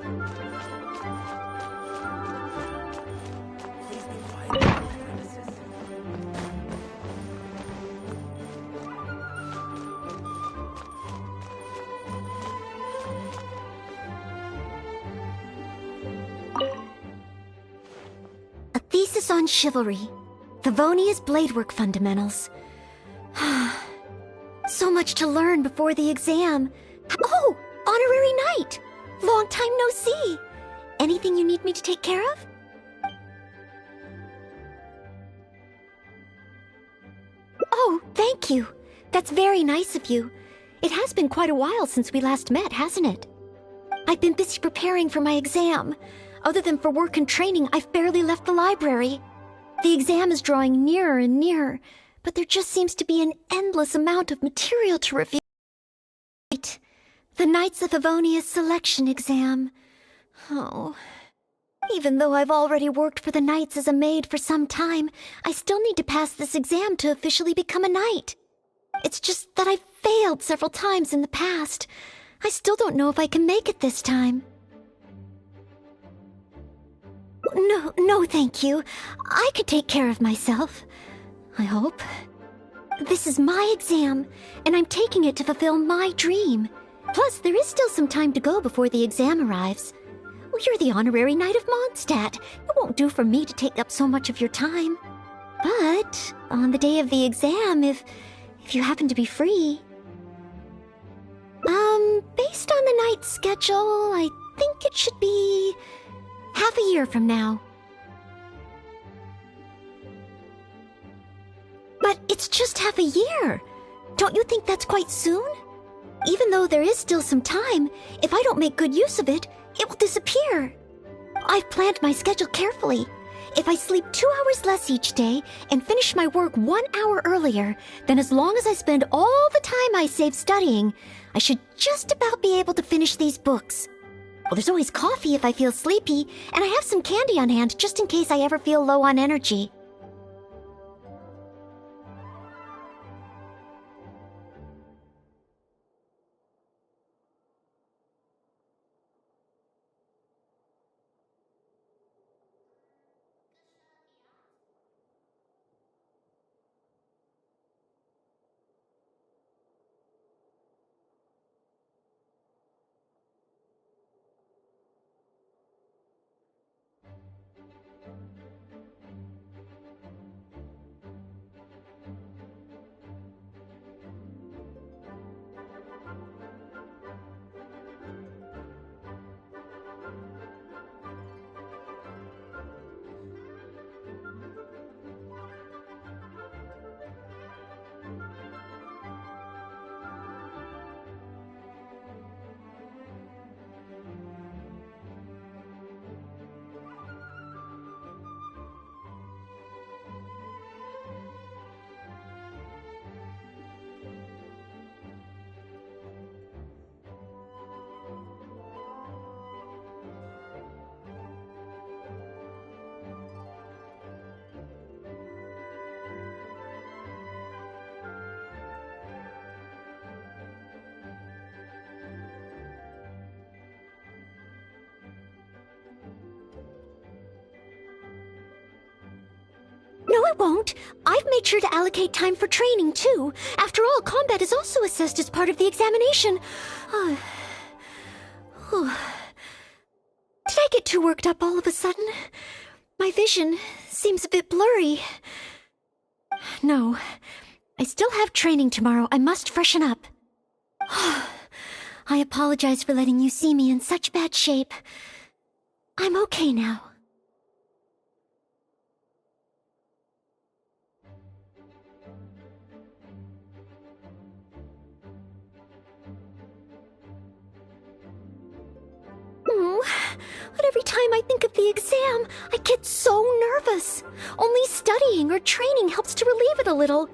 A thesis on chivalry. Favonia's bladework fundamentals. So much to learn before the exam. Oh, honorary knight! Long time no see. Anything you need me to take care of? Oh, thank you. That's very nice of you. It has been quite a while since we last met, hasn't it? I've been busy preparing for my exam. Other than for work and training, I've barely left the library. The exam is drawing nearer and nearer, but there just seems to be an endless amount of material to review. The Knights of Favonia's selection exam. Oh. Even though I've already worked for the Knights as a maid for some time, I still need to pass this exam to officially become a knight. It's just that I've failed several times in the past. I still don't know if I can make it this time. No, thank you. I could take care of myself. I hope. This is my exam, and I'm taking it to fulfill my dream. Plus, there is still some time to go before the exam arrives. Well, you're the honorary knight of Mondstadt. It won't do for me to take up so much of your time. But on the day of the exam, if you happen to be free... Based on the knight's schedule, I think it should be half a year from now. But it's just half a year. Don't you think that's quite soon? Even though there is still some time, if I don't make good use of it, it will disappear. I've planned my schedule carefully. If I sleep 2 hours less each day and finish my work 1 hour earlier, then as long as I spend all the time I save studying, I should just about be able to finish these books. Well, there's always coffee if I feel sleepy, and I have some candy on hand just in case I ever feel low on energy. No, it won't. I've made sure to allocate time for training, too. After all, combat is also assessed as part of the examination. Did I get too worked up all of a sudden? My vision seems a bit blurry. No, I still have training tomorrow. I must freshen up. I apologize for letting you see me in such bad shape. I'm okay now. But every time I think of the exam, I get so nervous. Only studying or training helps to relieve it a little.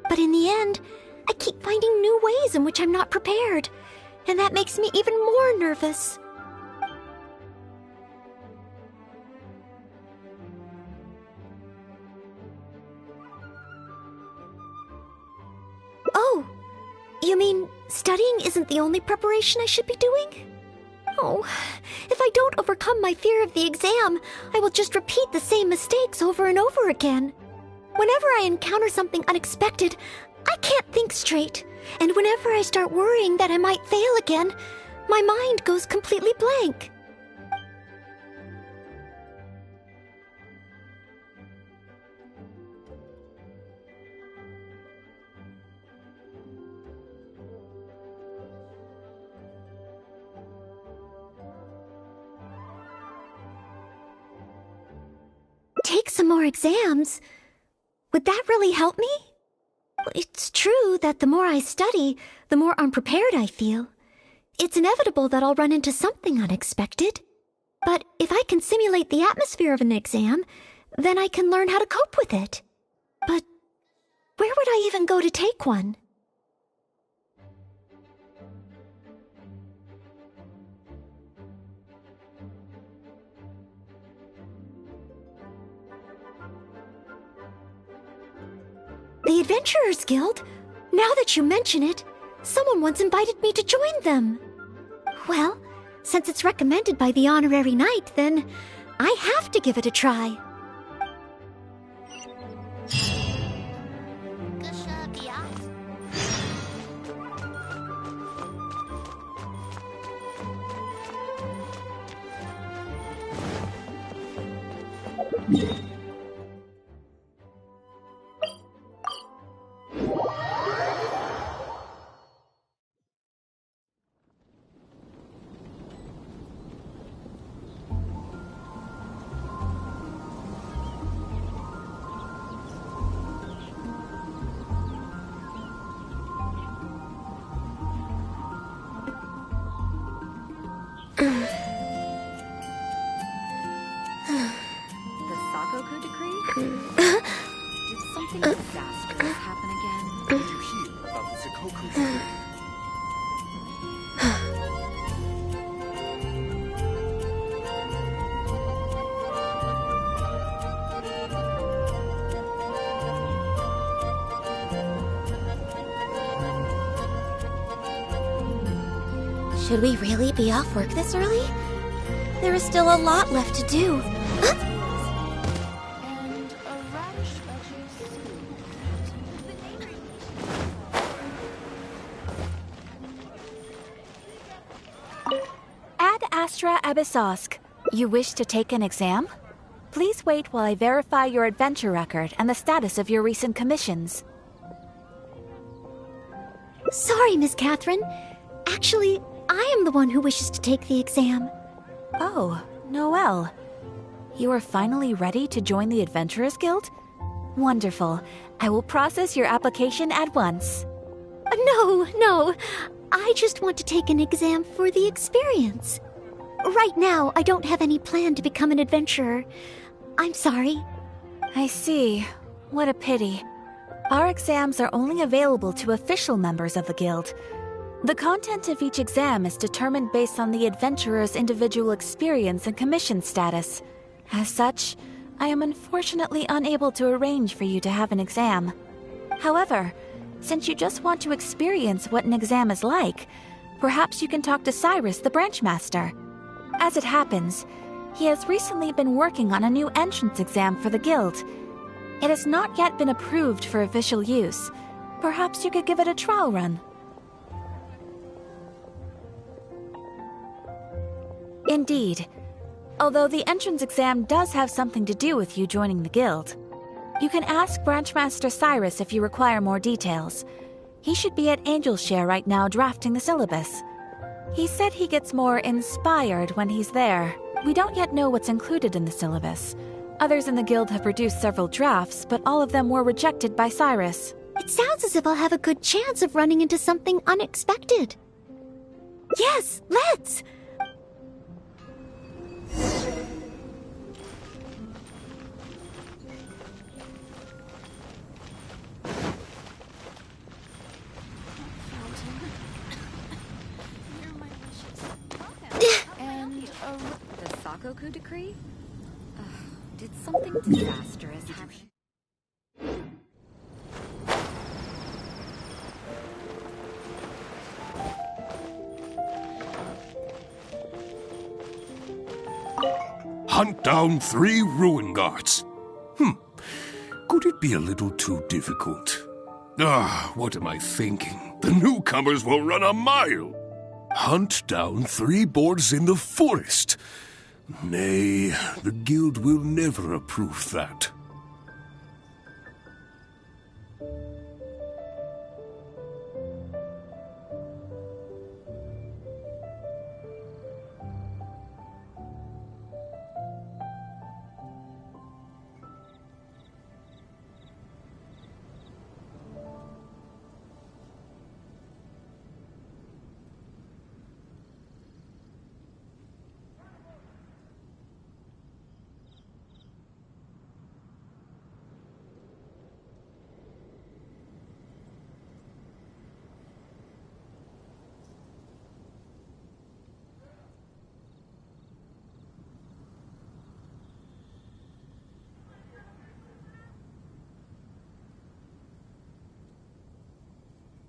But in the end, I keep finding new ways in which I'm not prepared. And that makes me even more nervous. Oh, you mean studying isn't the only preparation I should be doing? Oh, if I don't overcome my fear of the exam, I will just repeat the same mistakes over and over again. Whenever I encounter something unexpected, I can't think straight. And whenever I start worrying that I might fail again, my mind goes completely blank. Take some more exams? Would that really help me? It's true that the more I study, the more unprepared I feel. It's inevitable that I'll run into something unexpected. But if I can simulate the atmosphere of an exam, then I can learn how to cope with it. But where would I even go to take one? The Adventurers Guild? Now that you mention it, someone once invited me to join them. Well, since it's recommended by the honorary knight, then I have to give it a try. Did something disastrous happen again? Did you hear about the Zikoku decree? Should we really be off work this early? There is still a lot left to do. Ad Astra Abyssosk, you wish to take an exam? Please wait while I verify your adventure record and the status of your recent commissions. Sorry, Miss Catherine. Actually, I am the one who wishes to take the exam. Oh, Noelle. You are finally ready to join the Adventurers Guild? Wonderful. I will process your application at once. No. I just want to take an exam for the experience. Right now, I don't have any plan to become an adventurer. I'm sorry. I see. What a pity. Our exams are only available to official members of the guild. The content of each exam is determined based on the adventurer's individual experience and commission status. As such, I am unfortunately unable to arrange for you to have an exam. However, since you just want to experience what an exam is like, perhaps you can talk to Cyrus, the branch master. As it happens, he has recently been working on a new entrance exam for the guild. It has not yet been approved for official use. Perhaps you could give it a trial run. Indeed. Although the entrance exam does have something to do with you joining the guild. You can ask Branchmaster Cyrus if you require more details. He should be at Angelshare right now drafting the syllabus. He said he gets more inspired when he's there. We don't yet know what's included in the syllabus. Others in the guild have produced several drafts, but all of them were rejected by Cyrus. It sounds as if I'll have a good chance of running into something unexpected. Yes, let's! And the Sakoku decree? Did something disastrous happen? hunt down 3 ruin guards. Could it be a little too difficult? What am I thinking? The newcomers will run a mile. Hunt down 3 boars in the forest. Nay, the guild will never approve that.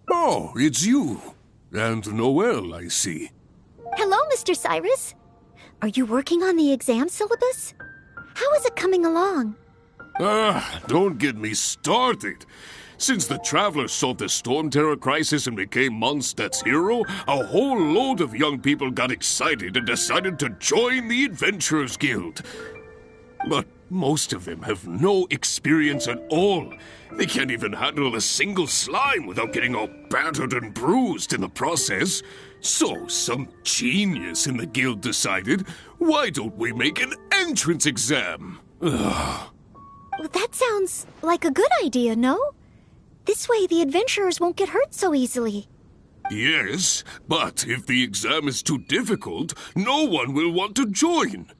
Oh, it's you. And Noel, I see. Hello, Mr. Cyrus. Are you working on the exam syllabus? How is it coming along? Don't get me started. Since the Travelers solved the Storm Terror crisis and became Mondstadt's hero, a whole load of young people got excited and decided to join the Adventurers Guild. But most of them have no experience at all. They can't even handle a single slime without getting all battered and bruised in the process. So some genius in the guild decided, why don't we make an entrance exam? Well, that sounds like a good idea, no? This way the adventurers won't get hurt so easily. Yes, but if the exam is too difficult, no one will want to join.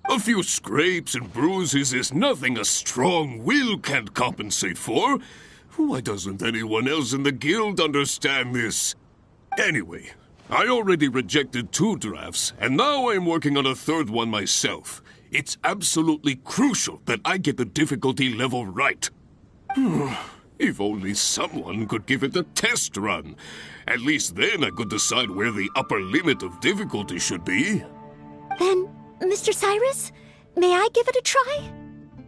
A few scrapes and bruises is nothing a strong will can't compensate for. Why doesn't anyone else in the guild understand this? Anyway, I already rejected 2 drafts, and now I'm working on a 3rd one myself. It's absolutely crucial that I get the difficulty level right. If only someone could give it a test run. At least then I could decide where the upper limit of difficulty should be. Then, Mr. Cyrus, may I give it a try?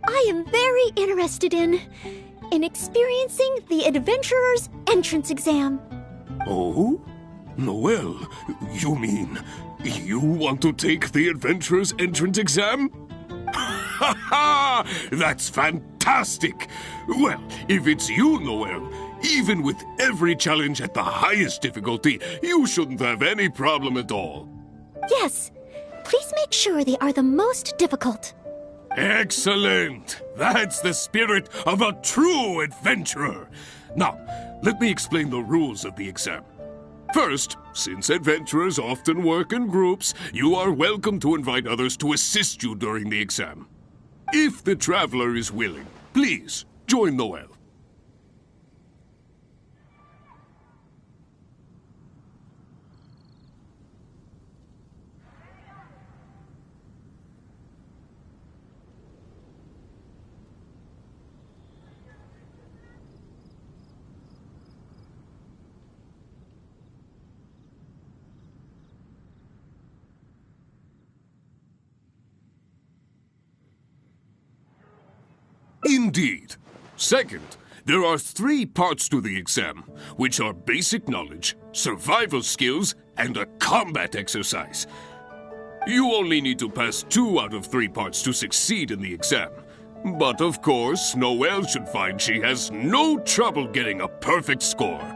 I am very interested in experiencing the Adventurer's entrance exam. Oh? Noel, you mean you want to take the Adventurer's entrance exam? Ha ha! That's fantastic! Well, if it's you, Noel, even with every challenge at the highest difficulty, you shouldn't have any problem at all. Yes. Please make sure they are the most difficult. Excellent! That's the spirit of a true adventurer. Now, let me explain the rules of the exam. First, since adventurers often work in groups, you are welcome to invite others to assist you during the exam. If the traveler is willing, please join Noel. Indeed. Second, there are 3 parts to the exam, which are basic knowledge, survival skills, and a combat exercise. You only need to pass 2 out of 3 parts to succeed in the exam. But of course, Noelle should find she has no trouble getting a perfect score.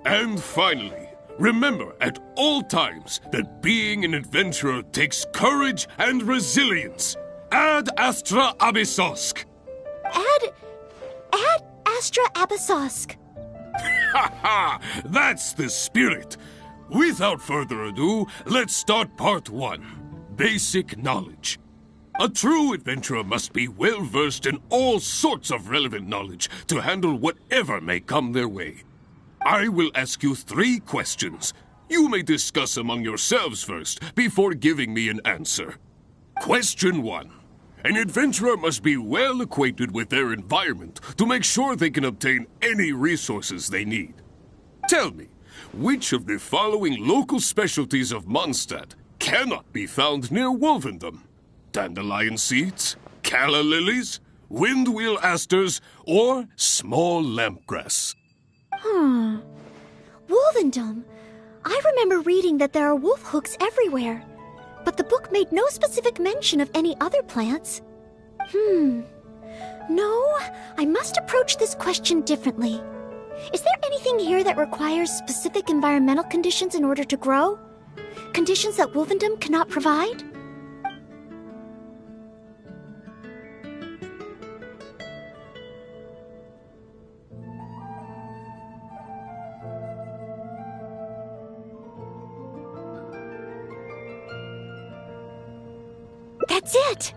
And finally, remember at all times that being an adventurer takes courage and resilience. Ad Astra Abyssosk. Ad Astra Abyssosk. Ha ha! That's the spirit. Without further ado, let's start part 1. Basic knowledge. A true adventurer must be well versed in all sorts of relevant knowledge to handle whatever may come their way. I will ask you 3 questions. You may discuss among yourselves first before giving me an answer. Question 1. An adventurer must be well acquainted with their environment to make sure they can obtain any resources they need. Tell me, which of the following local specialties of Mondstadt cannot be found near Wolvendom? Dandelion seeds, calla lilies, windwheel asters, or small lampgrass? Wolvendom. I remember reading that there are wolf hooks everywhere, but the book made no specific mention of any other plants. No, I must approach this question differently. Is there anything here that requires specific environmental conditions in order to grow? Conditions that Wolvendom cannot provide? That's it!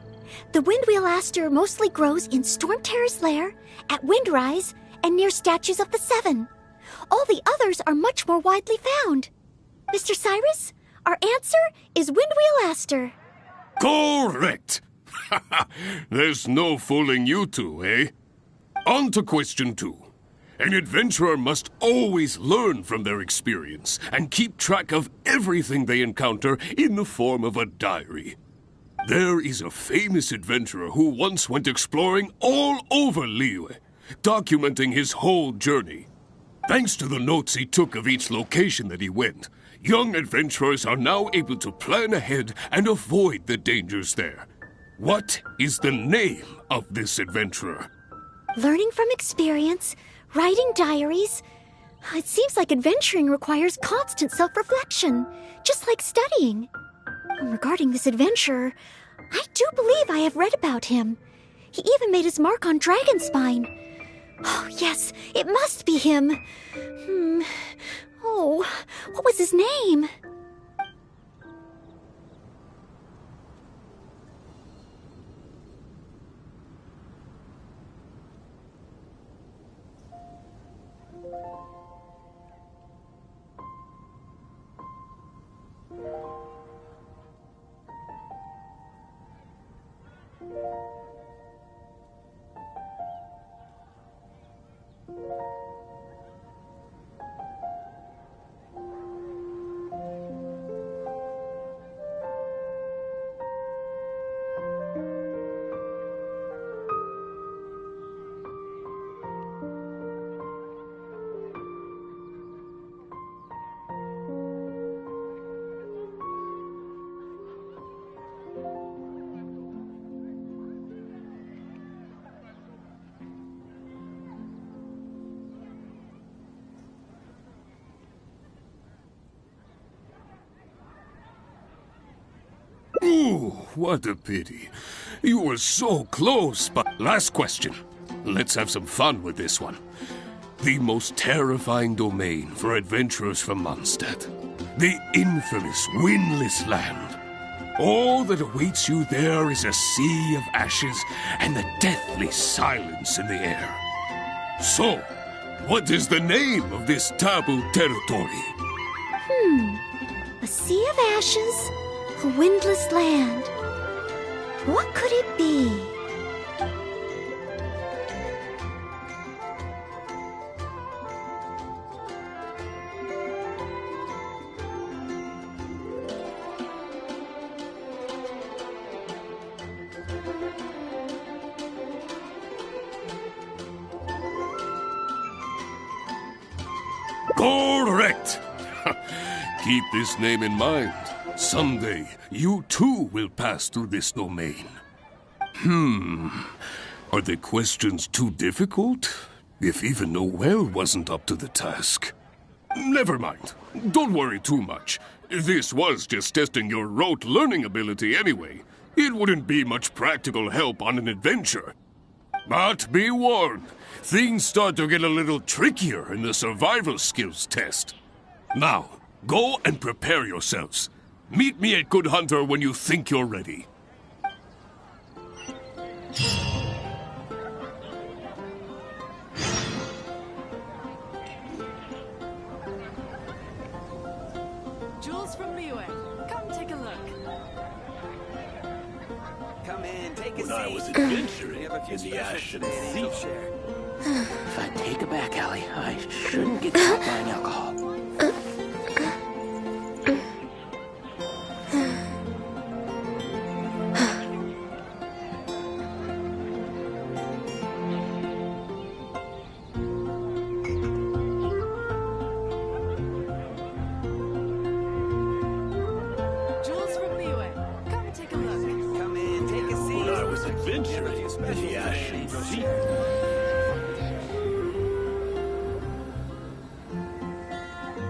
The windwheel aster mostly grows in Storm Terror's lair, at Windrise, and near statues of the Seven. All the others are much more widely found. Mr. Cyrus, our answer is windwheel aster. Correct! There's no fooling you two, eh? On to question 2. An adventurer must always learn from their experience and keep track of everything they encounter in the form of a diary. There is a famous adventurer who once went exploring all over Liyue, documenting his whole journey. Thanks to the notes he took of each location that he went, young adventurers are now able to plan ahead and avoid the dangers there. What is the name of this adventurer? Learning from experience, writing diaries. It seems like adventuring requires constant self-reflection, just like studying. Regarding this adventurer, I do believe I have read about him. He even made his mark on Dragonspine. Oh, yes, it must be him. Oh, what was his name? Ooh, what a pity. You were so close, but last question. Let's have some fun with this one. The most terrifying domain for adventurers from Mondstadt. The infamous Windless Land. All that awaits you there is a sea of ashes and the deathly silence in the air. So, what is the name of this taboo territory? A sea of ashes, a windless land. What could it be? Correct! Keep this name in mind. Someday, you too will pass through this domain. Are the questions too difficult? If even Noel wasn't up to the task. Never mind. Don't worry too much. This was just testing your rote learning ability anyway. It wouldn't be much practical help on an adventure. But be warned, things start to get a little trickier in the survival skills test. Now, go and prepare yourselves. Meet me at Good Hunter when you think you're ready. Jules from Liyue, come take a look. Come in, take a seat. When I was adventuring We have a few in the specials ash and today at sea. Angel Share. If I take it back, Allie, I shouldn't get caught buying alcohol. Jules from Liyue, come take a look. Come in, take a seat. When I was We have a adventuring few in specials the today ash at and Angel sea. Share.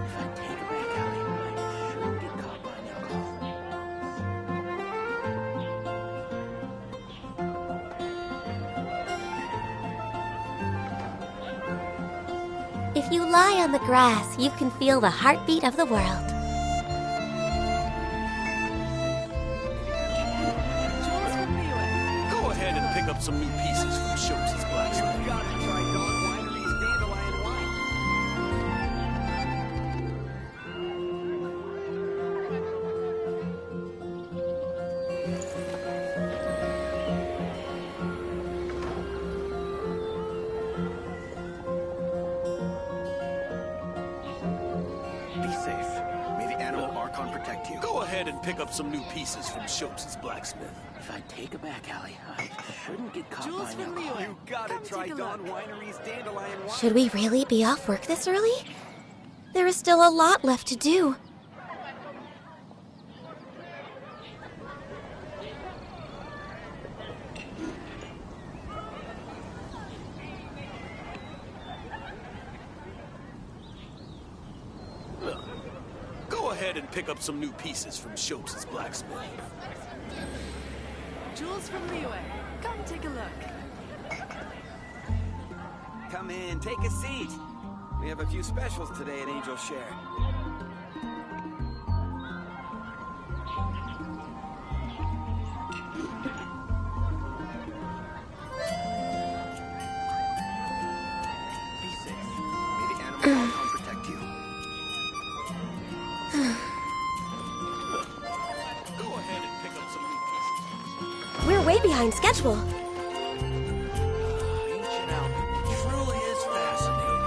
If I take it back, Allie, I shouldn't get caught buying alcohol. If you lie on the grass, you can feel the heartbeat of the world. Jules from Liyue, Go ahead and pick up some new pieces from Shopes' blacksmith. Got to try Dawn Winery's Dandelion Wine. Be safe. May the animal Archon protect you. Go ahead and pick up some new pieces from Shopes' blacksmith. If I take it back, Allie, I shouldn't get caught Jules buying from alcohol. Liyue, You got come to try take a Dawn look. Winery's Dandelion Wine. Should we really be off work this early? There is still a lot left to do. Go ahead and pick up some new pieces from Shopes' blacksmith. Jules from Liyue, come take a look. Come in, take a seat. We have a few specials today at Angel Share. Be safe. May the animal Archon protect you. Go ahead and pick up some new pieces. We're way behind schedule. Ancient alchemy truly is fascinating.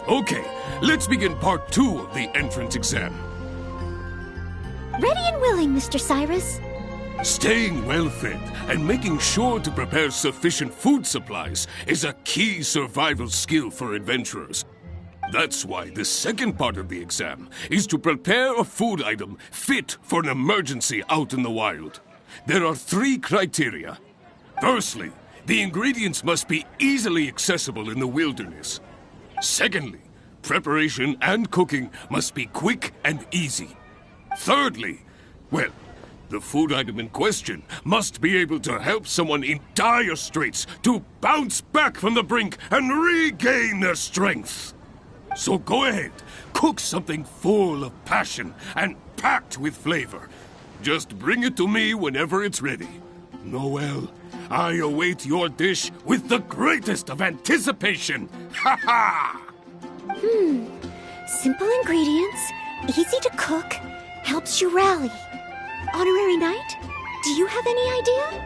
Okay, let's begin part 2 of the entrance exam. Ready and willing, Mr. Cyrus. Staying well-fed and making sure to prepare sufficient food supplies is a key survival skill for adventurers. That's why the second part of the exam is to prepare a food item fit for an emergency out in the wild. There are 3 criteria. Firstly, the ingredients must be easily accessible in the wilderness. Secondly, preparation and cooking must be quick and easy. Thirdly, well, the food item in question must be able to help someone in dire straits to bounce back from the brink and regain their strength. So go ahead, cook something full of passion and packed with flavor. Just bring it to me whenever it's ready. Noel, I await your dish with the greatest of anticipation. Ha ha! Simple ingredients, easy to cook, helps you rally. Honorary Knight, do you have any idea?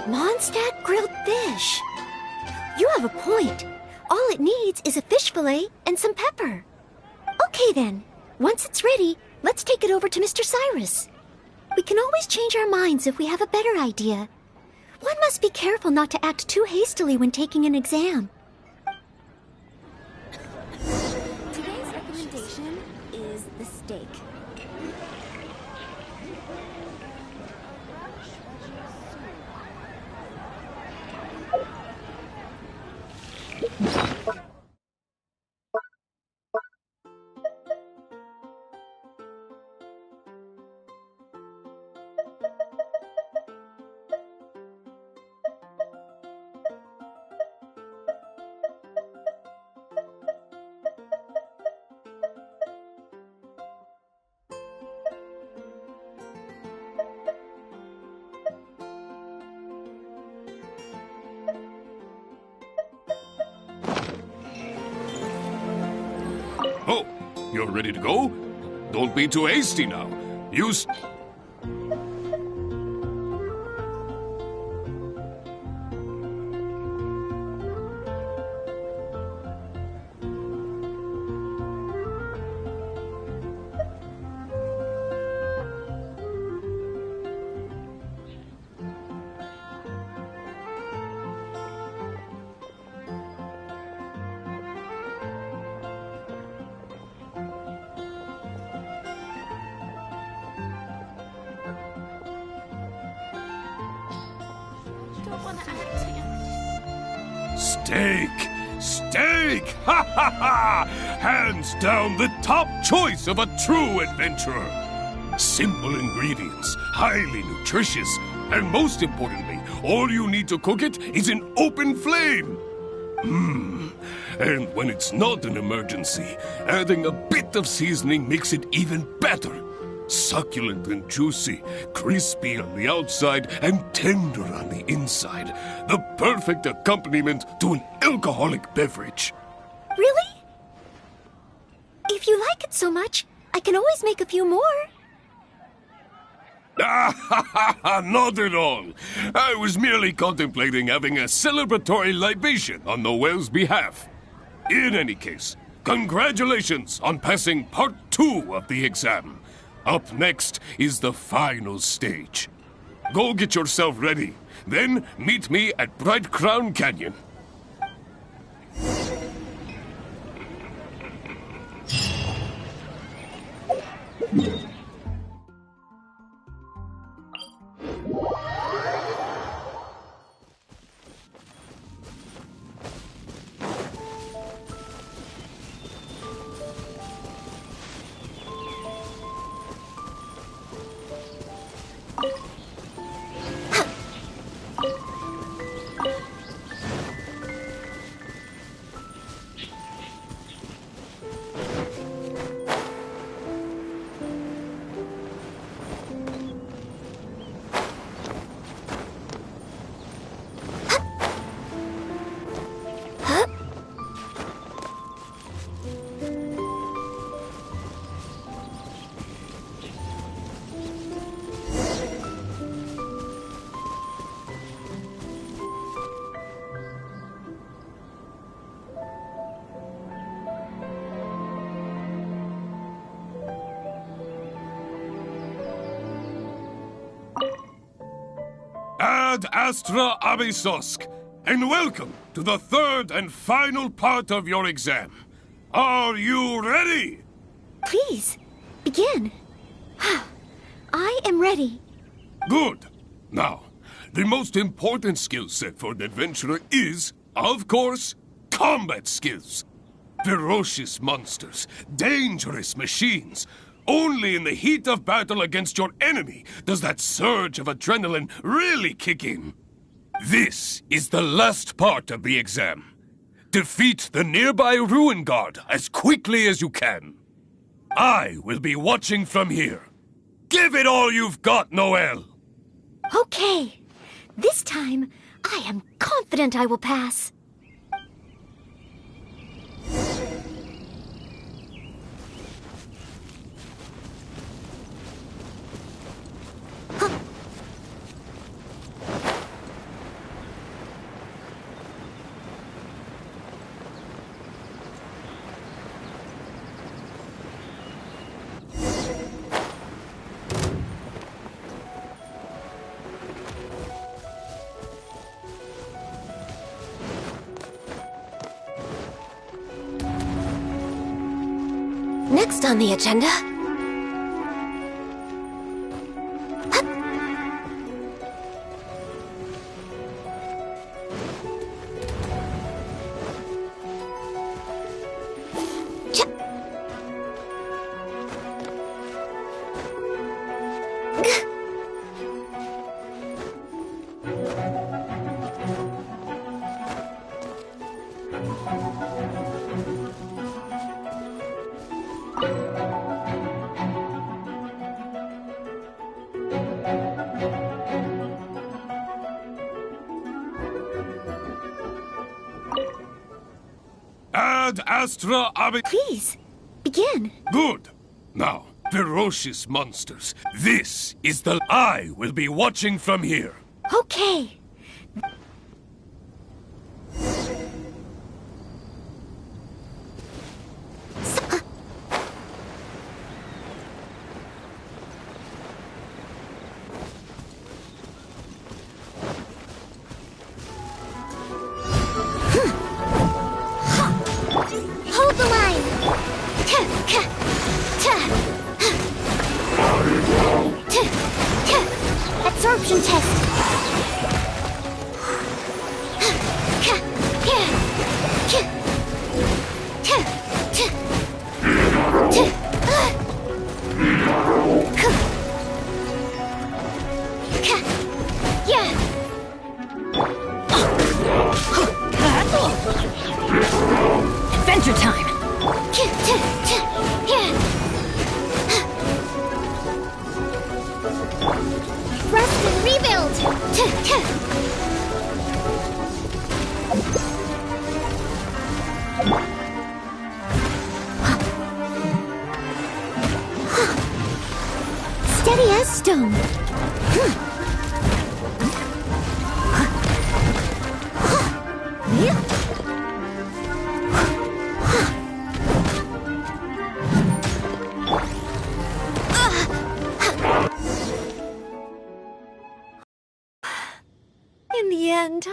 Mondstadt grilled fish. You have a point. All it needs is a fish fillet and some pepper. Okay then. Once it's ready, let's take it over to Mr. Cyrus. We can always change our minds if we have a better idea. One must be careful not to act too hastily when taking an exam. Today's recommendation is the steak. Oh, you're ready to go? Don't be too hasty now. Steak! Steak! Ha ha ha! Hands down the top choice of a true adventurer. Simple ingredients, highly nutritious, and most importantly, all you need to cook it is an open flame. And when it's not an emergency, adding a bit of seasoning makes it even better. Succulent and juicy, crispy on the outside and tender on the inside. The perfect accompaniment to an alcoholic beverage. Really? If you like it so much, I can always make a few more. Not at all. I was merely contemplating having a celebratory libation on Noel's behalf. In any case, congratulations on passing part 2 of the exam. Up next is the final stage. Go get yourself ready. Then meet me at Bright Crown Canyon. Ad Astra Abysosk, and welcome to the third and final part of your exam. Are you ready? Please, begin. I am ready. Good. Now, the most important skill set for an adventurer is, of course, combat skills. Ferocious monsters, dangerous machines. Only in the heat of battle against your enemy does that surge of adrenaline really kick in. This is the last part of the exam. Defeat the nearby Ruin Guard as quickly as you can. I will be watching from here. Give it all you've got, Noel! Okay. This time, I am confident I will pass. Next on the agenda... Ad Astra Please, begin. Good. Now, ferocious monsters. This is the... I will be watching from here. Okay. Hold the line! Absorption test. Adventure time! Rest and rebuild! Steady as stone. In the end,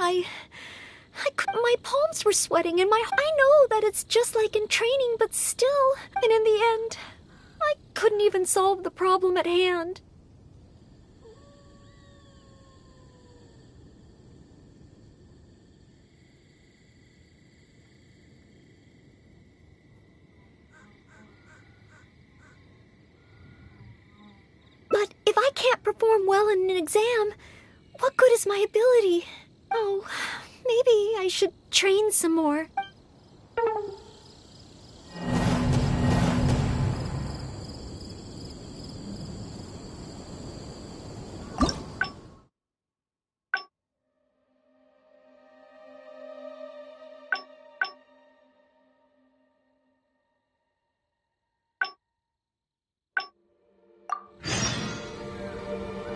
my palms were sweating, and I know that it's just like in training, but still, and in the end, I couldn't even solve the problem at hand. But if I can't perform well in an exam, what good is my ability? Oh, maybe I should train some more.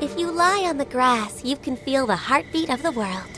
If you lie on the grass, you can feel the heartbeat of the world.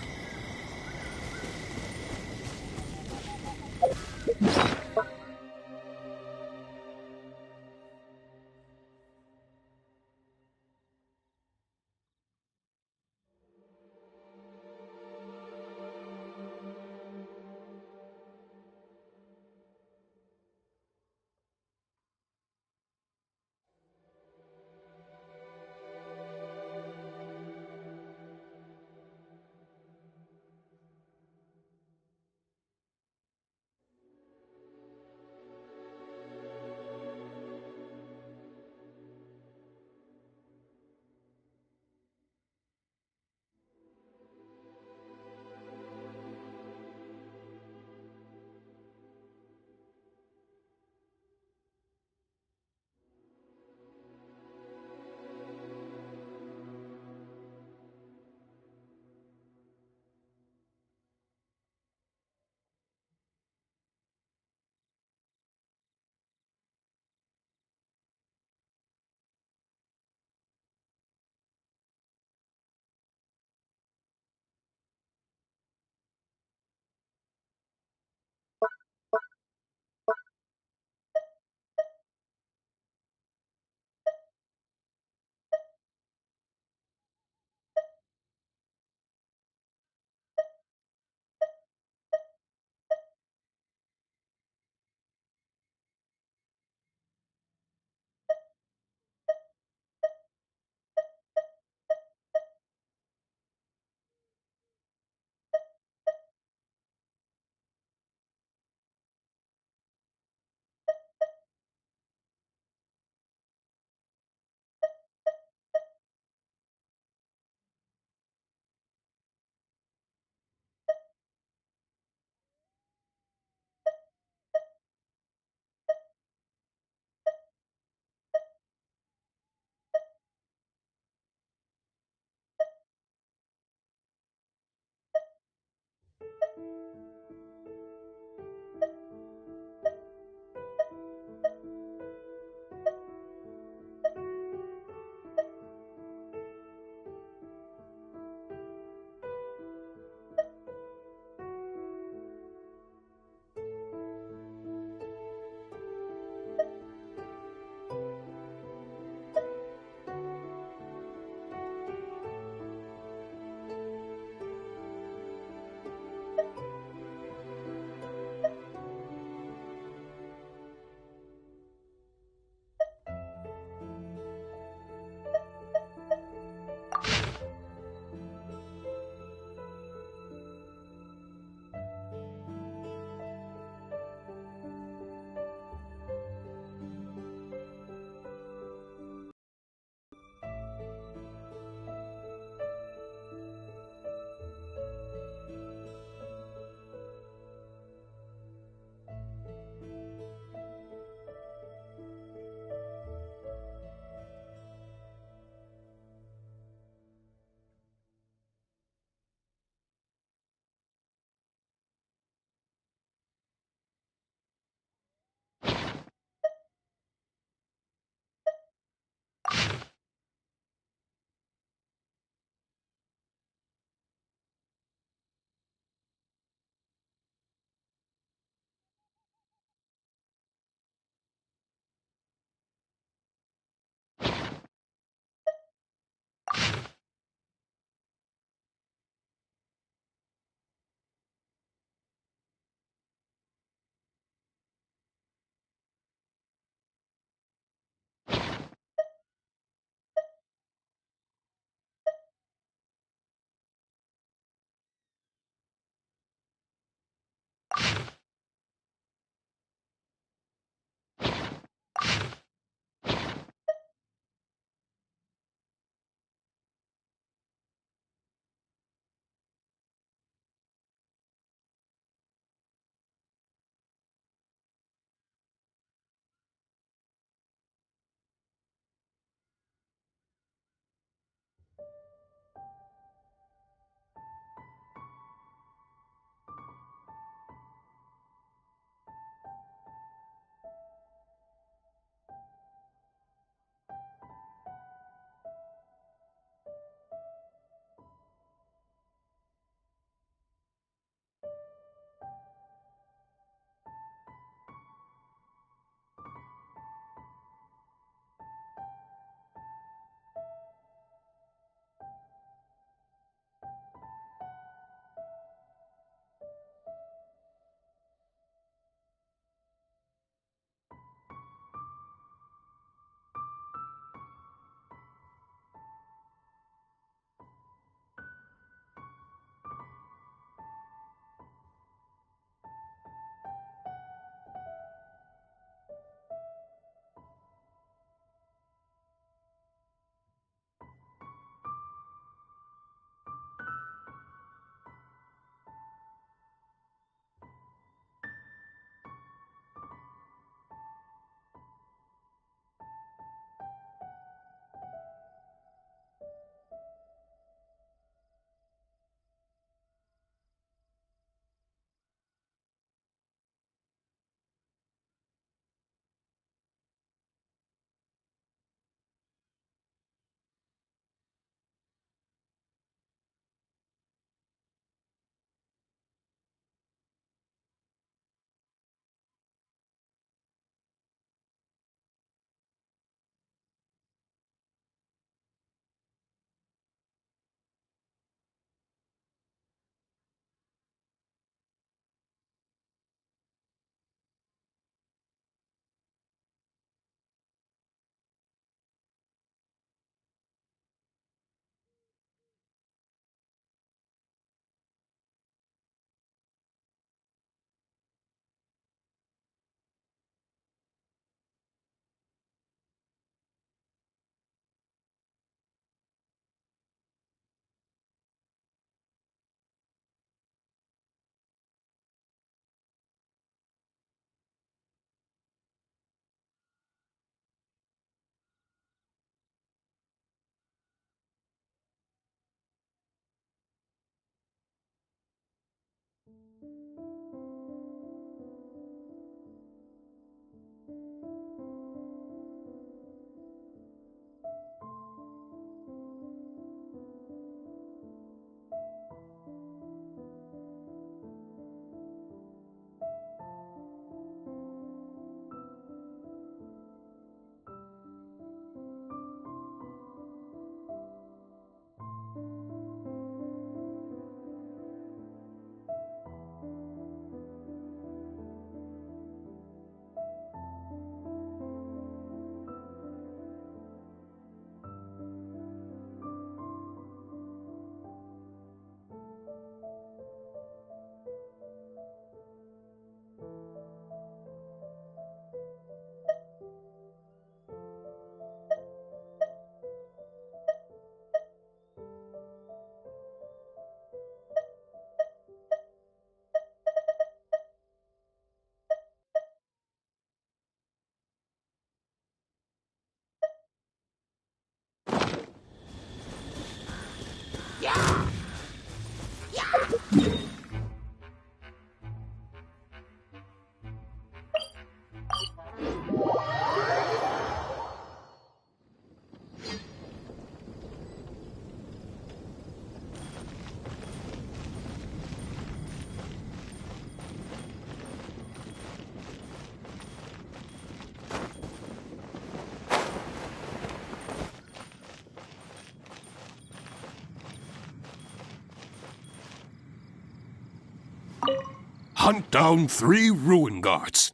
Hunt down 3 ruin guards.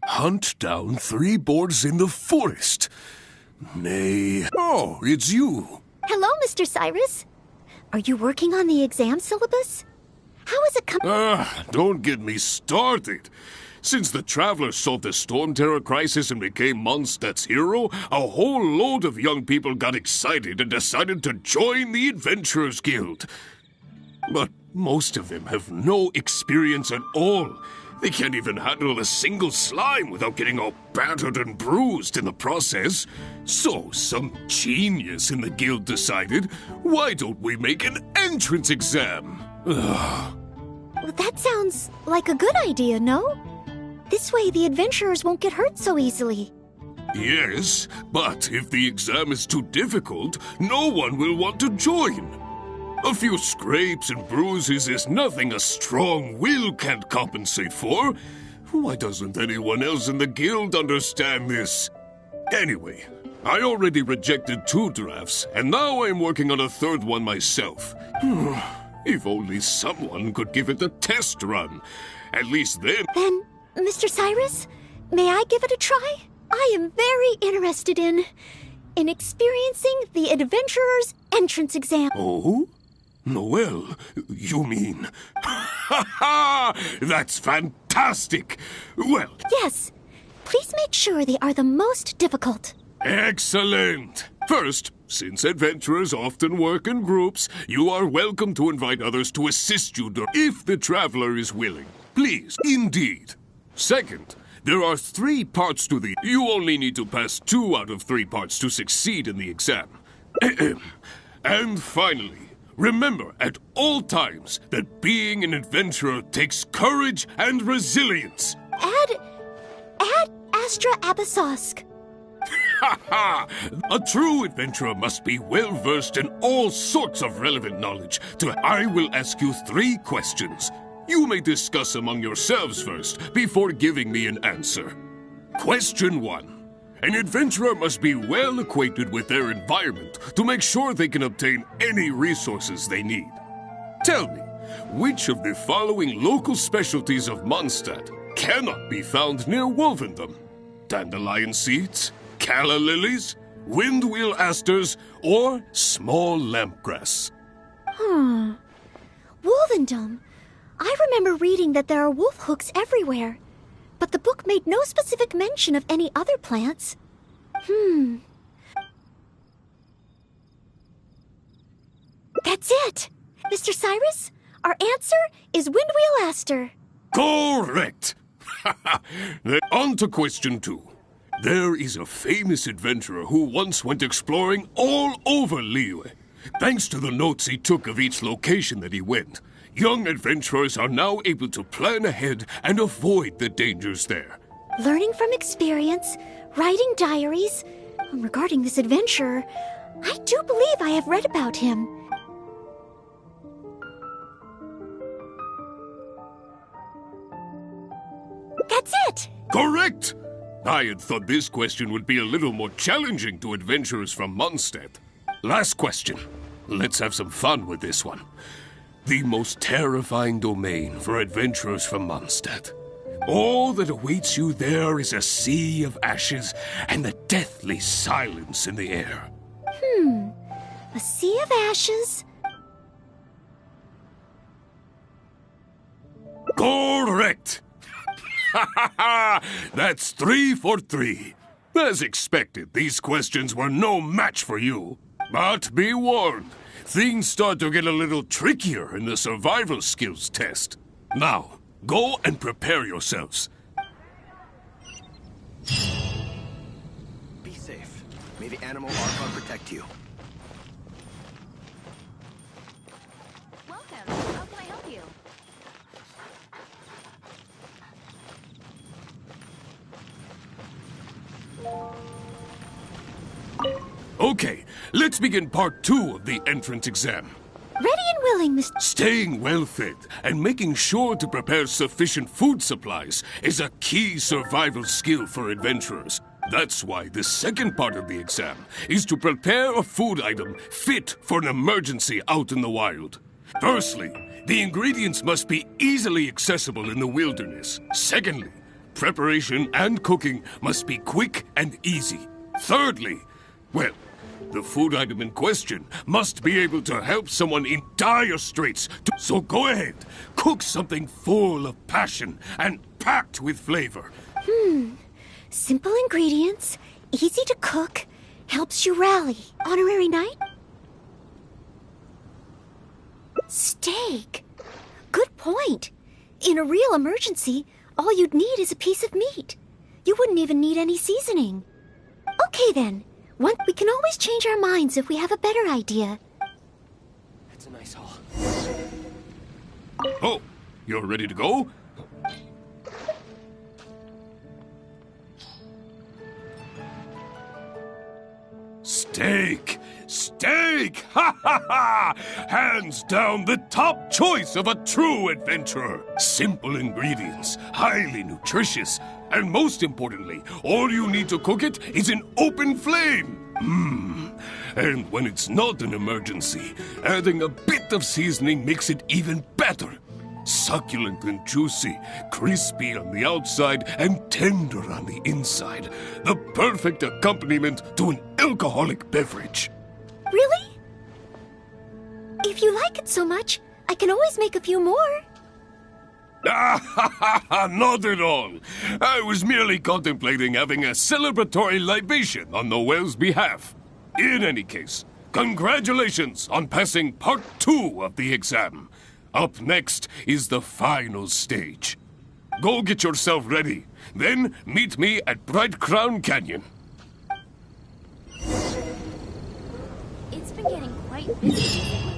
Hunt down 3 boars in the forest. Nay. Oh, it's you. Hello, Mr. Cyrus. Are you working on the exam syllabus? How is it coming? Don't get me started. Since the Traveler solved the Storm Terror crisis and became Mondstadt's hero, a whole load of young people got excited and decided to join the Adventurers Guild. But most of them have no experience at all. They can't even handle a single slime without getting all battered and bruised in the process. So some genius in the guild decided, why don't we make an entrance exam? Well, that sounds like a good idea, no? This way the adventurers won't get hurt so easily. Yes, but if the exam is too difficult, no one will want to join. A few scrapes and bruises is nothing a strong will can't compensate for. Why doesn't anyone else in the guild understand this? Anyway, I already rejected 2 drafts, and now I'm working on a 3rd one myself. If only someone could give it a test run. At least then... Then, Mr. Cyrus, may I give it a try? I am very interested in experiencing the adventurer's entrance exam. Oh? Well, you mean... Ha ha! That's fantastic! Well... Yes. Please make sure they are the most difficult. Excellent! First, since adventurers often work in groups, you are welcome to invite others to assist you if the traveler is willing. Please, indeed. Second, there are 3 parts to the... You only need to pass 2 out of 3 parts to succeed in the exam. And finally, remember at all times that being an adventurer takes courage and resilience. Add Astra Abyssosk. Ha ha! A true adventurer must be well versed in all sorts of relevant knowledge. I will ask you 3 questions. You may discuss among yourselves first before giving me an answer. Question 1. An adventurer must be well acquainted with their environment to make sure they can obtain any resources they need. Tell me, which of the following local specialties of Mondstadt cannot be found near Wolvendom? Dandelion seeds, calla lilies, windwheel asters, or small lampgrass? Wolvendom. I remember reading that there are wolf hooks everywhere, but the book made no specific mention of any other plants. That's it! Mr. Cyrus, our answer is windwheel aster. Correct! Then on to question 2. There is a famous adventurer who once went exploring all over Liyue. Thanks to the notes he took of each location that he went, young adventurers are now able to plan ahead and avoid the dangers there. Learning from experience, writing diaries. Regarding this adventurer, I do believe I have read about him. That's it! Correct! I had thought this question would be a little more challenging to adventurers from Mondstadt. Last question. Let's have some fun with this one. The most terrifying domain for adventurers from Mondstadt. All that awaits you there is a sea of ashes and the deathly silence in the air. A sea of ashes? Correct! Ha ha ha! That's 3 for 3. As expected, these questions were no match for you. But be warned, things start to get a little trickier in the survival skills test. Now, go and prepare yourselves. Be safe. May the animal Archon protect you. Welcome. Okay, let's begin part 2 of the entrance exam. Ready and willing, Mr. Staying well fed and making sure to prepare sufficient food supplies is a key survival skill for adventurers. That's why the second part of the exam is to prepare a food item fit for an emergency out in the wild. Firstly, the ingredients must be easily accessible in the wilderness. Secondly, preparation and cooking must be quick and easy. Thirdly, well, the food item in question must be able to help someone in dire straits. So go ahead, cook something full of passion and packed with flavor. Simple ingredients, easy to cook, helps you rally. Honorary knight? Steak. Good point. In a real emergency, all you'd need is a piece of meat. You wouldn't even need any seasoning. Okay then. We can always change our minds if we have a better idea. That's a nice haul. Oh, you're ready to go? Steak! Steak! Ha ha ha! Hands down the top choice of a true adventurer. Simple ingredients, highly nutritious, and most importantly, all you need to cook it is an open flame. And when it's not an emergency, adding a bit of seasoning makes it even better. Succulent and juicy, crispy on the outside and tender on the inside. The perfect accompaniment to an alcoholic beverage. Really? If you like it so much, I can always make a few more. Not at all. I was merely contemplating having a celebratory libation on the whale's behalf. In any case, congratulations on passing part 2 of the exam. Up next is the final stage. Go get yourself ready. Then meet me at Bright Crown Canyon. It's been getting quite busy recently.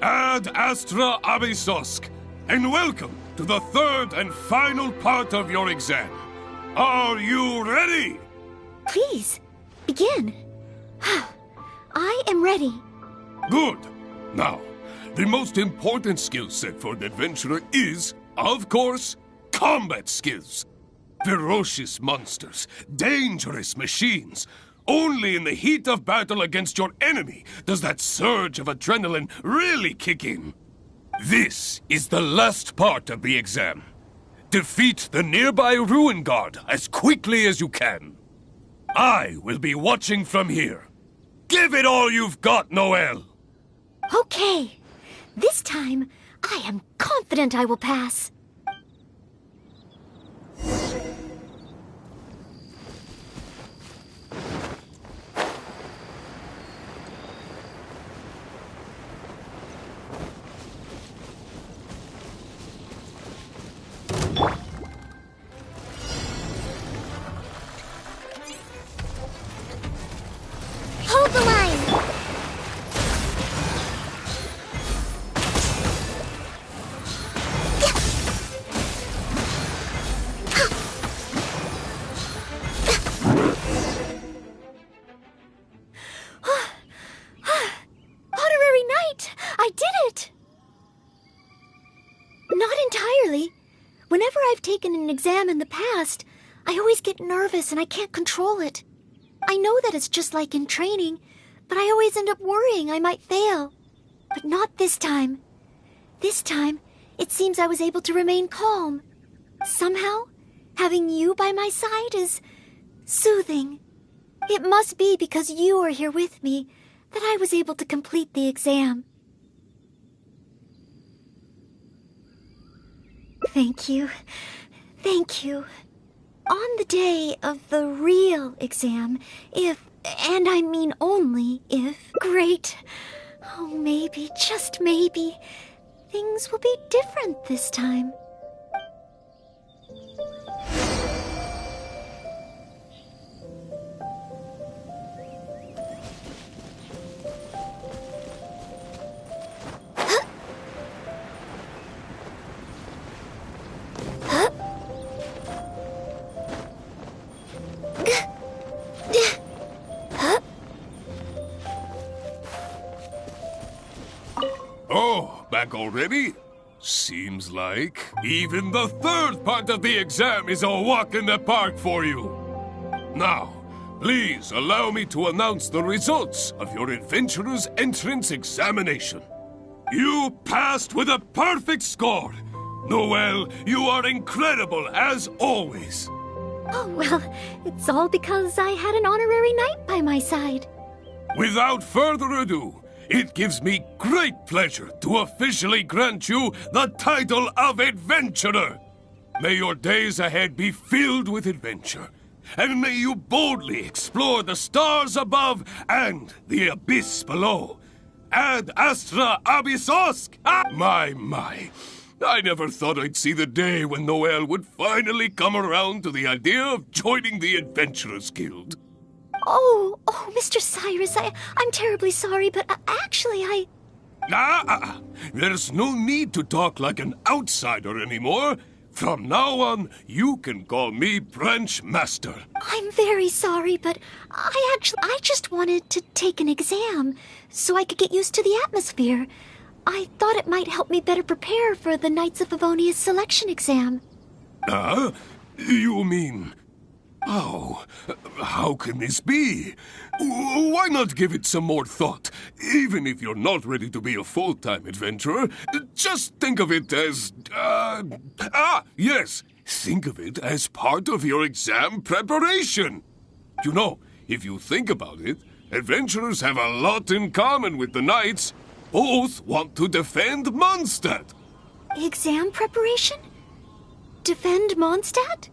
Ad Astra Abysosk, and welcome to the third and final part of your exam. Are you ready? Please, begin. I am ready. Good. Now, the most important skill set for an adventurer is, of course, combat skills. Ferocious monsters, dangerous machines. Only in the heat of battle against your enemy does that surge of adrenaline really kick in. This is the last part of the exam. Defeat the nearby ruin guard as quickly as you can. I will be watching from here. Give it all you've got, Noel! Okay. This time, I am confident I will pass. Hold the line! I did it! Not entirely. Whenever I've taken an exam in the past, I always get nervous and I can't control it. I know that it's just like in training, but I always end up worrying I might fail. But not this time. This time, it seems I was able to remain calm. Somehow, having you by my side is soothing. It must be because you are here with me that I was able to complete the exam. Thank you. Thank you. On the day of the real exam, if, and I mean only if, great, oh maybe, just maybe, things will be different this time. Oh, back already? Seems like even the third part of the exam is a walk in the park for you. Now, please allow me to announce the results of your adventurer's entrance examination. You passed with a perfect score. Noelle, you are incredible as always. Oh, well, it's all because I had an honorary knight by my side. Without further ado, it gives me great pleasure to officially grant you the title of Adventurer. May your days ahead be filled with adventure, and may you boldly explore the stars above and the abyss below. Ad astra abyssosk! Ah, my. I never thought I'd see the day when Noelle would finally come around to the idea of joining the Adventurers Guild. Oh, Mr. Cyrus, I'm terribly sorry, but actually There's no need to talk like an outsider anymore. From now on, you can call me Branch Master. I'm very sorry, but I just wanted to take an exam so I could get used to the atmosphere. I thought it might help me better prepare for the Knights of Favonia's selection exam. You mean... Oh, how can this be? Why not give it some more thought? Even if you're not ready to be a full-time adventurer, just think of it as... yes, think of it as part of your exam preparation. You know, if you think about it, adventurers have a lot in common with the knights. Both want to defend Mondstadt. Exam preparation? Defend Mondstadt?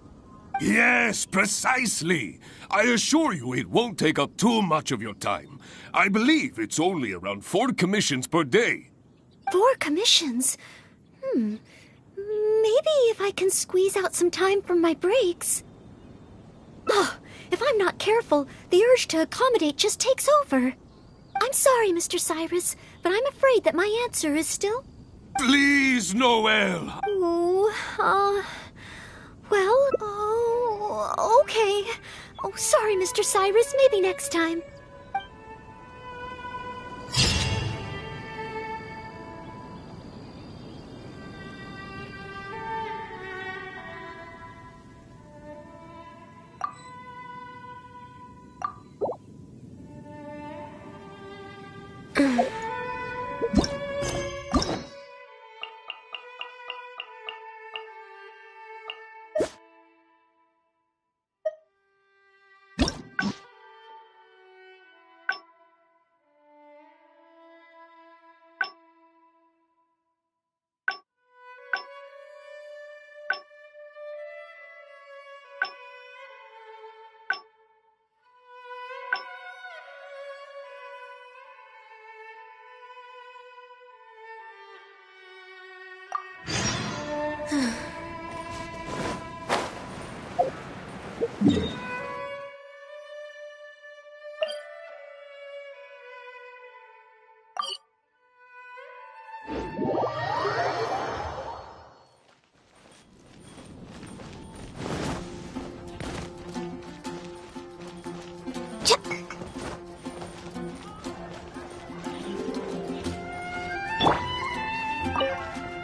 Yes, precisely. I assure you it won't take up too much of your time. I believe it's only around 4 commissions per day. 4 commissions? Maybe if I can squeeze out some time from my breaks. Oh, if I'm not careful, the urge to accommodate just takes over. I'm sorry, Mr. Cyrus, but I'm afraid that my answer is still... Please, Noelle. Okay. Oh, sorry, Mr. Cyrus. Maybe next time.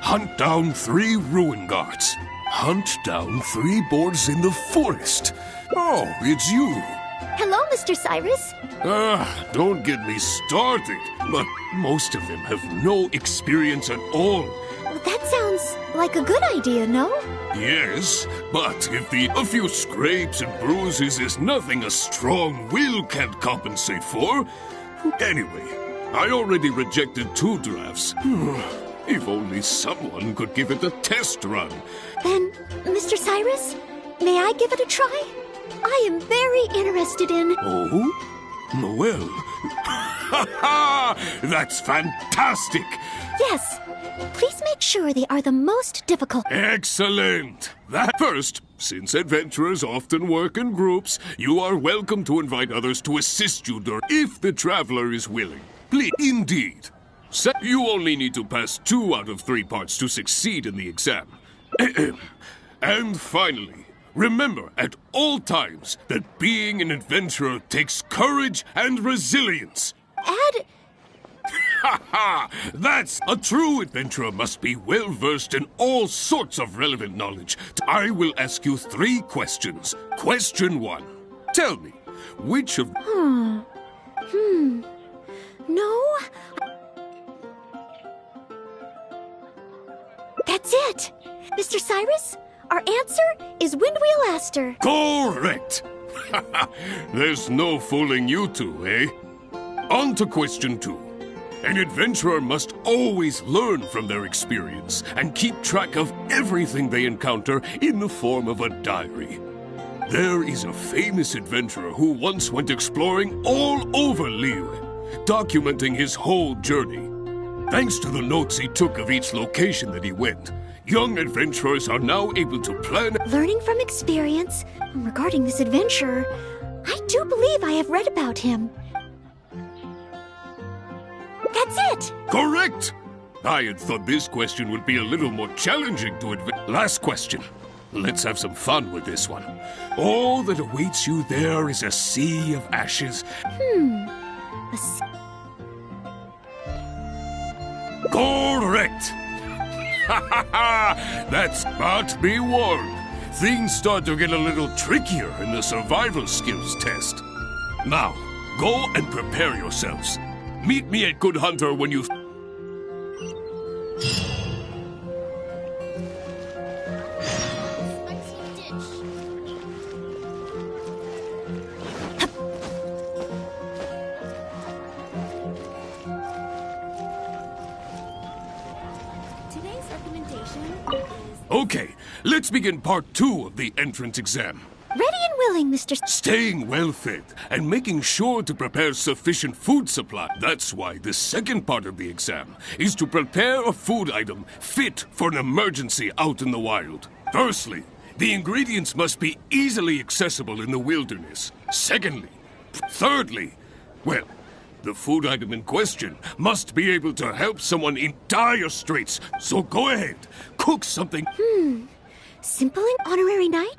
Hunt down 3 ruin guards. Hunt down 3 boars in the forest. Oh, it's you. Hello, Mr. Cyrus. Don't get me started. But most of them have no experience at all. That sounds like a good idea, no? Yes, but if a few scrapes and bruises is nothing a strong will can't compensate for. Anyway, I already rejected 2 drafts. If only someone could give it a test run. Then, Mr. Cyrus, may I give it a try? I am very interested in... Oh? Well... That's fantastic! Yes. Please make sure they are the most difficult. Excellent! First, since adventurers often work in groups, you are welcome to invite others to assist you if the traveler is willing. Please, indeed. You only need to pass 2 out of 3 parts to succeed in the exam. And finally, remember at all times that being an adventurer takes courage and resilience. That's a true adventurer must be well versed in all sorts of relevant knowledge. I will ask you 3 questions. Question 1. Tell me, which of... No? That's it! Mr. Cyrus, our answer is Windwheel Aster. Correct! There's no fooling you two, eh? On to question 2. An adventurer must always learn from their experience and keep track of everything they encounter in the form of a diary. There is a famous adventurer who once went exploring all over Liyue, documenting his whole journey. Thanks to the notes he took of each location that he went, young adventurers are now able to plan... Learning from experience, regarding this adventurer, I do believe I have read about him. That's it! Correct! I had thought this question would be a little more challenging to Last question. Let's have some fun with this one. All that awaits you there is a sea of ashes. A sea... Correct! That's but be warned. Things start to get a little trickier in the survival skills test. Now, go and prepare yourselves. Meet me at Good Hunter when you... Today's recommendation is... Okay, let's begin part 2 of the entrance exam. Ready and willing, Mr. Staying well fed and making sure to prepare sufficient food supply. That's why the second part of the exam is to prepare a food item fit for an emergency out in the wild. Firstly, the ingredients must be easily accessible in the wilderness. Thirdly, well, the food item in question must be able to help someone in dire straits. So go ahead, cook something. Simple and honorary night?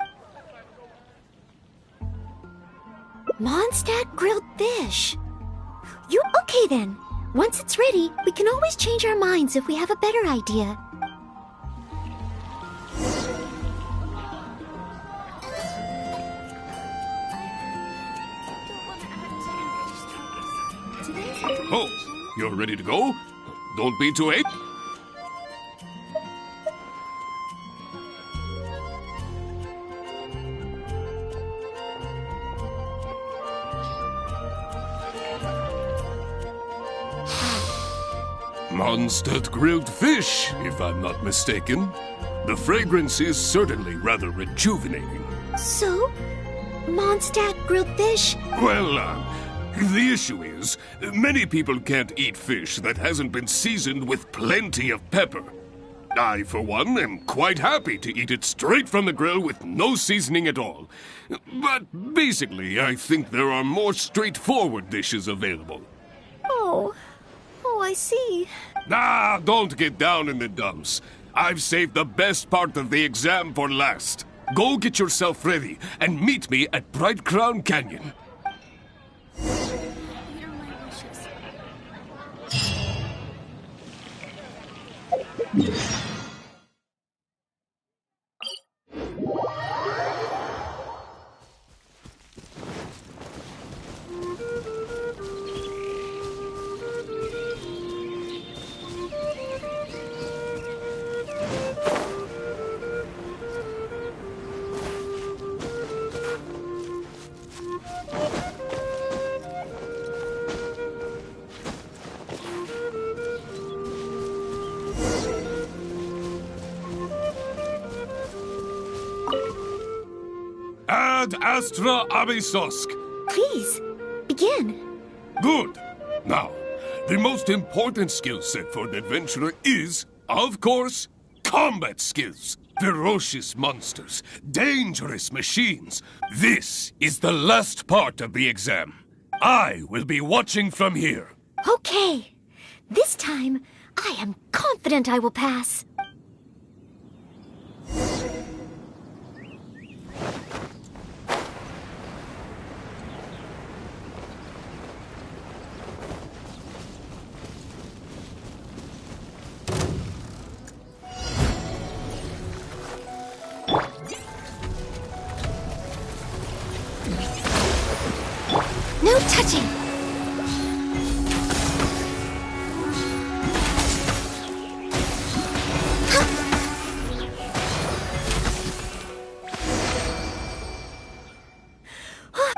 Mondstadt grilled fish. Okay then. Once it's ready, we can always change our minds if we have a better idea. Oh, you're ready to go? Don't be too late. Mondstadt grilled fish, if I'm not mistaken. The fragrance is certainly rather rejuvenating. So, Mondstadt grilled fish? Well, the issue is, many people can't eat fish that hasn't been seasoned with plenty of pepper. I, for one, am quite happy to eat it straight from the grill with no seasoning at all. But basically, I think there are more straightforward dishes available. Oh, I see. Don't get down in the dumps. I've saved the best part of the exam for last. Go get yourself ready and meet me at Bright Crown Canyon. Here are my wishes. Ad astra abysosk. Please, begin. Good. Now, the most important skill set for an adventurer is, of course, combat skills. Ferocious monsters, dangerous machines. This is the last part of the exam. I will be watching from here. Okay. This time, I am confident I will pass. No touching!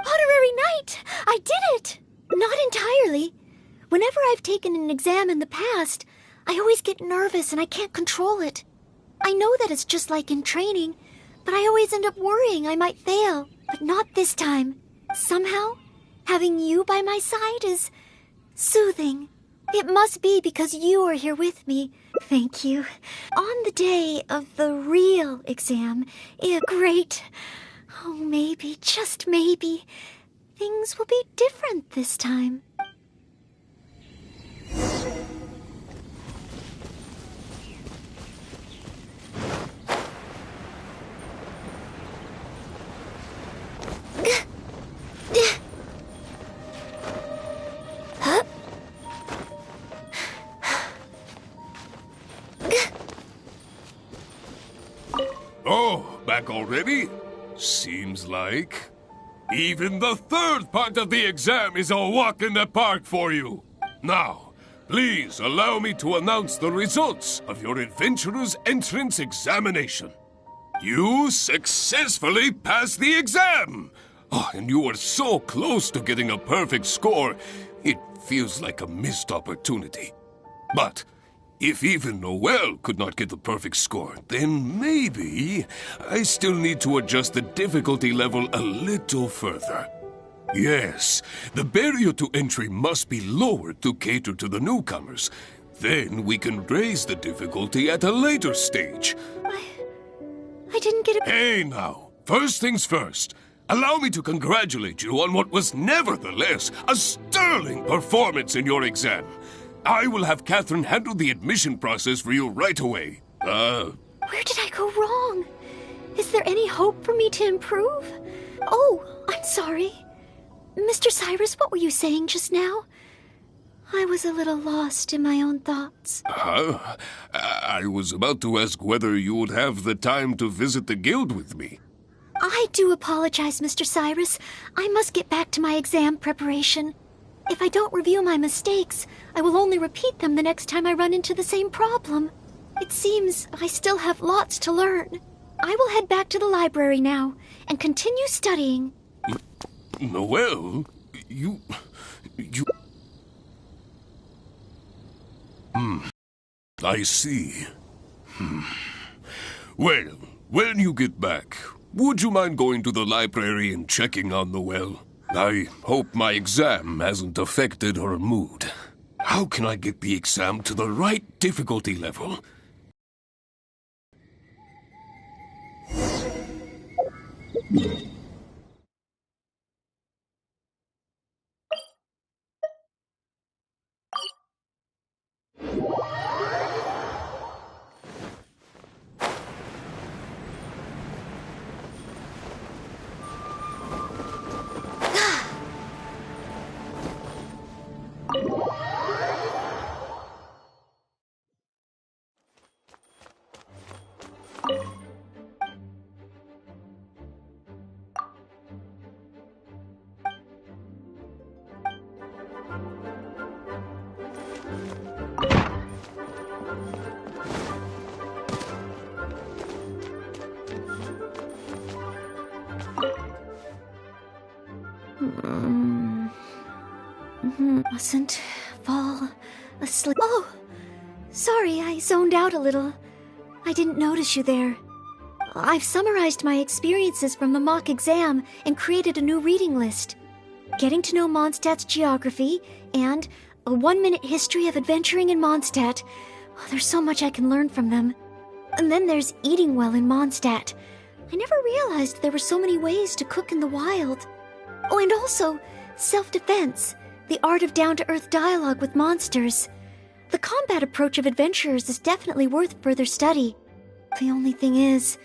Honorary Knight! I did it! Not entirely. Whenever I've taken an exam in the past, I always get nervous and I can't control it. I know that it's just like in training, but I always end up worrying I might fail. But not this time. Somehow, having you by my side is soothing. It must be because you are here with me. Thank you. On the day of the real exam, great. Oh, maybe, just maybe, things will be different this time. Oh, back already? Seems like. Even the third part of the exam is a walk in the park for you. Now, please allow me to announce the results of your adventurer's entrance examination. You successfully passed the exam! Oh, and you were so close to getting a perfect score, it feels like a missed opportunity. But if even Noel could not get the perfect score, then maybe I still need to adjust the difficulty level a little further. Yes, the barrier to entry must be lowered to cater to the newcomers. Then we can raise the difficulty at a later stage. I didn't get a... Hey now, first things first. Allow me to congratulate you on what was nevertheless a sterling performance in your exam. I will have Catherine handle the admission process for you right away. Where did I go wrong? Is there any hope for me to improve? Oh, I'm sorry. Mr. Cyrus, what were you saying just now? I was a little lost in my own thoughts. I was about to ask whether you would have the time to visit the guild with me. I do apologize, Mr. Cyrus. I must get back to my exam preparation. If I don't review my mistakes, I will only repeat them the next time I run into the same problem. It seems I still have lots to learn. I will head back to the library now and continue studying. Noel, you... I see. Well, when you get back, would you mind going to the library and checking on Noel? I hope my exam hasn't affected her mood. How can I get the exam to the right difficulty level? Mustn't fall asleep. Oh, sorry, I zoned out a little. I didn't notice you there. I've summarized my experiences from the mock exam and created a new reading list. Getting to know Mondstadt's geography and a 1-minute history of adventuring in Mondstadt. Oh, there's so much I can learn from them. And then there's eating well in Mondstadt. I never realized there were so many ways to cook in the wild. Oh, and also self-defense, the art of down-to-earth dialogue with monsters. The combat approach of adventurers is definitely worth further study. The only thing is,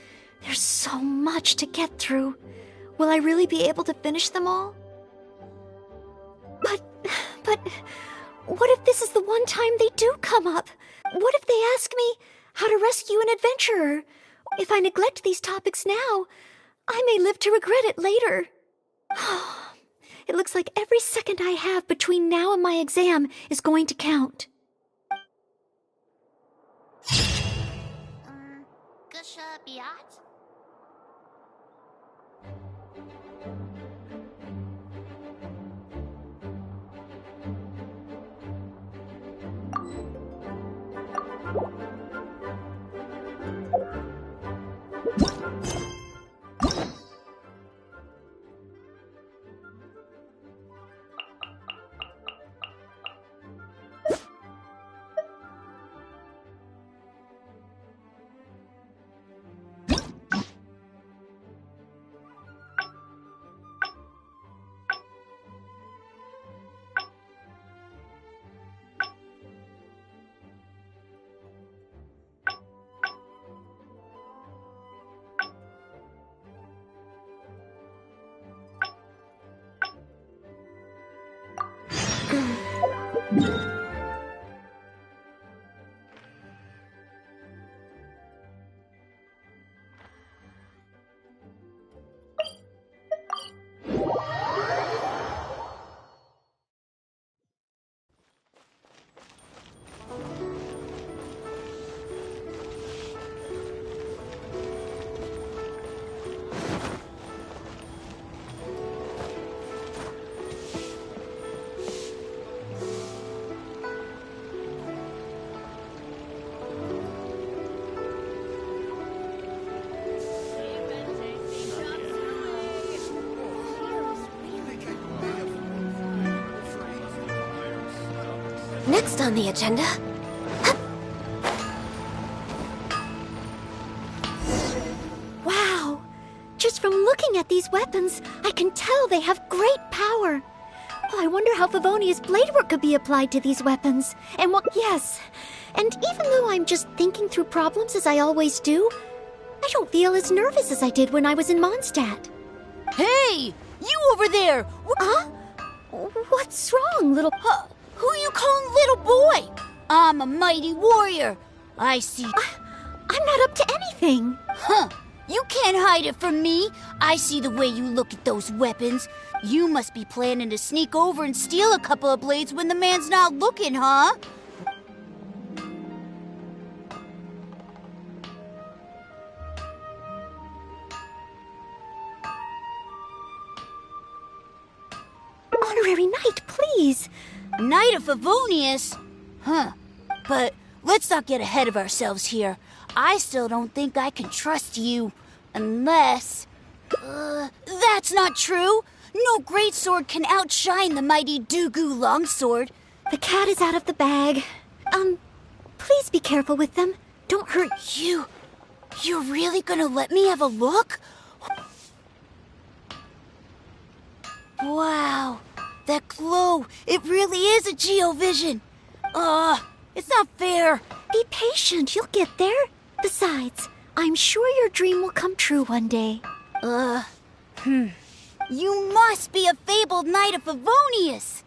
there's so much to get through. Will I really be able to finish them all? But, what if this is the one time they do come up? What if they ask me how to rescue an adventurer? If I neglect these topics now, I may live to regret it later. It looks like every second I have between now and my exam is going to count. Gusha Biat? Next on the agenda... Wow! Just from looking at these weapons, I can tell they have great power. Oh, I wonder how Favonia's blade work could be applied to these weapons. And what... Yes. And even though I'm just thinking through problems as I always do, I don't feel as nervous as I did when I was in Mondstadt. Hey! You over there! Huh? What's wrong, little... Who you calling little boy? I'm a mighty warrior. I see... I'm not up to anything. Huh. You can't hide it from me. I see the way you look at those weapons. You must be planning to sneak over and steal a couple of blades when the man's not looking, huh? Honorary Knight, please. Knight of Favonius? Huh. But let's not get ahead of ourselves here. I still don't think I can trust you. Unless... that's not true. No greatsword can outshine the mighty Dugu longsword. The cat is out of the bag. Please be careful with them. Don't hurt... You're really gonna let me have a look? Wow. That glow, it really is a geovision. It's not fair. Be patient, you'll get there. Besides, I'm sure your dream will come true one day. You must be a fabled knight of Favonius.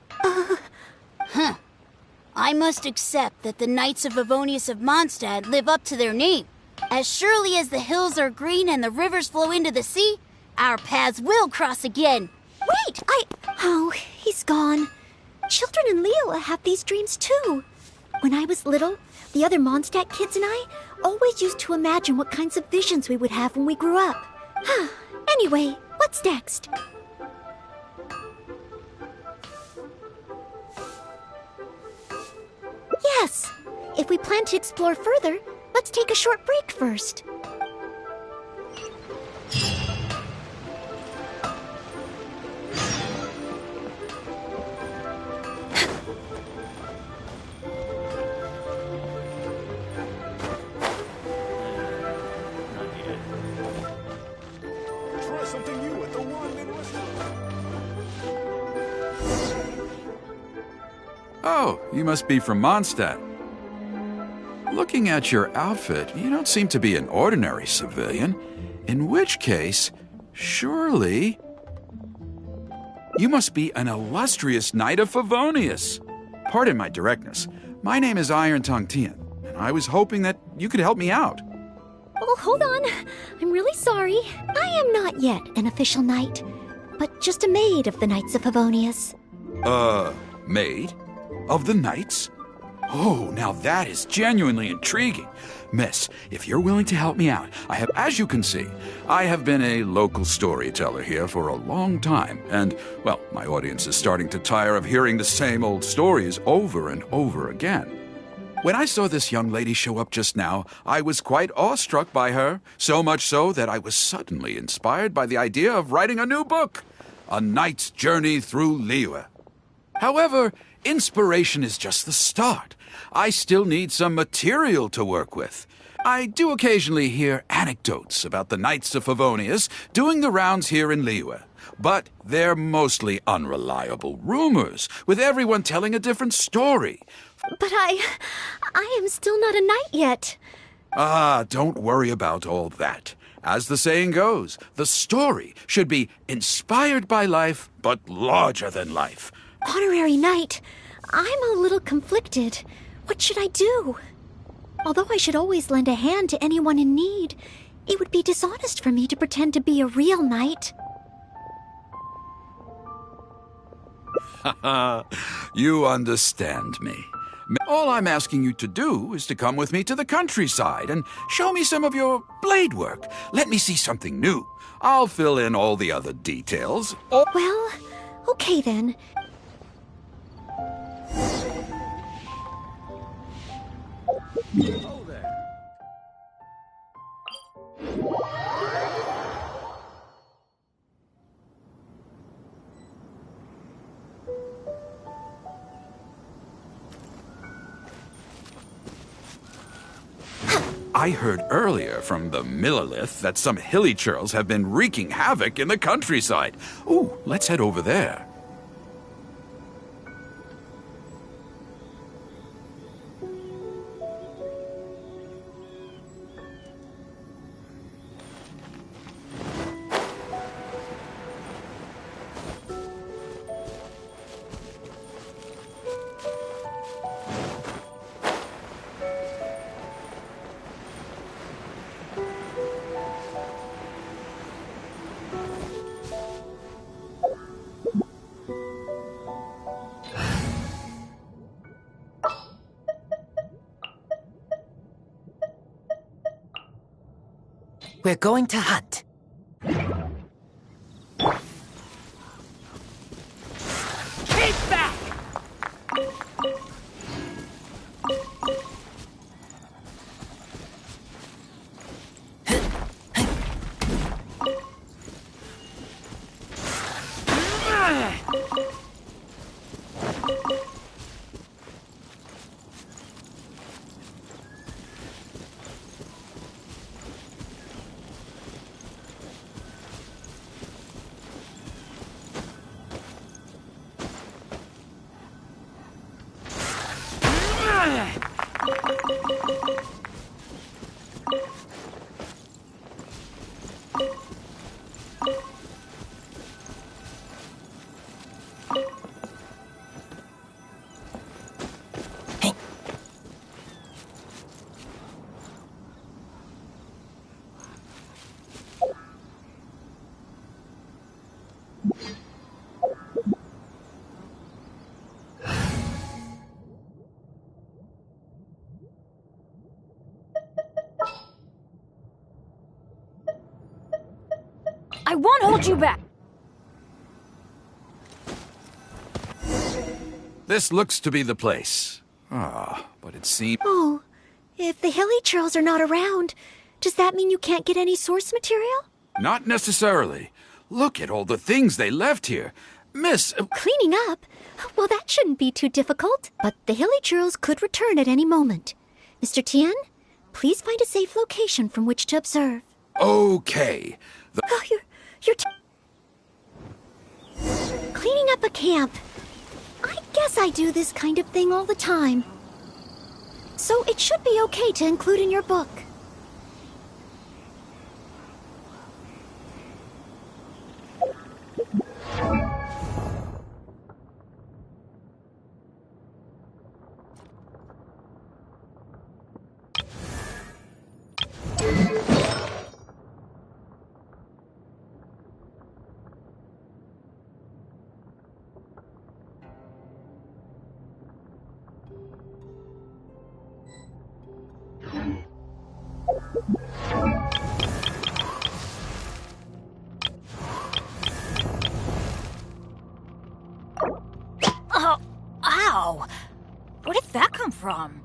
I must accept that the Knights of Favonius of Mondstadt live up to their name. As surely as the hills are green and the rivers flow into the sea, our paths will cross again. Wait, Oh, he's gone. Children in Leola have these dreams too. When I was little, the other Mondstadt kids and I always used to imagine what kinds of visions we would have when we grew up. Anyway, what's next? Yes, if we plan to explore further, let's take a short break first. Oh, you must be from Mondstadt. Looking at your outfit, you don't seem to be an ordinary civilian. In which case, surely... you must be an illustrious knight of Favonius. Pardon my directness. My name is Iron Tongue Tian, and I was hoping that you could help me out. Oh, hold on. I'm really sorry. I am not yet an official knight, but just a maid of the Knights of Favonius. Maid? Of the Knights? Oh, now that is genuinely intriguing. Miss, if you're willing to help me out, as you can see, I have been a local storyteller here for a long time, and, well, my audience is starting to tire of hearing the same old stories over and over again. When I saw this young lady show up just now, I was quite awestruck by her, so much so that I was suddenly inspired by the idea of writing a new book, A Knight's Journey Through Liyue. However, inspiration is just the start. I still need some material to work with. I do occasionally hear anecdotes about the Knights of Favonius doing the rounds here in Liyue, but they're mostly unreliable rumors, with everyone telling a different story. But I am still not a knight yet. Ah, don't worry about all that. As the saying goes, the story should be inspired by life, but larger than life. Honorary knight, I'm a little conflicted. What should I do? Although I should always lend a hand to anyone in need, it would be dishonest for me to pretend to be a real knight. You understand me. All I'm asking you to do is to come with me to the countryside and show me some of your blade work. Let me see something new. I'll fill in all the other details. Well, okay then. Oh there. I heard earlier from the Millilith that some hilly churls have been wreaking havoc in the countryside. Ooh, let's head over there. We're going to hunt. Keep back! I won't hold you back. This looks to be the place. Ah, but it seems... Oh, if the hilly churls are not around, does that mean you can't get any source material? Not necessarily. Look at all the things they left here. Miss... Cleaning up? Well, that shouldn't be too difficult. But the hilly churls could return at any moment. Mr. Tian, please find a safe location from which to observe. Okay. Oh, you're cleaning up a camp. I guess I do this kind of thing all the time. So it should be okay to include in your book. Oh, ow! Where did that come from?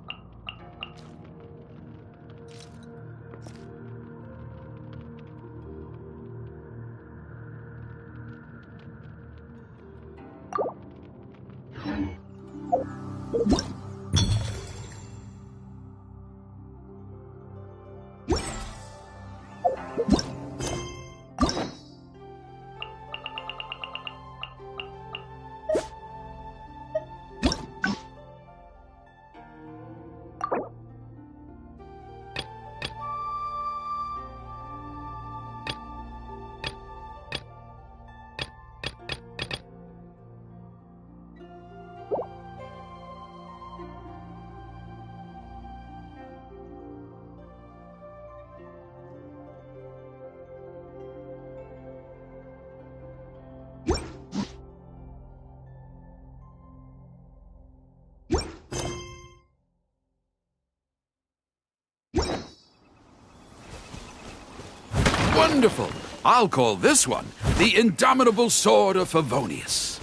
Wonderful! I'll call this one the Indomitable Sword of Favonius.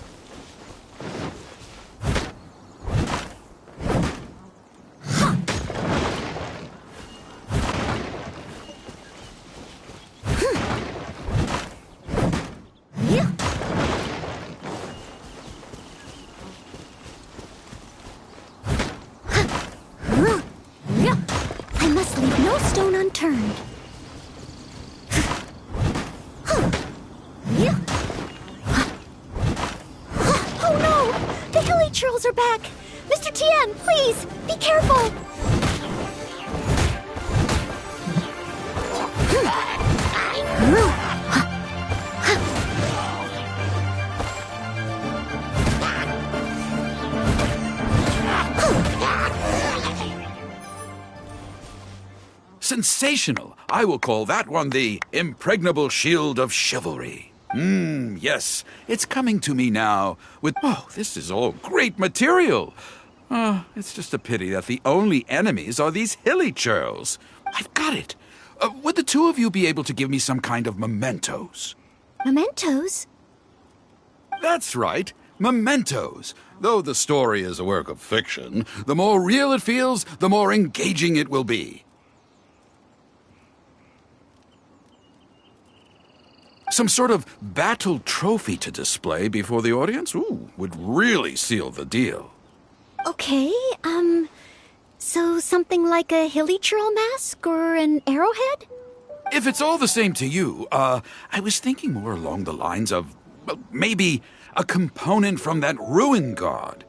I must leave no stone unturned. Oh no! The hilly churls are back! Mr. Tien, please, be careful! Sensational! I will call that one the Impregnable Shield of Chivalry. Yes, it's coming to me now with... Oh, this is all great material. It's just a pity that the only enemies are these hilly churls. I've got it. Would the two of you be able to give me some kind of mementos? Mementos? That's right, mementos. Though the story is a work of fiction, the more real it feels, the more engaging it will be. Some sort of battle trophy to display before the audience? Ooh, would really seal the deal. Okay, so something like a hilly churl mask or an arrowhead? If it's all the same to you, I was thinking more along the lines of, well, maybe a component from that ruin god.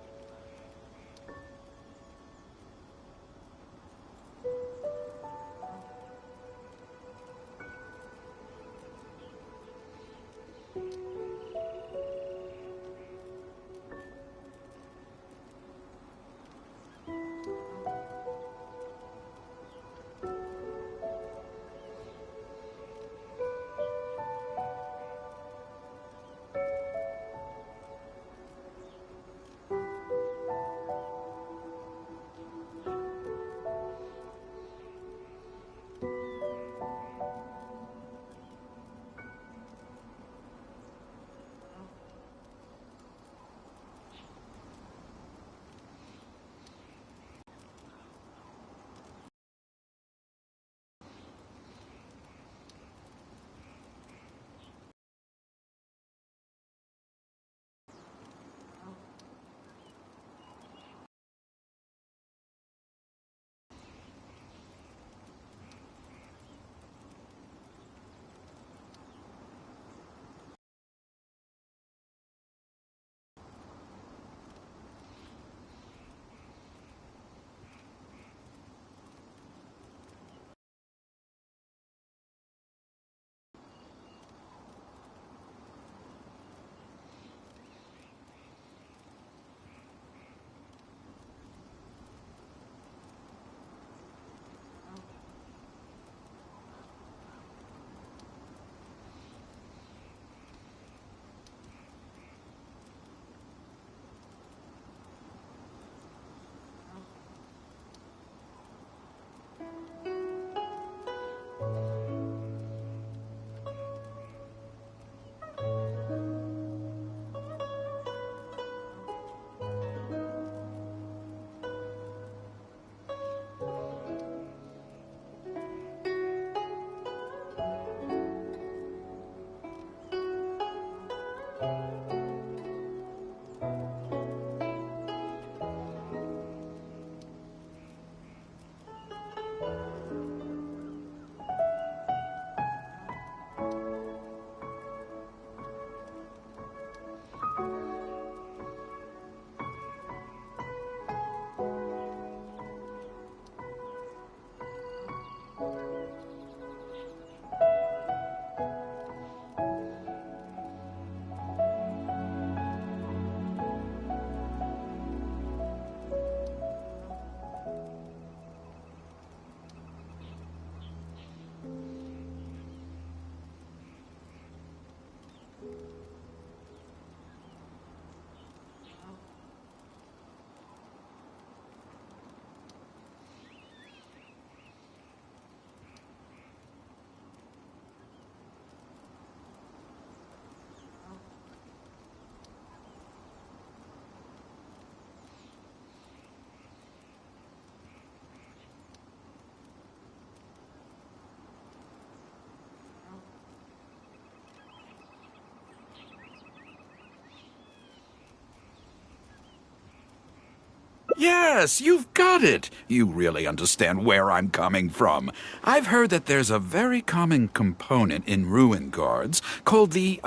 Yes, you've got it. You really understand where I'm coming from. I've heard that there's a very common component in ruin guards called the,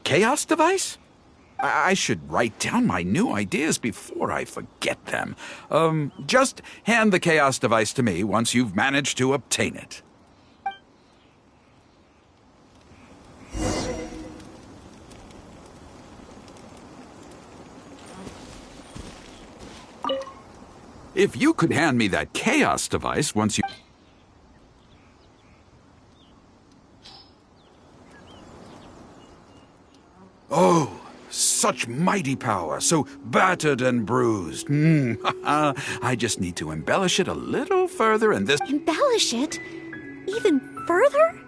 chaos device? I should write down my new ideas before I forget them. Just hand the chaos device to me once you've managed to obtain it. If you could hand me that chaos device once you... Oh, such mighty power, so battered and bruised. I just need to embellish it a little further and this... Embellish it? Even further?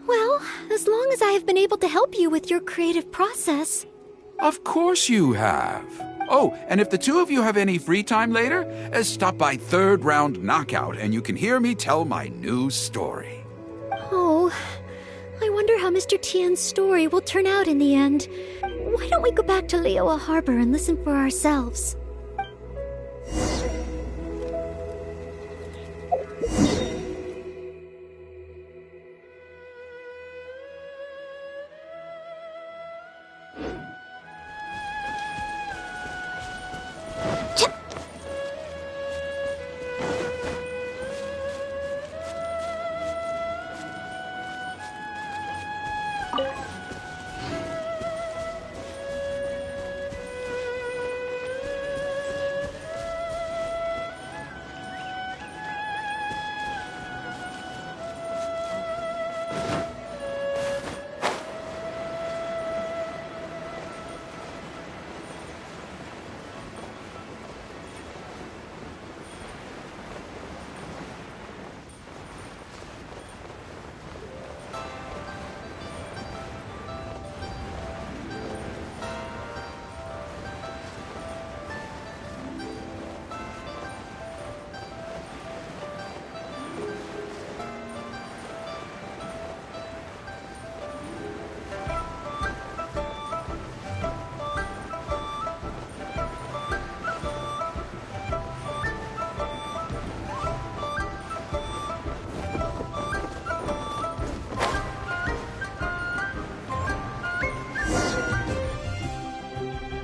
Well, as long as I have been able to help you with your creative process. Of course you have. Oh, and if the two of you have any free time later, stop by Third Round Knockout and you can hear me tell my new story. Oh, I wonder how Mr. Tien's story will turn out in the end. Why don't we go back to Liyue Harbor and listen for ourselves?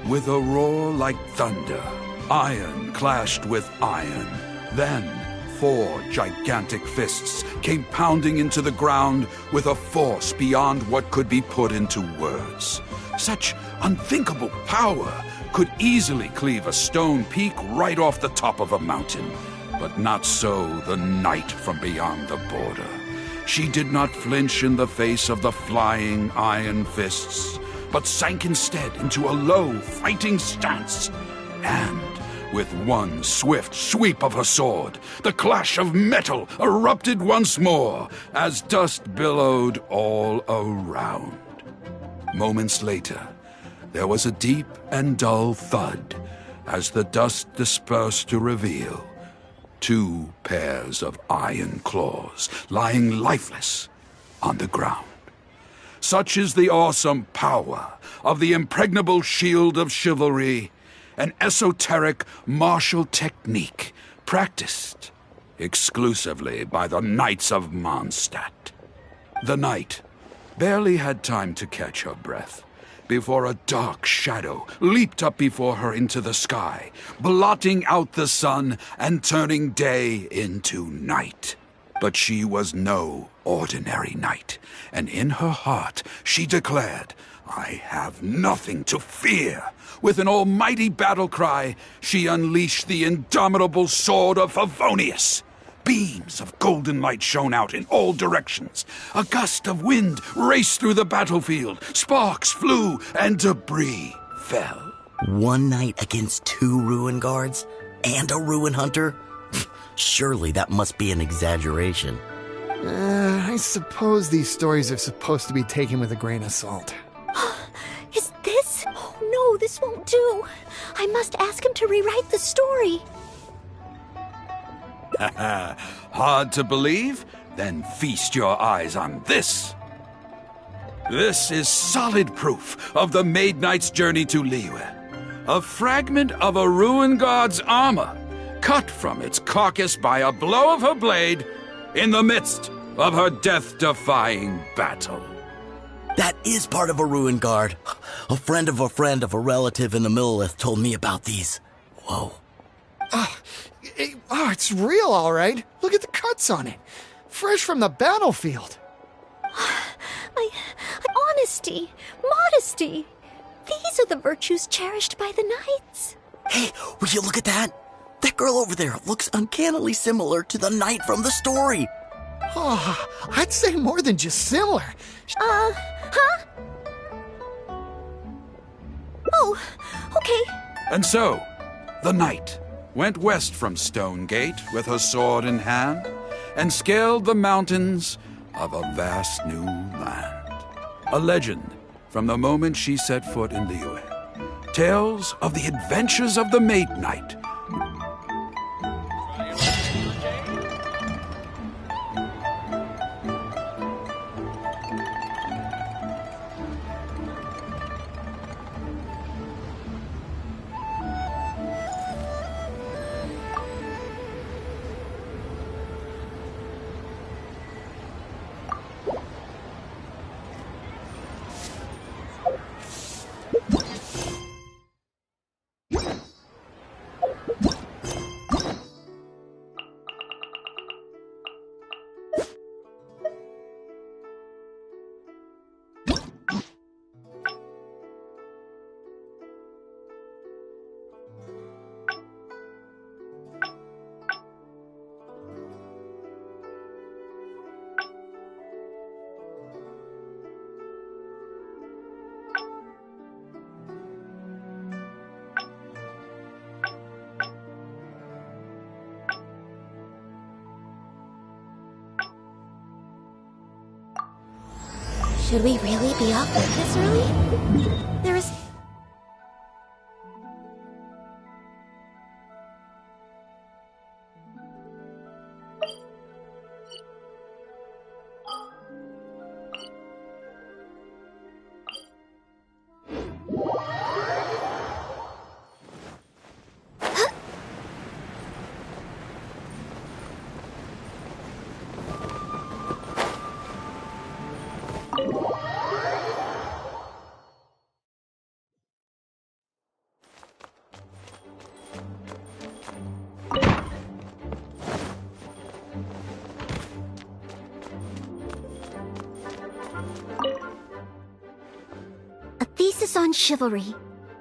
With a roar like thunder, iron clashed with iron. Then 4 gigantic fists came pounding into the ground with a force beyond what could be put into words. Such unthinkable power could easily cleave a stone peak right off the top of a mountain. But not so the knight from beyond the border. She did not flinch in the face of the flying iron fists, but sank instead into a low, fighting stance. And with one swift sweep of her sword, the clash of metal erupted once more as dust billowed all around. Moments later, there was a deep and dull thud as the dust dispersed to reveal 2 pairs of iron claws lying lifeless on the ground. Such is the awesome power of the impregnable shield of chivalry, an esoteric martial technique practiced exclusively by the Knights of Mondstadt. The knight barely had time to catch her breath before a dark shadow leaped up before her into the sky, blotting out the sun and turning day into night. But she was no ordinary knight, and in her heart she declared, "I have nothing to fear." With an almighty battle cry, she unleashed the indomitable sword of Favonius. Beams of golden light shone out in all directions. A gust of wind raced through the battlefield. Sparks flew and debris fell. One knight against 2 ruin guards and a ruin hunter? Surely that must be an exaggeration. I suppose these stories are supposed to be taken with a grain of salt. Is this? Oh no, this won't do. I must ask him to rewrite the story. Hard to believe? Then feast your eyes on this. This is solid proof of the Maid Knight's journey to Liyue. a fragment of a ruined god's armor, cut from its carcass by a blow of her blade in the midst of her death-defying battle. That is part of a ruin guard. A friend of a relative in the Millelith told me about these. Whoa. It's real, all right. Look at the cuts on it. Fresh from the battlefield. Honesty, modesty. These are the virtues cherished by the knights. Hey, will you look at that? That girl over there looks uncannily similar to the knight from the story. Oh, I'd say more than just similar. Huh? Oh, okay. And so, the knight went west from Stonegate with her sword in hand and scaled the mountains of a vast new land. A legend from the moment she set foot in Liyue. Tales of the adventures of the Maid Knight. Should we really be off work this early? There is... Thesis on chivalry.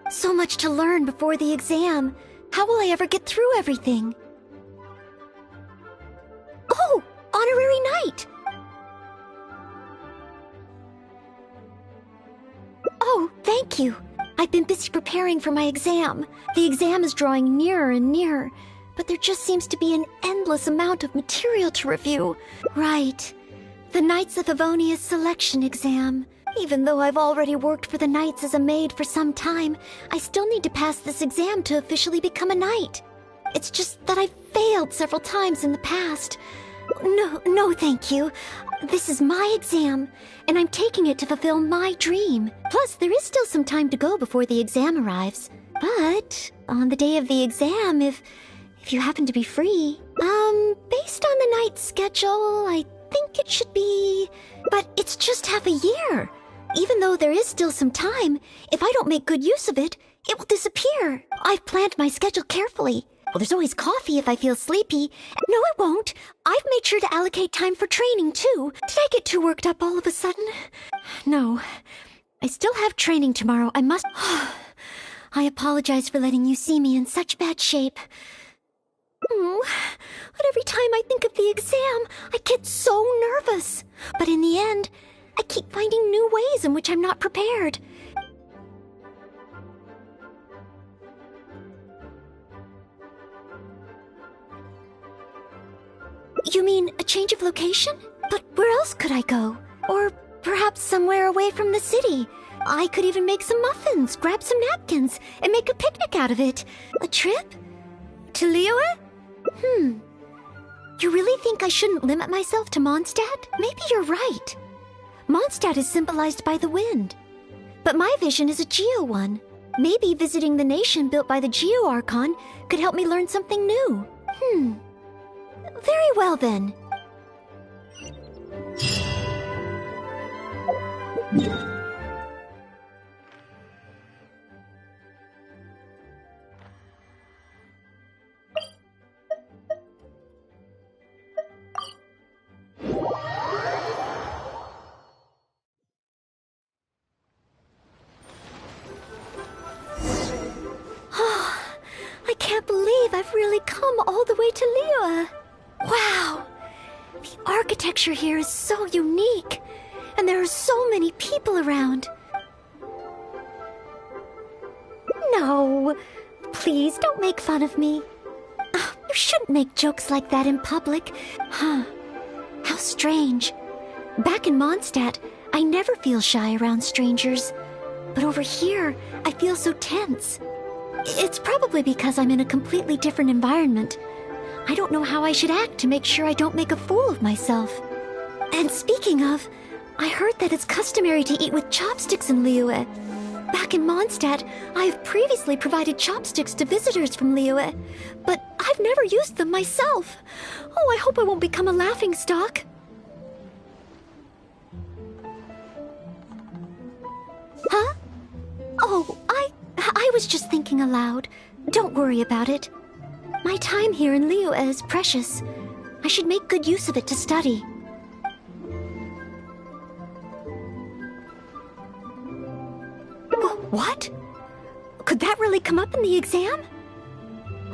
So much to learn before the exam. How will I ever get through everything? Oh, honorary knight! Oh, thank you. I've been busy preparing for my exam. The exam is drawing nearer and nearer, but there just seems to be an endless amount of material to review. Right. The Knights of Favonia's selection exam. Even though I've already worked for the Knights as a maid for some time, I still need to pass this exam to officially become a knight. It's just that I've failed several times in the past. No, thank you. This is my exam, and I'm taking it to fulfill my dream. Plus, there is still some time to go before the exam arrives. But on the day of the exam, if you happen to be free, based on the Knight's schedule, I think it should be... But it's just half a year. Even though there is still some time, if I don't make good use of it, it will disappear. I've planned my schedule carefully. Well, there's always coffee if I feel sleepy. No, it won't. I've made sure to allocate time for training, too. Did I get too worked up all of a sudden? No. I still have training tomorrow. I must... I apologize for letting you see me in such bad shape. But every time I think of the exam, I get so nervous. But in the end, I keep finding new ways in which I'm not prepared. You mean a change of location? But where else could I go? Or perhaps somewhere away from the city. I could even make some muffins, grab some napkins, and make a picnic out of it. A trip? To Liyue? You really think I shouldn't limit myself to Mondstadt? Maybe you're right. Mondstadt is symbolized by the wind. But my vision is a geo one. Maybe visiting the nation built by the Geo Archon could help me learn something new. Very well then. I can't believe I've really come all the way to Liyue. Wow! The architecture here is so unique, and there are so many people around. No, please don't make fun of me. You shouldn't make jokes like that in public. How strange. Back in Mondstadt, I never feel shy around strangers. But over here, I feel so tense. It's probably because I'm in a completely different environment. I don't know how I should act to make sure I don't make a fool of myself. And speaking of, I heard that it's customary to eat with chopsticks in Liyue. Back in Mondstadt, I have previously provided chopsticks to visitors from Liyue, but I've never used them myself. Oh, I hope I won't become a laughingstock. Huh? Oh, I was just thinking aloud. Don't worry about it. My time here in Liyue is precious. I should make good use of it to study. What? Could that really come up in the exam?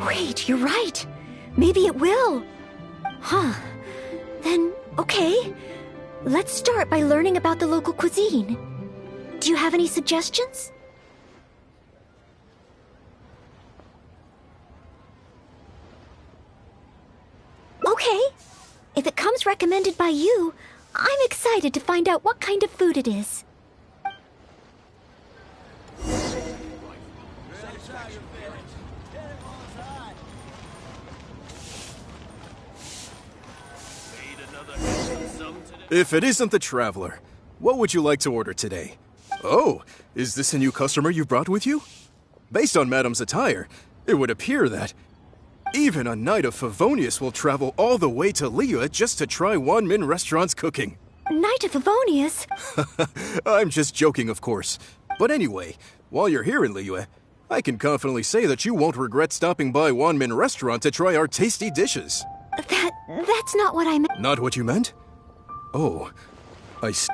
Wait, you're right. Maybe it will. Then, okay. Let's start by learning about the local cuisine. Do you have any suggestions? Okay. If it comes recommended by you, I'm excited to find out what kind of food it is. If it isn't the Traveler, what would you like to order today? Oh, is this a new customer you brought with you? Based on Madame's attire, it would appear that even a Knight of Favonius will travel all the way to Liyue just to try Wanmin Restaurant's cooking. Knight of Favonius? I'm just joking, of course. But anyway, while you're here in Liyue, I can confidently say that you won't regret stopping by Wanmin Restaurant to try our tasty dishes. That's not what I meant. Not what you meant? Oh, I see.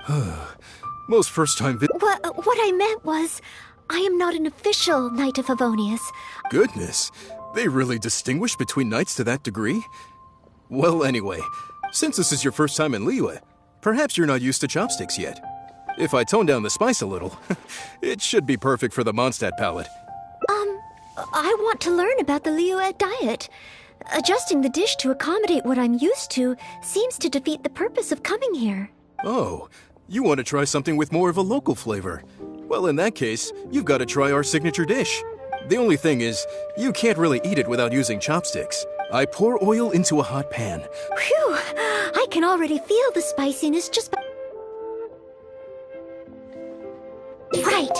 Most first-time What I meant was, I am not an official Knight of Favonius. Goodness, they really distinguish between knights to that degree? Well, anyway, since this is your first time in Liyue, perhaps you're not used to chopsticks yet. If I tone down the spice a little, it should be perfect for the Mondstadt palate. I want to learn about the Liyue diet. Adjusting the dish to accommodate what I'm used to seems to defeat the purpose of coming here. Oh, you want to try something with more of a local flavor. Well, in that case, you've got to try our signature dish. The only thing is, you can't really eat it without using chopsticks. I pour oil into a hot pan. Phew! I can already feel the spiciness just by... Right!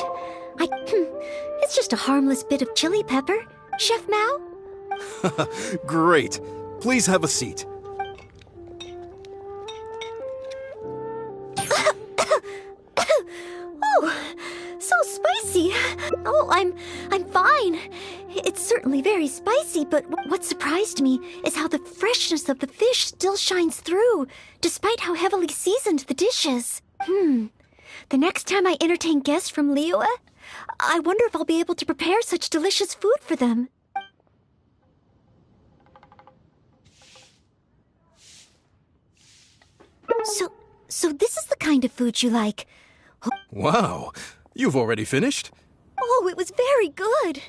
It's just a harmless bit of chili pepper, Chef Mao. Great. Please have a seat. Oh, so spicy. Oh, I'm fine. It's certainly very spicy, but what surprised me is how the freshness of the fish still shines through, despite how heavily seasoned the dish is. The next time I entertain guests from Liyue, I wonder if I'll be able to prepare such delicious food for them. So this is the kind of food you like. Wow, you've already finished? Oh, it was very good.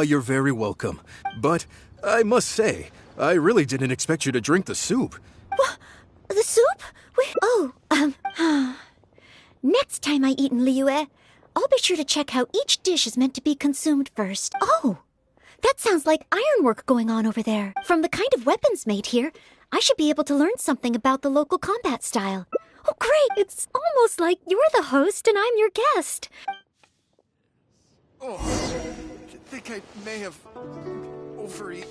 You're very welcome. But I must say, I really didn't expect you to drink the soup. What? The soup? Next time I eat in Liyue, I'll be sure to check how each dish is meant to be consumed first. Oh, that sounds like ironwork going on over there. From the kind of weapons made here, I should be able to learn something about the local combat style. Oh, great! It's almost like you're the host and I'm your guest. Oh, I think I may have overeaten.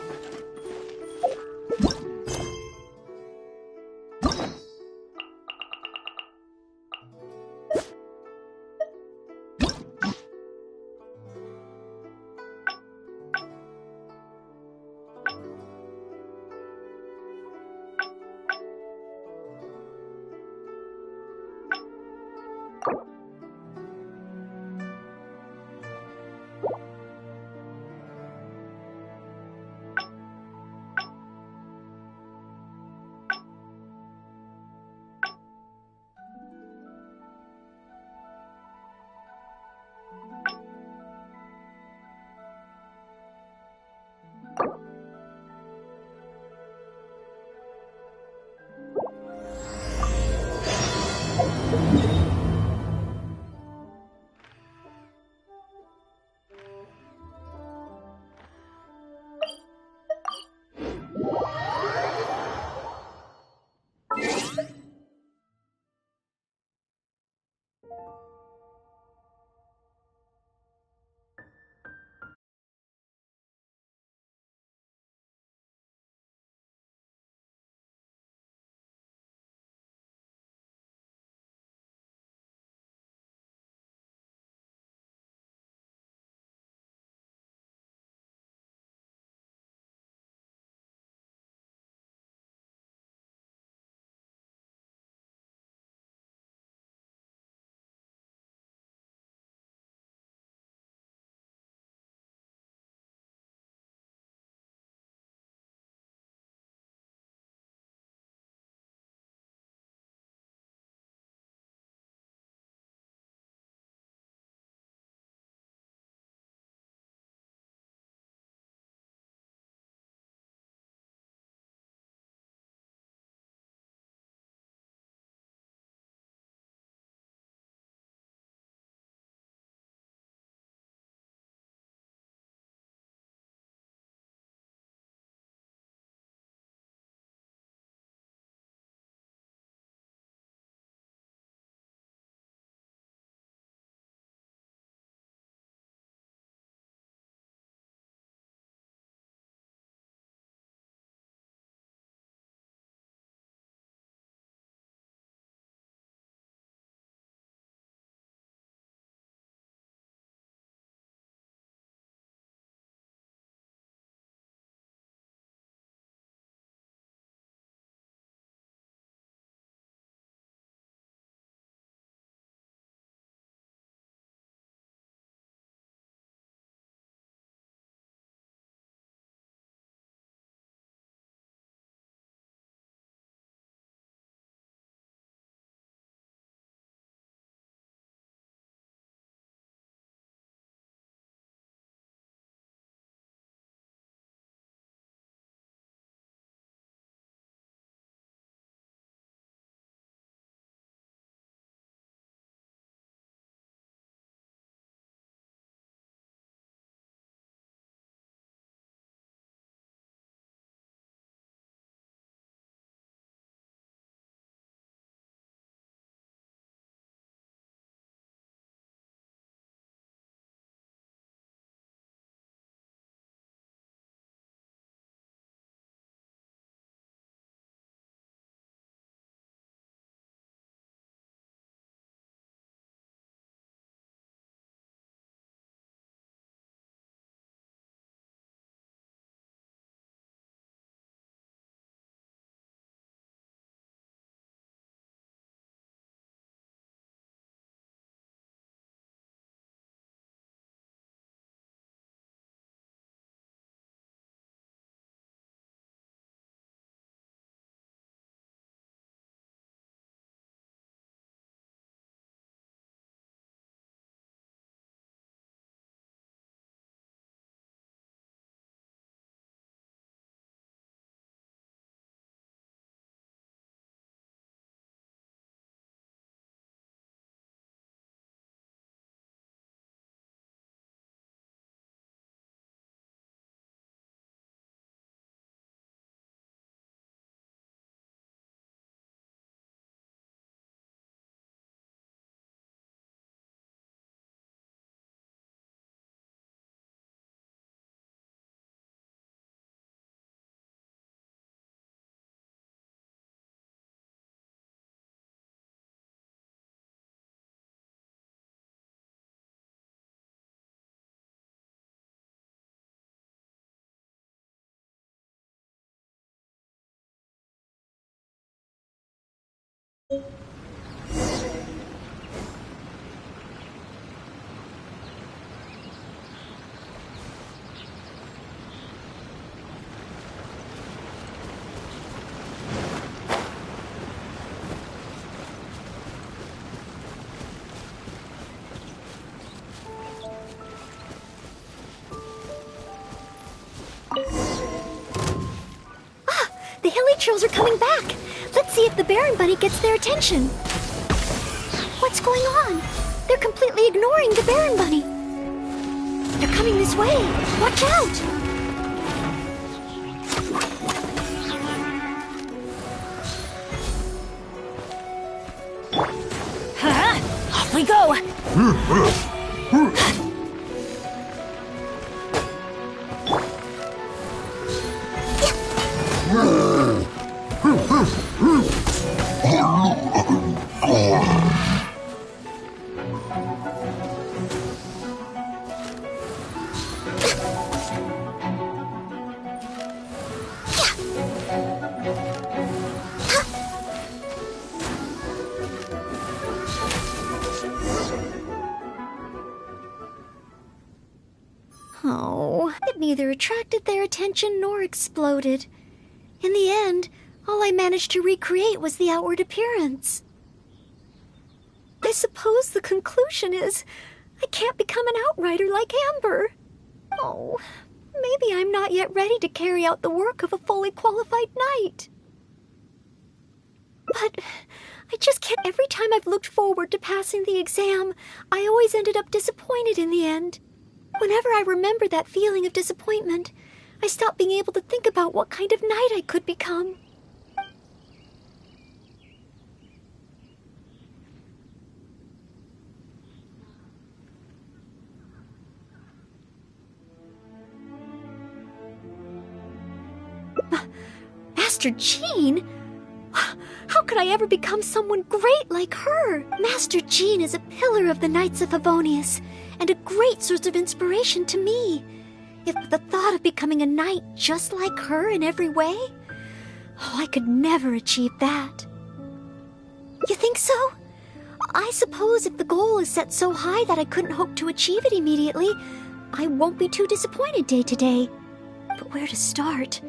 naturals are coming back. Let's see if the Baron Bunny gets their attention. What's going on? They're completely ignoring the Baron Bunny. They're coming this way. Watch out! Off we go! Oh, it neither attracted their attention nor exploded. In the end, all I managed to recreate was the outward appearance. I suppose the conclusion is I can't become an outrider like Amber. Oh, maybe I'm not yet ready to carry out the work of a fully qualified knight. But I just can't. Every time I've looked forward to passing the exam, I always ended up disappointed in the end. Whenever I remember that feeling of disappointment, I stop being able to think about what kind of knight I could become. Master Jean? How could I ever become someone great like her? Master Jean is a pillar of the Knights of Favonius, and a great source of inspiration to me. If the thought of becoming a knight just like her in every way, I could never achieve that. You think so? I suppose if the goal is set so high that I couldn't hope to achieve it immediately, I won't be too disappointed day to day. But where to start?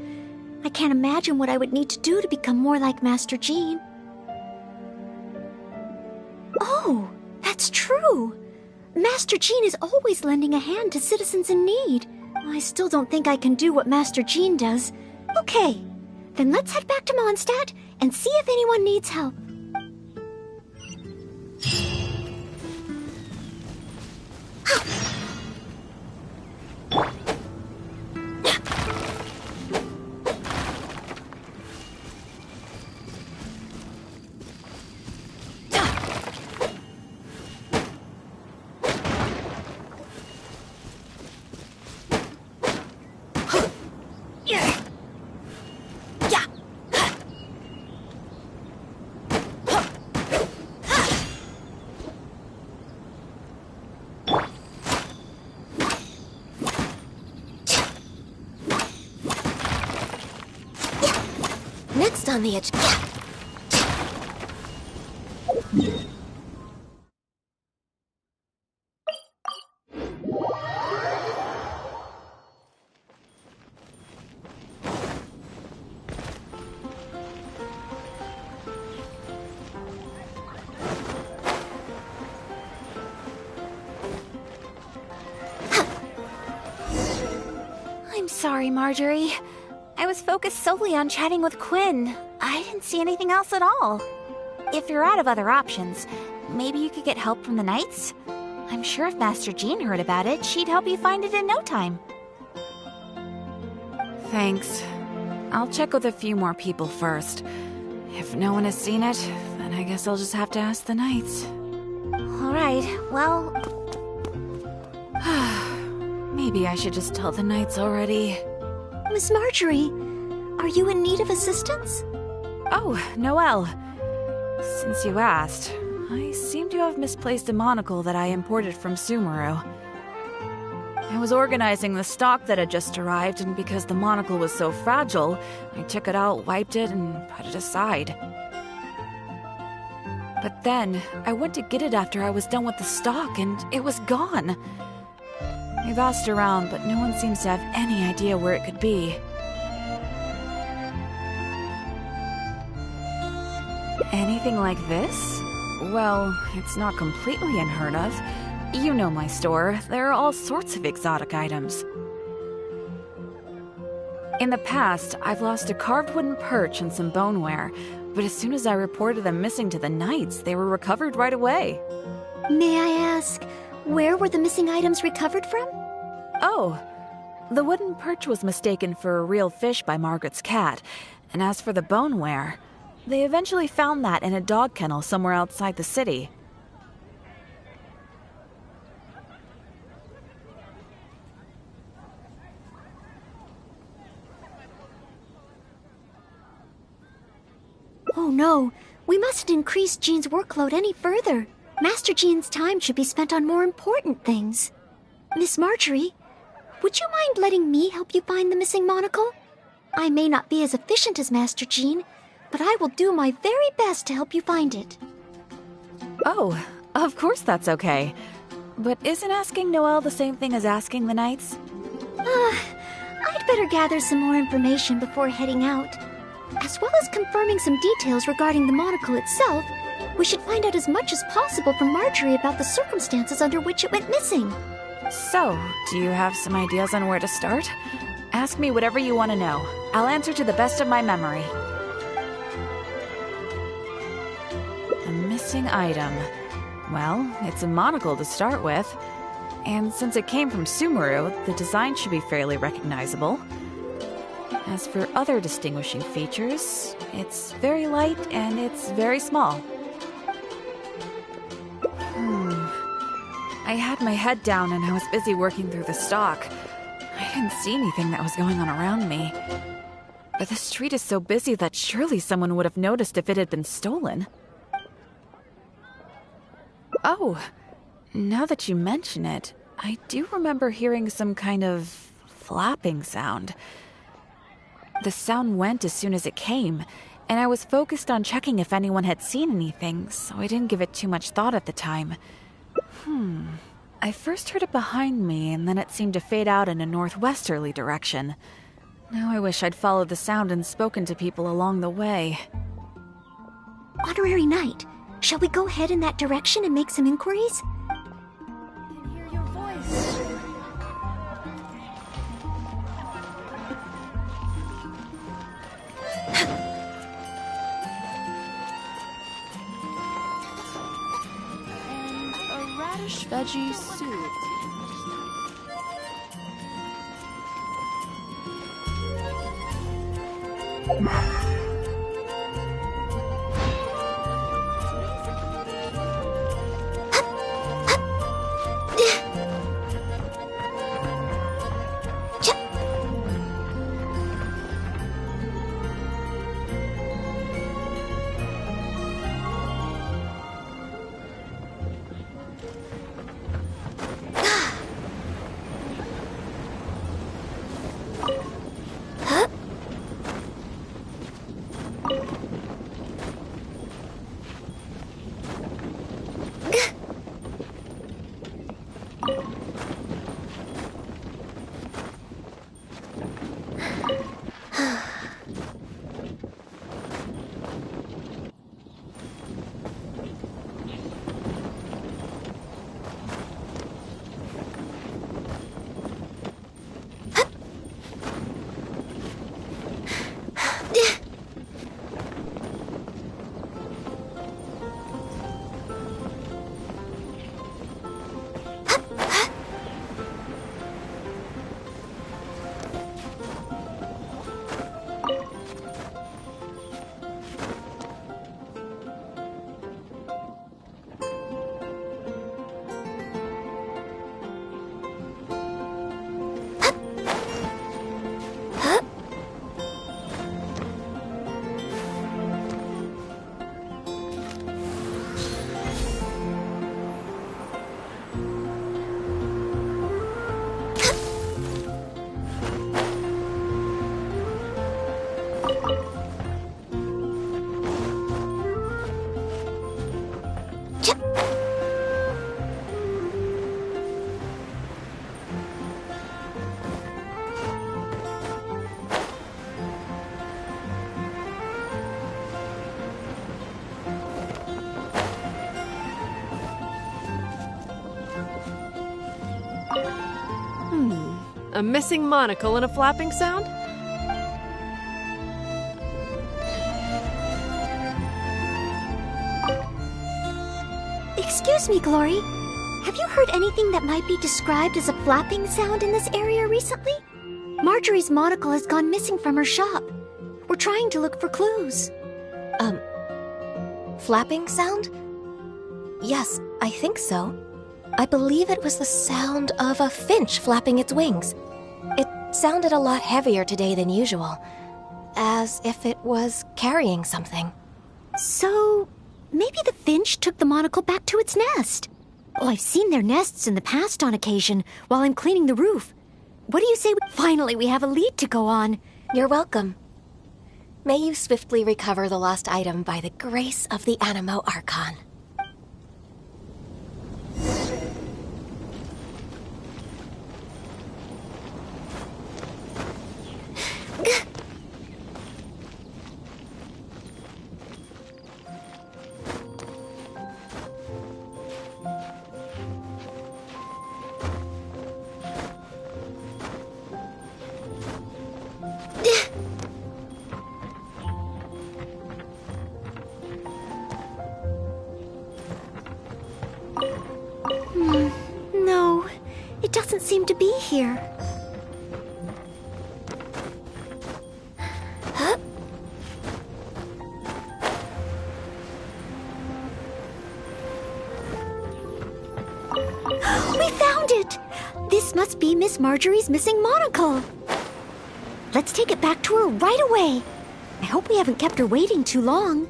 I can't imagine what I would need to do to become more like Master Jean. Oh, that's true. Master Jean is always lending a hand to citizens in need. I still don't think I can do what Master Jean does. Okay, then let's head back to Mondstadt and see if anyone needs help. Next on the edge. I'm sorry, Marjorie. I was focused solely on chatting with Quinn. I didn't see anything else at all. If you're out of other options, maybe you could get help from the Knights? I'm sure if Master Jean heard about it, she'd help you find it in no time. Thanks. I'll check with a few more people first. If no one has seen it, then I guess I'll just have to ask the Knights. Alright, well... maybe I should just tell the Knights already. Miss Marjorie, are you in need of assistance? Oh, Noelle. Since you asked, I seem to have misplaced a monocle that I imported from Sumeru. I was organizing the stock that had just arrived, and because the monocle was so fragile, I took it out, wiped it, and put it aside. But then, I went to get it after I was done with the stock, and it was gone. I've asked around, but no one seems to have any idea where it could be. Anything like this? Well, it's not completely unheard of. You know my store. There are all sorts of exotic items. In the past, I've lost a carved wooden perch and some boneware, but as soon as I reported them missing to the Knights, they were recovered right away. May I ask, where were the missing items recovered from? Oh, the wooden perch was mistaken for a real fish by Margaret's cat, and as for the boneware, they eventually found that in a dog kennel somewhere outside the city. Oh no, we mustn't increase Jean's workload any further. Master Jean's time should be spent on more important things. Miss Marjorie, would you mind letting me help you find the missing monocle? I may not be as efficient as Master Jean, but I will do my very best to help you find it. Oh, of course that's okay. But isn't asking Noelle the same thing as asking the Knights? I'd better gather some more information before heading out. As well as confirming some details regarding the monocle itself, we should find out as much as possible from Marjorie about the circumstances under which it went missing. So, do you have some ideas on where to start? Ask me whatever you want to know. I'll answer to the best of my memory. A missing item. Well, it's a monocle to start with. And since it came from Sumeru, the design should be fairly recognizable. As for other distinguishing features, it's very light and it's very small. I had my head down and I was busy working through the stock. I didn't see anything that was going on around me. But the street is so busy that surely someone would have noticed if it had been stolen. Oh, now that you mention it, I do remember hearing some kind of flapping sound. The sound went as soon as it came, and I was focused on checking if anyone had seen anything, so I didn't give it too much thought at the time. I first heard it behind me, and then it seemed to fade out in a northwesterly direction. Now I wish I'd followed the sound and spoken to people along the way. Honorary Knight, shall we go ahead in that direction and make some inquiries? I can hear your voice. And a radish veggie soup. A missing monocle and a flapping sound? Excuse me, Glory. Have you heard anything that might be described as a flapping sound in this area recently? Marjorie's monocle has gone missing from her shop. We're trying to look for clues. Flapping sound? Yes, I think so. I believe it was the sound of a finch flapping its wings. It sounded a lot heavier today than usual, as if it was carrying something. So, maybe the finch took the monocle back to its nest. Oh, I've seen their nests in the past on occasion while I'm cleaning the roof. What do you say? Finally, we have a lead to go on. You're welcome. May you swiftly recover the lost item by the grace of the Animo Archon. No, it doesn't seem to be here. Huh? We found it! This must be Miss Marjorie's missing monocle. Let's take it back to her right away. I hope we haven't kept her waiting too long.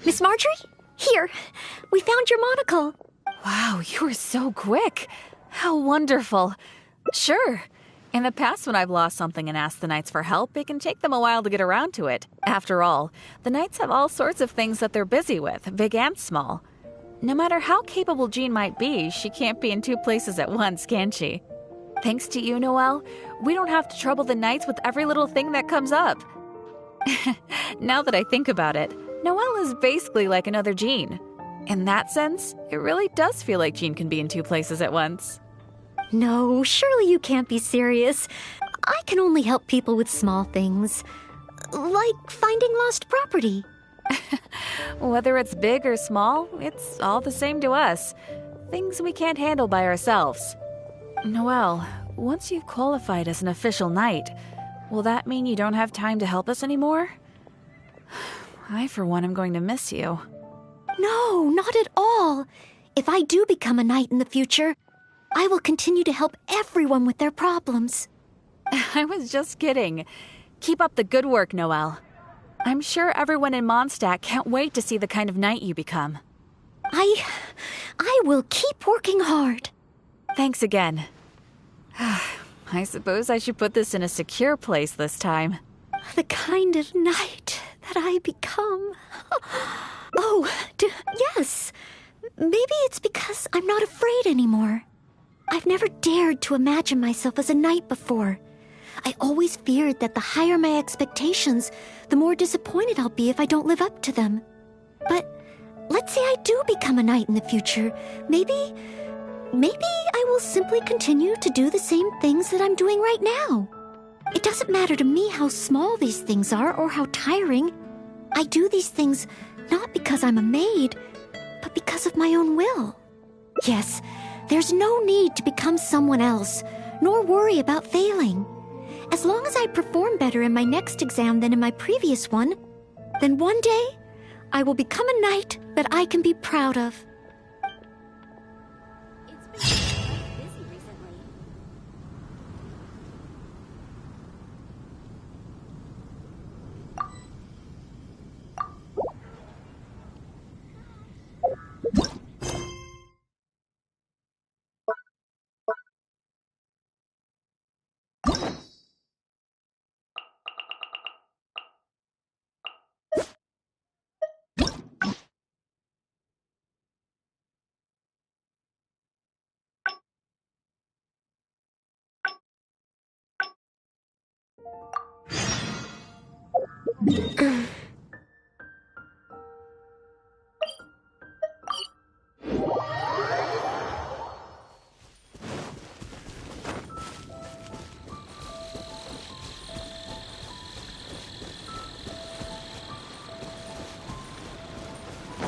Miss Marjorie? Here, we found your monocle. Wow, you were so quick. How wonderful. Sure. In the past, when I've lost something and asked the Knights for help, it can take them a while to get around to it. After all, the Knights have all sorts of things that they're busy with, big and small. No matter how capable Jean might be, she can't be in two places at once, can she? Thanks to you, Noelle, we don't have to trouble the Knights with every little thing that comes up. Now that I think about it, Noelle is basically like another Jean. In that sense, it really does feel like Jean can be in two places at once. No, surely you can't be serious. I can only help people with small things, like finding lost property. Whether it's big or small, it's all the same to us. Things we can't handle by ourselves. Noelle, once you've qualified as an official knight, will that mean you don't have time to help us anymore? I, for one, am going to miss you. No, not at all. If I do become a knight in the future, I will continue to help everyone with their problems. I was just kidding. Keep up the good work, Noelle. I'm sure everyone in Mondstadt can't wait to see the kind of knight you become. I will keep working hard. Thanks again. I suppose I should put this in a secure place this time. The kind of knight that I become. Oh, yes. Maybe it's because I'm not afraid anymore. I've never dared to imagine myself as a knight before. I always feared that the higher my expectations, the more disappointed I'll be if I don't live up to them. But let's say I do become a knight in the future. Maybe I will simply continue to do the same things that I'm doing right now. It doesn't matter to me how small these things are or how tiring. I do these things not because I'm a maid, but because of my own will. Yes, there's no need to become someone else, nor worry about failing. As long as I perform better in my next exam than in my previous one, then one day I will become a knight that I can be proud of.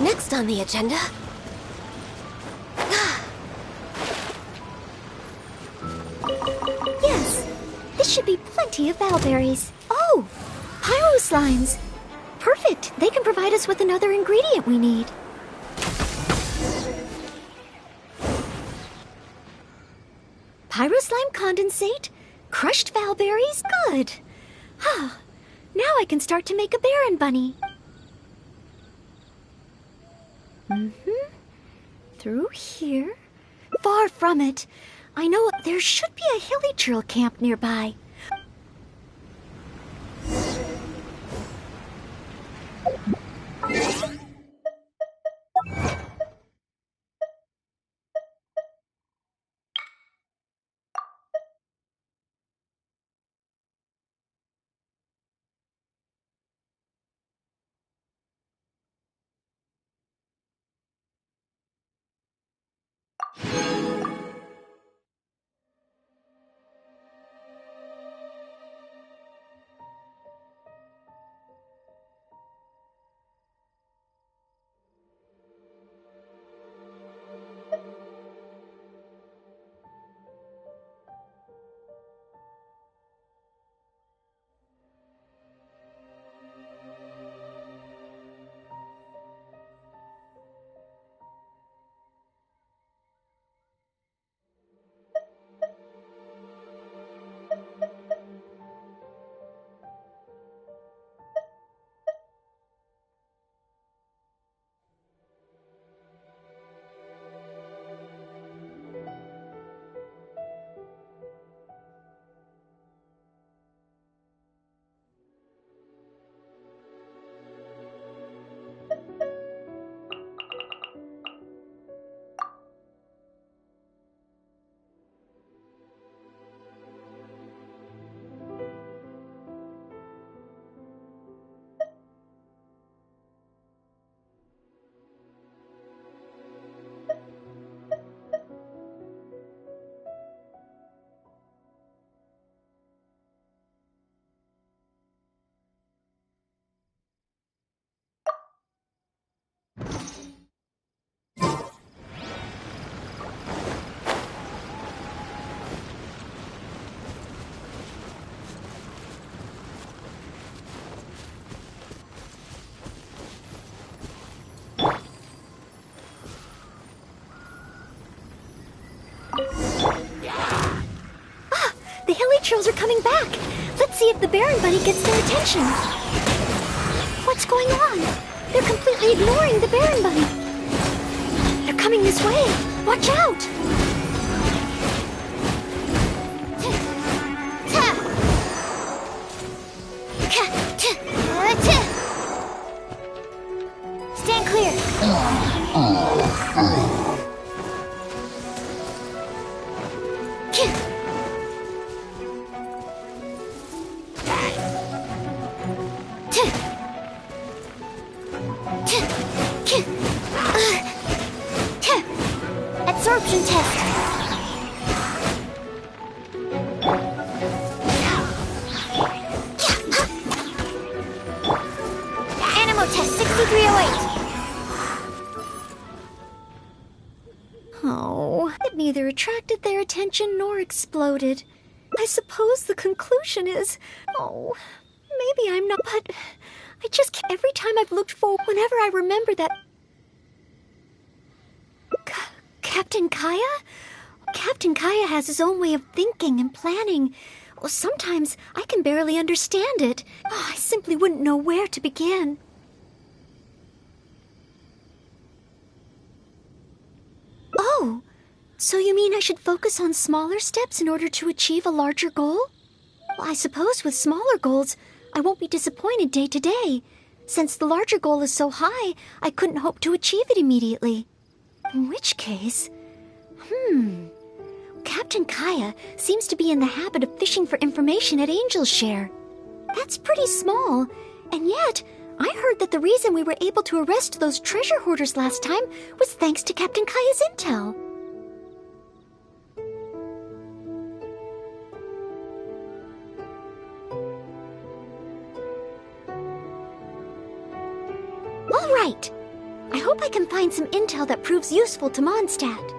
Next on the agenda... Yes, this should be plenty of valberries. Oh, pyro slimes. Perfect, they can provide us with another ingredient we need. Pyro slime condensate, crushed valberries, good. Now I can start to make a Baron bunny. Through here. Far from it. I know there should be a hilly churl camp nearby. The hilly churls are coming back. Let's see if the Baron bunny gets their attention. What's going on? They're completely ignoring the Baron bunny. They're coming this way. Watch out! Stand clear. Absorption test. Animal test 6308. Oh, it neither attracted their attention nor exploded. I suppose the conclusion is, maybe I'm not, but I just can't. Every time I've looked forward, whenever I remember that... Captain Kaya? Captain Kaya has his own way of thinking and planning. Well, sometimes I can barely understand it. I simply wouldn't know where to begin. Oh, so you mean I should focus on smaller steps in order to achieve a larger goal? Well, I suppose with smaller goals, I won't be disappointed day to day. Since the larger goal is so high, I couldn't hope to achieve it immediately. In which case... Captain Kaya seems to be in the habit of fishing for information at Angel's Share. That's pretty small, And yet, I heard that the reason we were able to arrest those treasure hoarders last time was thanks to Captain Kaya's intel. All right. I hope I can find some intel that proves useful to Mondstadt.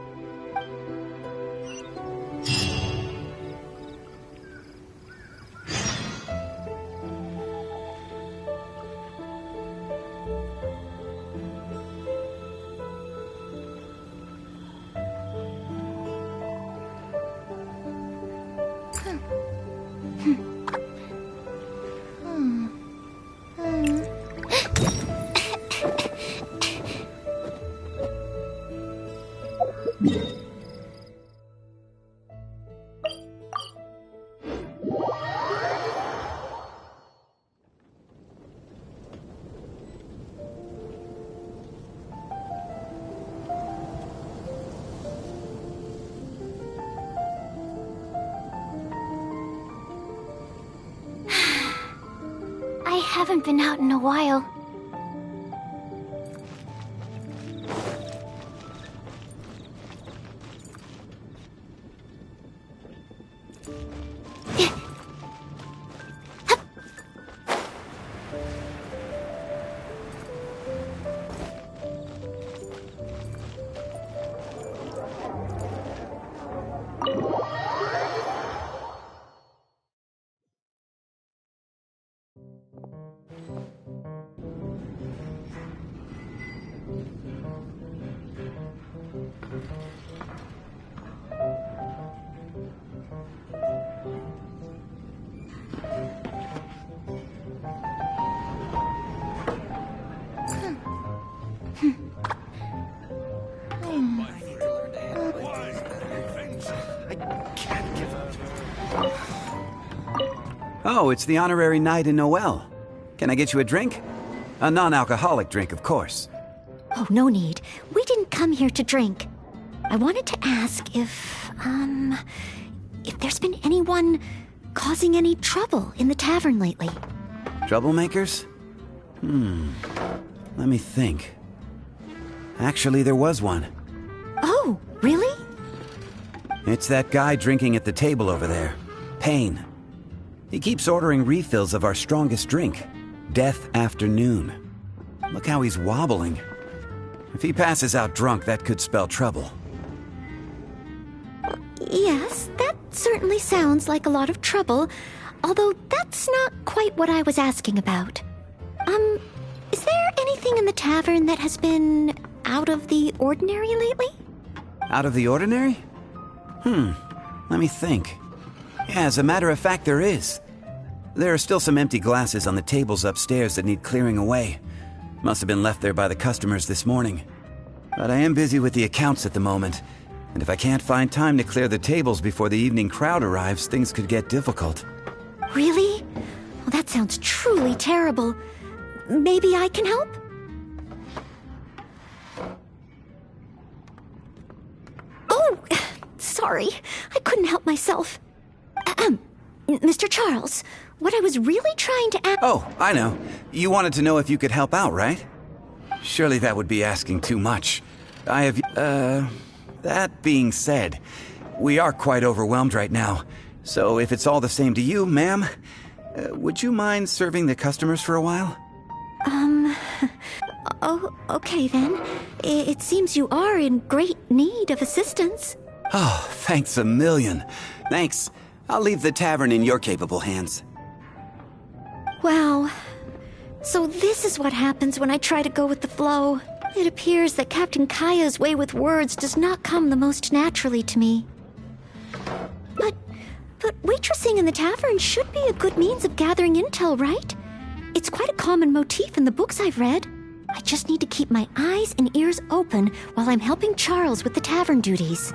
I haven't been out in a while. Oh, it's the honorary knight in Noel. Can I get you a drink? A non-alcoholic drink, of course. Oh, no need. We didn't come here to drink. I wanted to ask if there's been anyone causing any trouble in the tavern lately. Troublemakers? Let me think. Actually, there was one. Oh, really? It's that guy drinking at the table over there. Payne. He keeps ordering refills of our strongest drink, Death Afternoon. Look how he's wobbling. If he passes out drunk, that could spell trouble. Yes, that certainly sounds like a lot of trouble, although that's not quite what I was asking about. Is there anything in the tavern that has been out of the ordinary lately? Out of the ordinary? Let me think. Yeah, as a matter of fact, there is. There are still some empty glasses on the tables upstairs that need clearing away. Must have been left there by the customers this morning. But I am busy with the accounts at the moment, and if I can't find time to clear the tables before the evening crowd arrives, things could get difficult. Really? Well, that sounds truly terrible. Maybe I can help? Oh, sorry. I couldn't help myself. Mr. Charles, what I was really trying to ask— Oh, I know. You wanted to know if you could help out, right? Surely that would be asking too much. I have— that being said, we are quite overwhelmed right now. So if it's all the same to you, ma'am, would you mind serving the customers for a while? Oh, okay then. It seems you are in great need of assistance. Oh, thanks a million. Thanks. I'll leave the tavern in your capable hands. Wow. So this is what happens when I try to go with the flow. It appears that Captain Kaya's way with words does not come the most naturally to me. But waitressing in the tavern should be a good means of gathering intel, right? It's quite a common motif in the books I've read. I just need to keep my eyes and ears open while I'm helping Charles with the tavern duties.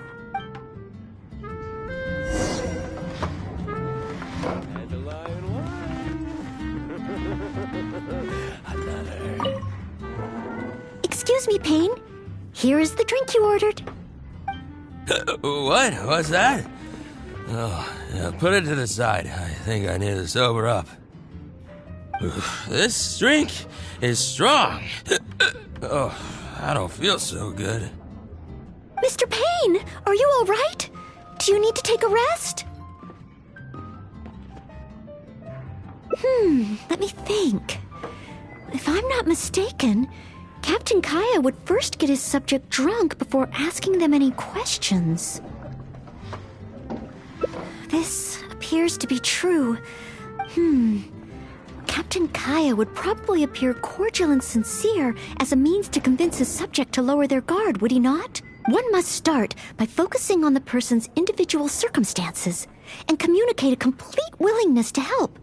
Excuse me, Payne. Here is the drink you ordered. What? What's that? Oh, yeah, put it to the side. I think I need to sober up. This drink is strong. Oh, I don't feel so good. Mr. Payne, are you all right? Do you need to take a rest? Let me think. If I'm not mistaken, Captain Kaya would first get his subject drunk before asking them any questions. This appears to be true. Captain Kaya would probably appear cordial and sincere as a means to convince his subject to lower their guard, would he not? One must start by focusing on the person's individual circumstances and communicate a complete willingness to help.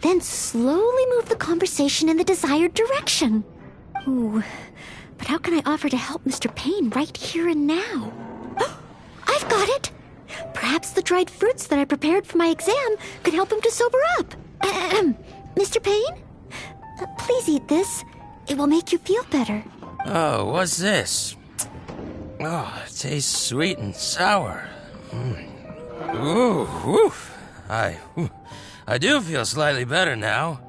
Then slowly move the conversation in the desired direction. Ooh, but how can I offer to help Mr. Payne right here and now? I've got it! Perhaps the dried fruits that I prepared for my exam could help him to sober up. Mr. Payne? Please eat this. It will make you feel better. Oh, what's this? Oh, it tastes sweet and sour. Ooh, woof. I do feel slightly better now.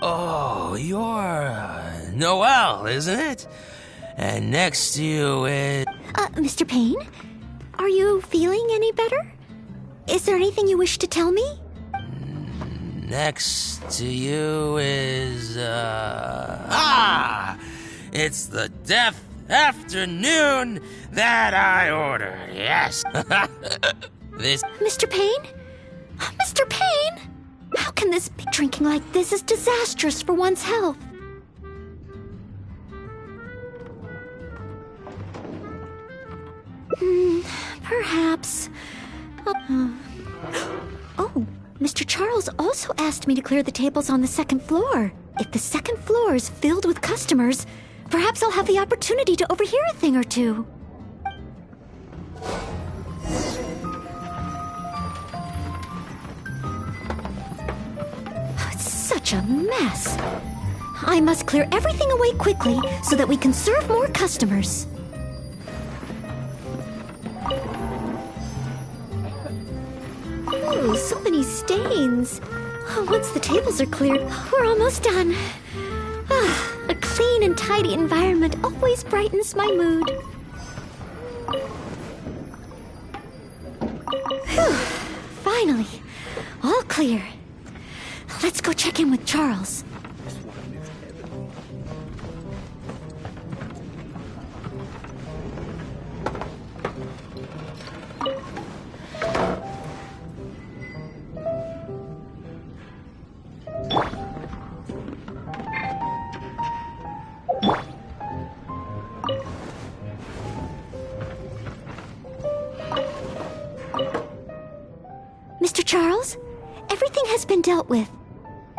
Oh, you're Noelle, isn't it? And next to you is... Mr. Payne? Are you feeling any better? Is there anything you wish to tell me? Next to you is... It's the Death Afternoon that I ordered, yes. This... Mr. Payne? Mr. Payne? How can this be? Drinking like this is disastrous for one's health. Perhaps. Oh, Mr. Charles also asked me to clear the tables on the second floor. If the second floor is filled with customers, perhaps I'll have the opportunity to overhear a thing or two. It's such a mess. I must clear everything away quickly so that we can serve more customers. Ooh, so many stains. Once the tables are cleared, we're almost done. A clean and tidy environment always brightens my mood. Whew, finally, all clear. Let's go check in with Charles. Mr. Charles, everything has been dealt with.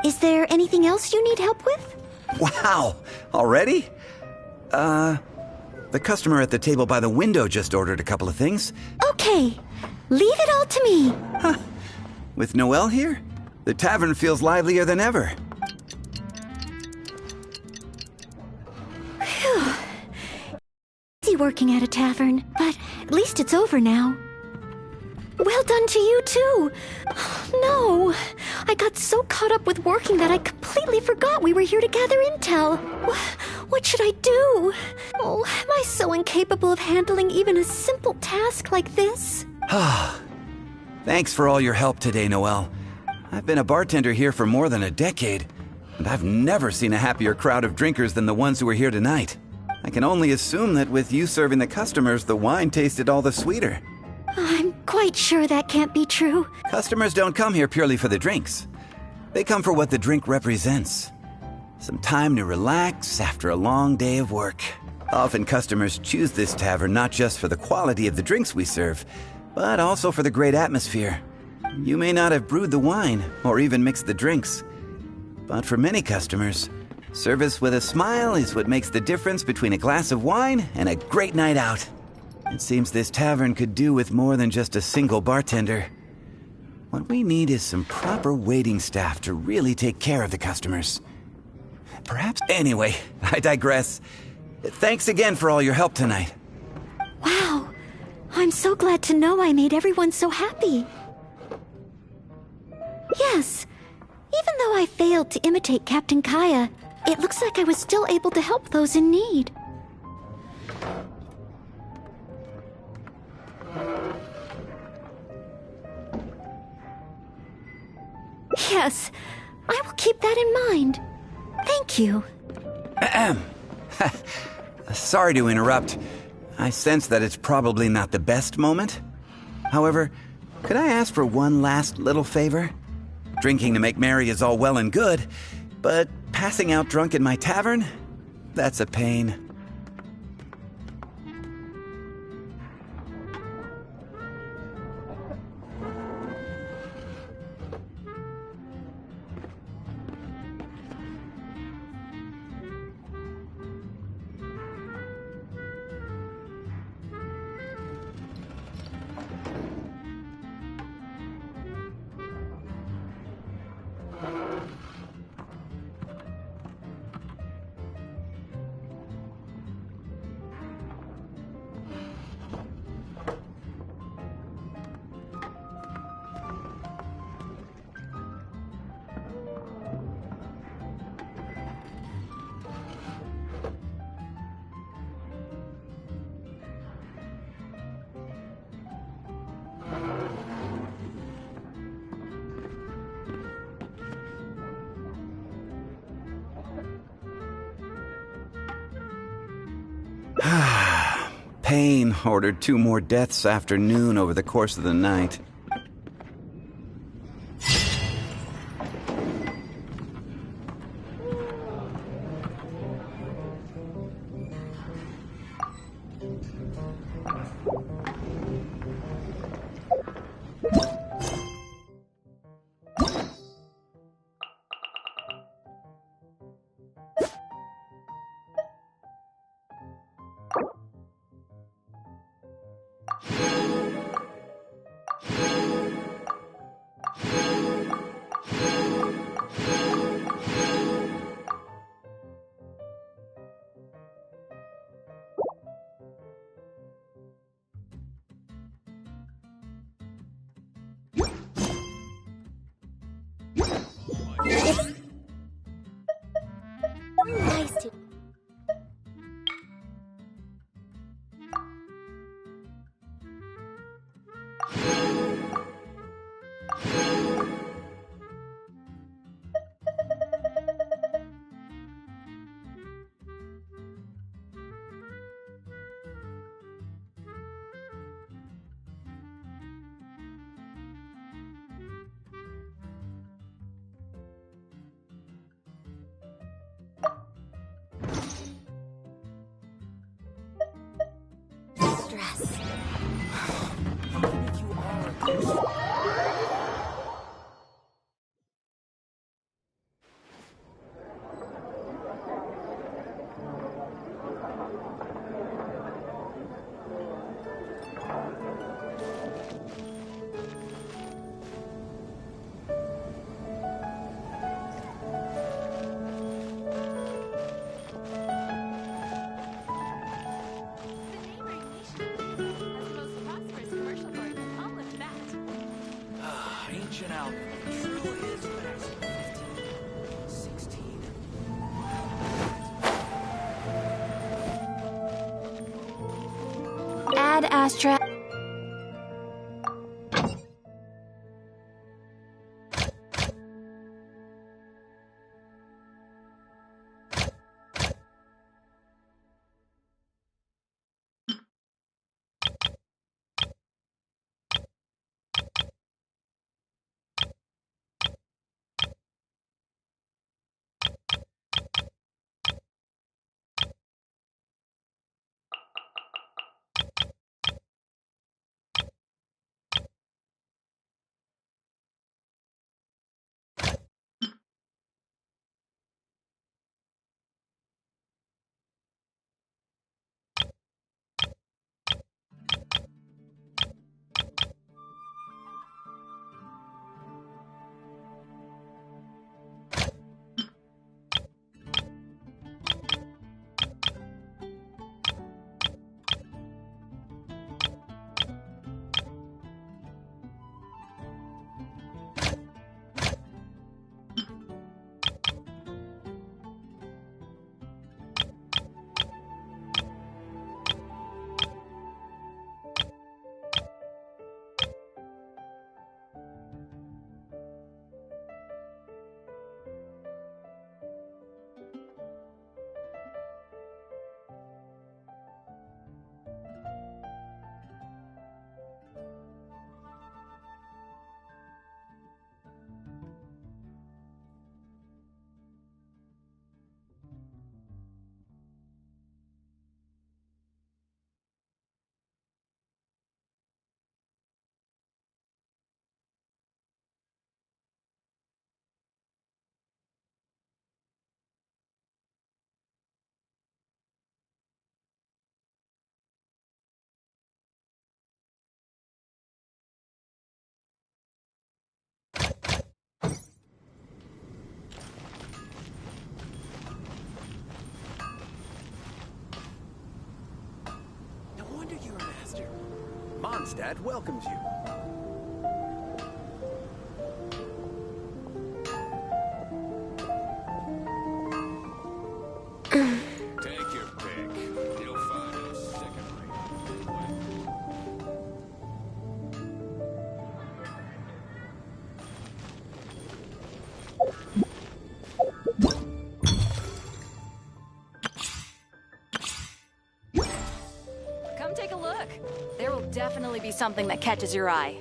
Is there anything else you need help with? Wow! Already? The customer at the table by the window just ordered a couple of things. Okay, leave it all to me. Huh. With Noelle here, the tavern feels livelier than ever. Phew. Easy working at a tavern, but at least it's over now. Well done to you, too. No, I got so caught up with working that I completely forgot we were here to gather intel. What should I do? Oh, am I so incapable of handling even a simple task like this? Thanks for all your help today, Noelle. I've been a bartender here for more than a decade, and I've never seen a happier crowd of drinkers than the ones who are here tonight. I can only assume that with you serving the customers, the wine tasted all the sweeter. I'm quite sure that can't be true. Customers don't come here purely for the drinks. They come for what the drink represents. Some time to relax after a long day of work. Often customers choose this tavern not just for the quality of the drinks we serve, but also for the great atmosphere. You may not have brewed the wine or even mixed the drinks, but for many customers, service with a smile is what makes the difference between a glass of wine and a great night out. It seems this tavern could do with more than just a single bartender. What we need is some proper waiting staff to really take care of the customers. Perhaps... Anyway, I digress. Thanks again for all your help tonight. Wow, I'm so glad to know I made everyone so happy. Yes, even though I failed to imitate Captain Kaya, it looks like I was still able to help those in need. Yes, I will keep that in mind. Thank you. Ahem. Sorry to interrupt. I sense that it's probably not the best moment. However, could I ask for one last little favor? Drinking to make merry is all well and good, but passing out drunk in my tavern? That's a pain. Pain ordered 2 more deaths after noon over the course of the night. Nice to... Stress. Ancient alchemy truly is massive. 15, 16. Add Astra. Mondstadt welcomes you. Take your pick. You'll find it second-rate. Come take a look. There will definitely be something that catches your eye.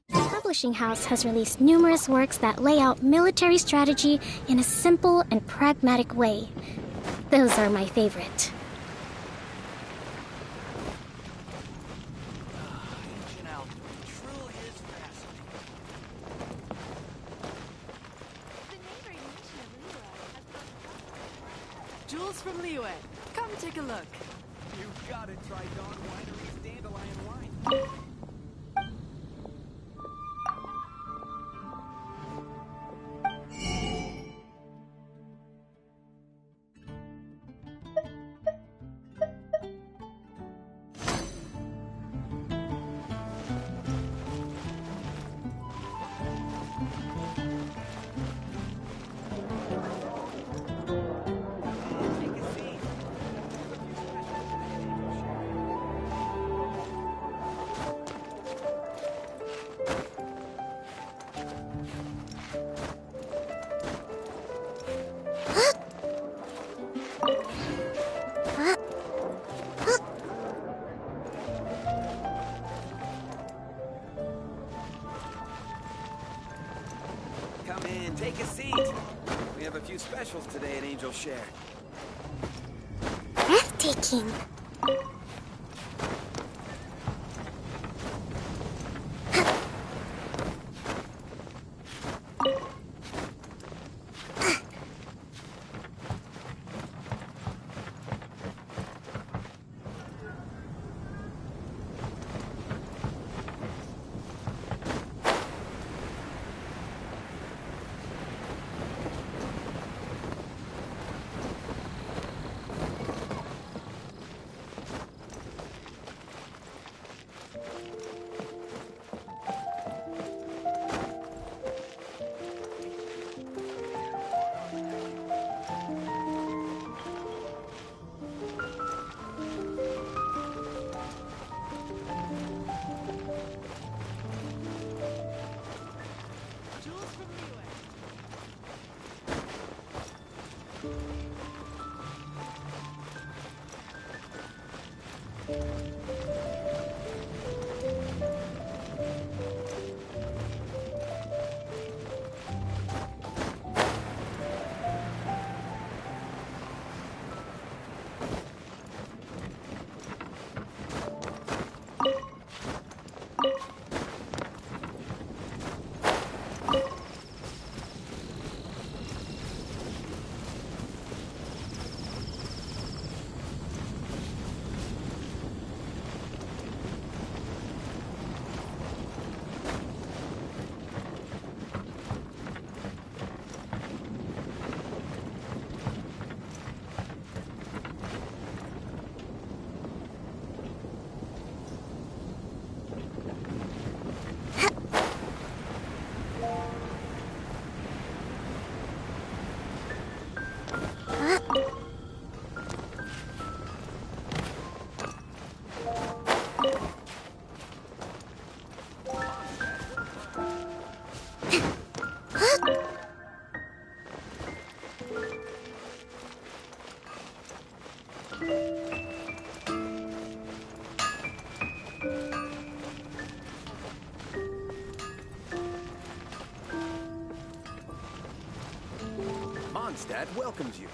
The publishing house has released numerous works that lay out military strategy in a simple and pragmatic way. Those are my favorite. Jules from Liyue. Come take a look. You've got to try Dawn Winery's Dandelion Wine. Come in, take a seat. We have a few specials today at Angel Share. Breathtaking. Mondstadt welcomes you.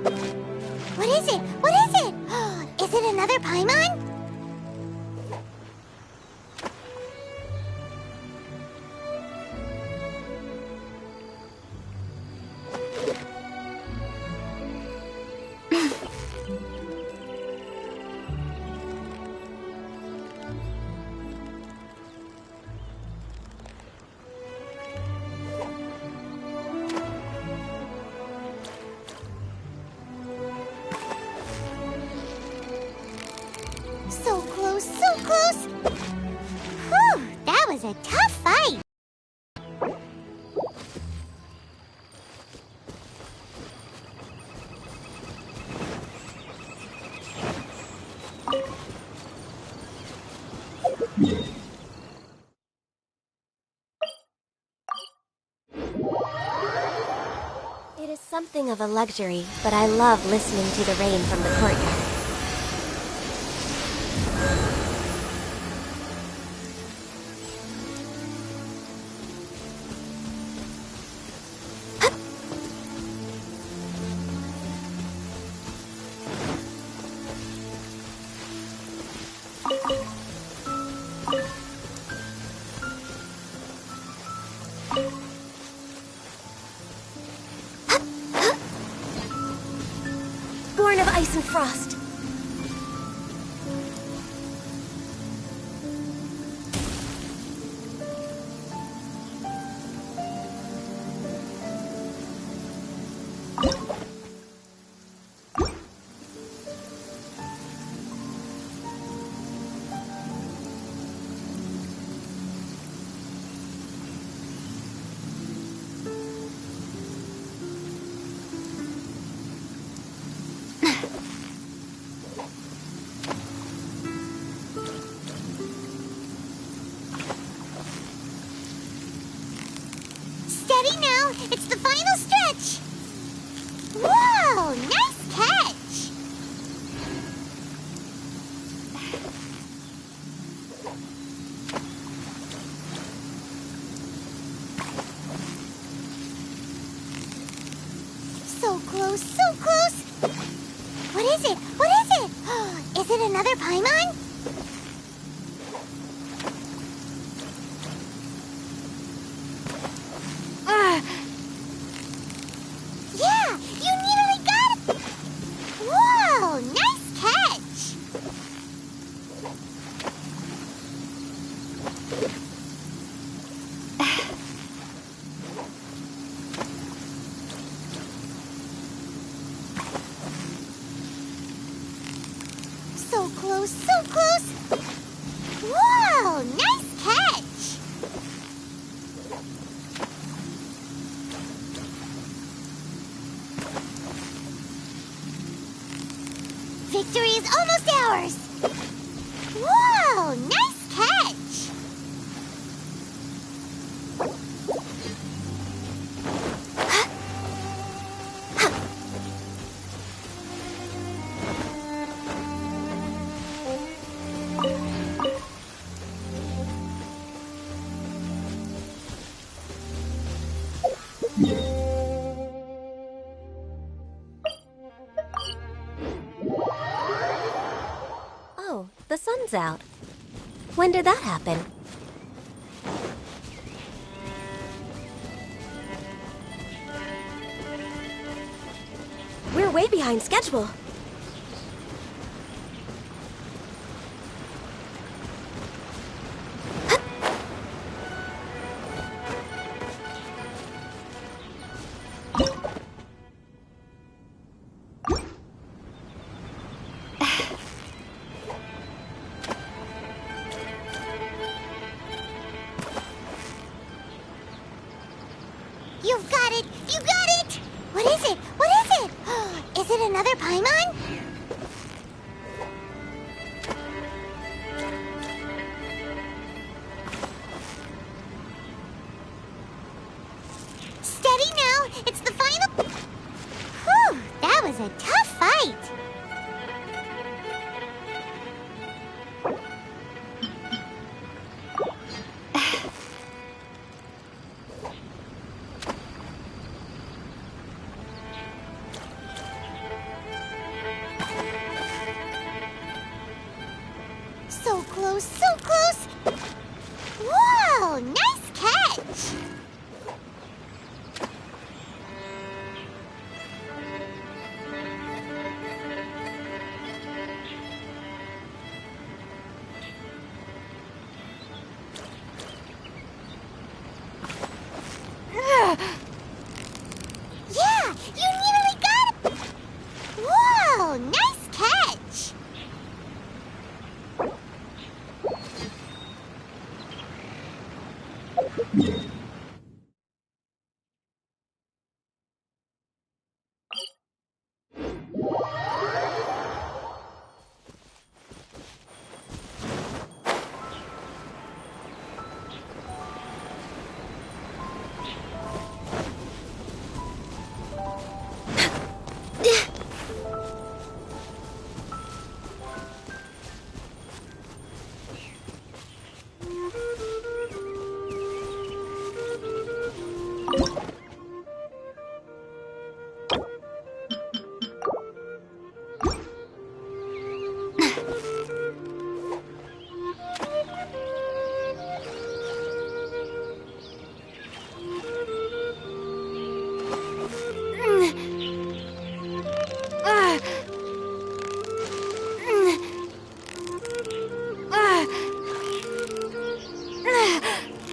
What is it? What is it? Is it another Paimon? So close, so close! Whew, that was a tough fight! It is something of a luxury, but I love listening to the rain from the courtyard. Born of ice and frost. Steady now, it's the final stretch! Whoa, nice catch! So close, so close! What is it? What is it? Is it another Paimon? Yeah, you nearly got it! Whoa, nice catch! So close, so close! Whoa, nice catch! Victory is almost ours! Whoa, nice catch! Oh, the sun's out. When did that happen? We're way behind schedule. You've got it! You got it! What is it? What is it? Is it another Paimon? Steady now! It's the final... Whew! That was a tough fight!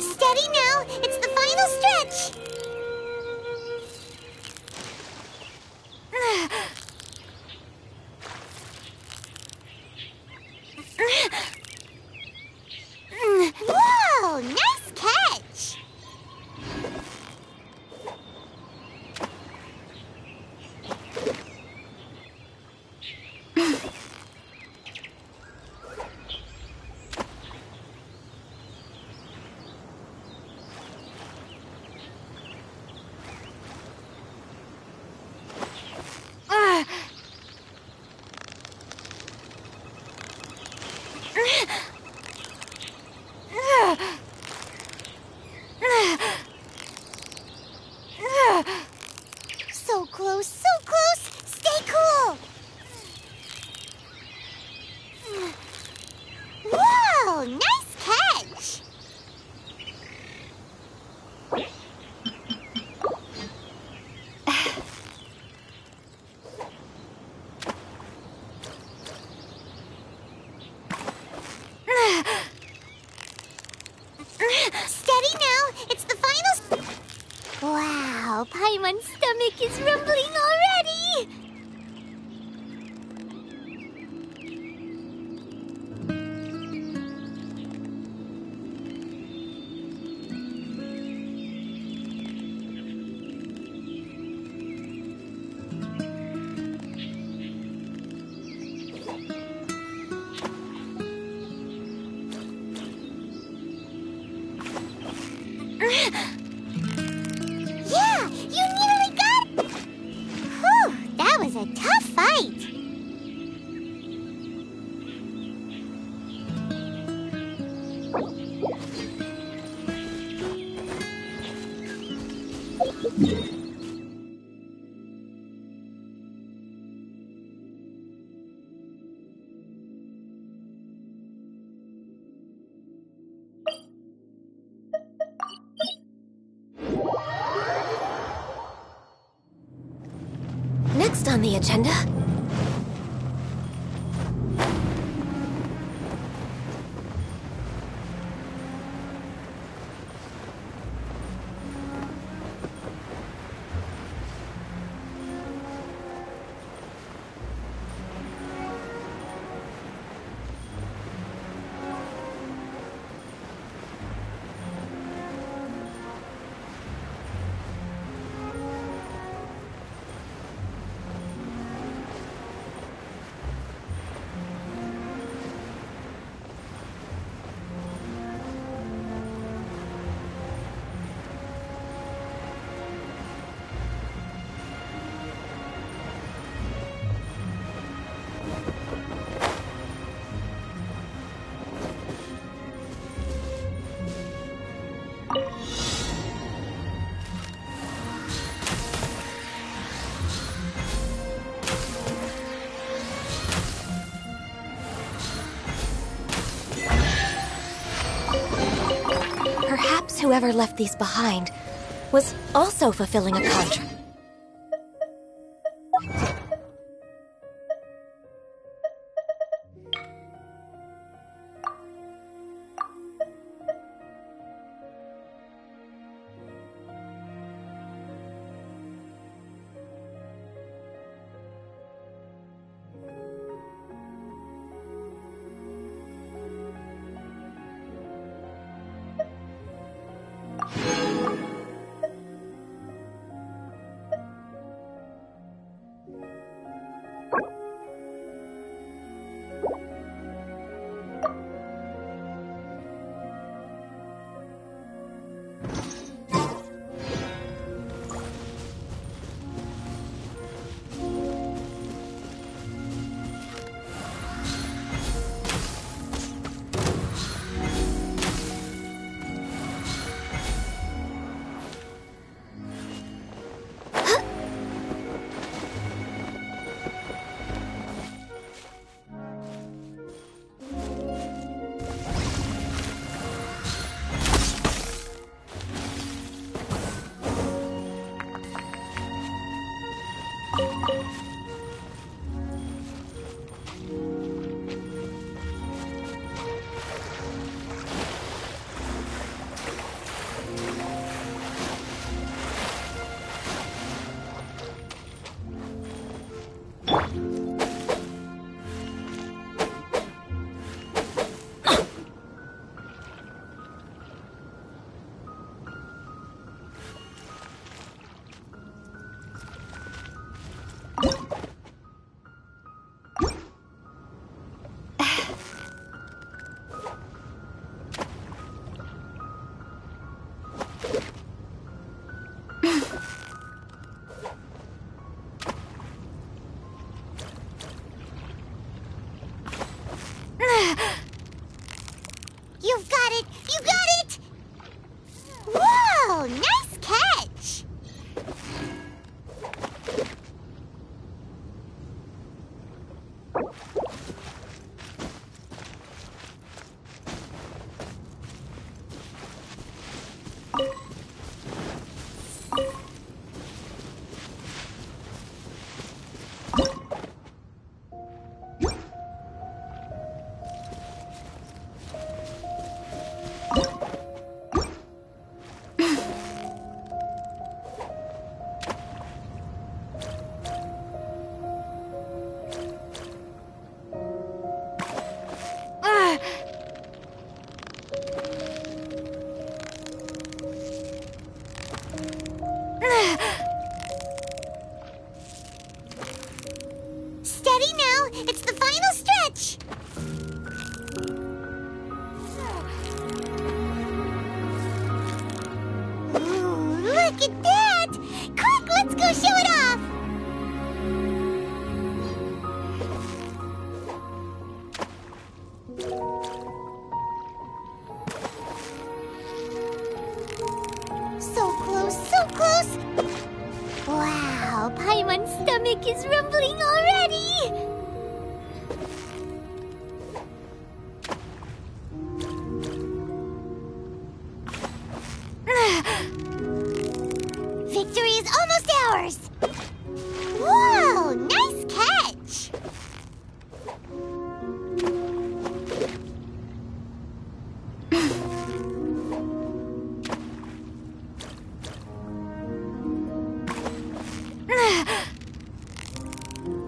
Steady now, it's the final stretch. Whoa, nice catch. So close, so close. Stay cool. Whoa, nice catch. Steady now, it's the final. Wow, Paimon's stomach is rumbling already. Yeah, you nearly got it! Whew, that was a tough fight. Next on the agenda... Perhaps whoever left these behind was also fulfilling a contract. at that! Quick, let's go show it off! So close, so close! Wow, Paimon's stomach is rumbling already! Victory is almost ours! Whoa, nice catch!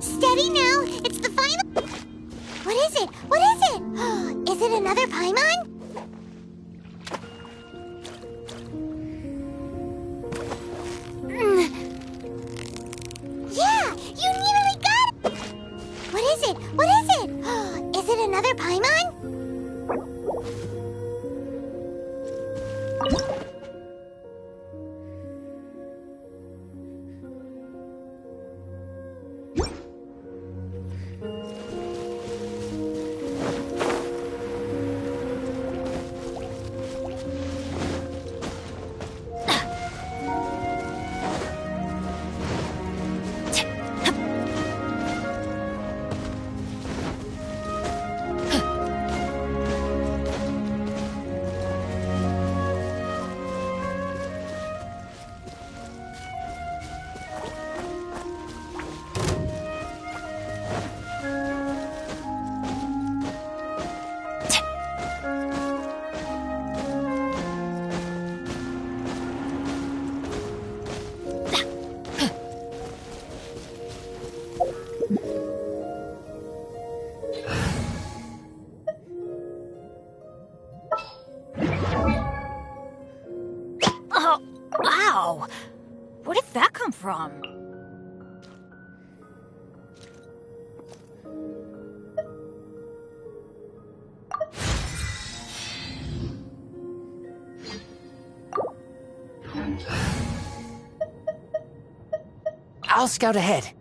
Steady now, it's the final... What is it? What is it? Is it another Paimon? Yeah, you nearly got it! What is it? What is it? Is it another Paimon? Oh, wow! Where did that come from? I'll scout ahead.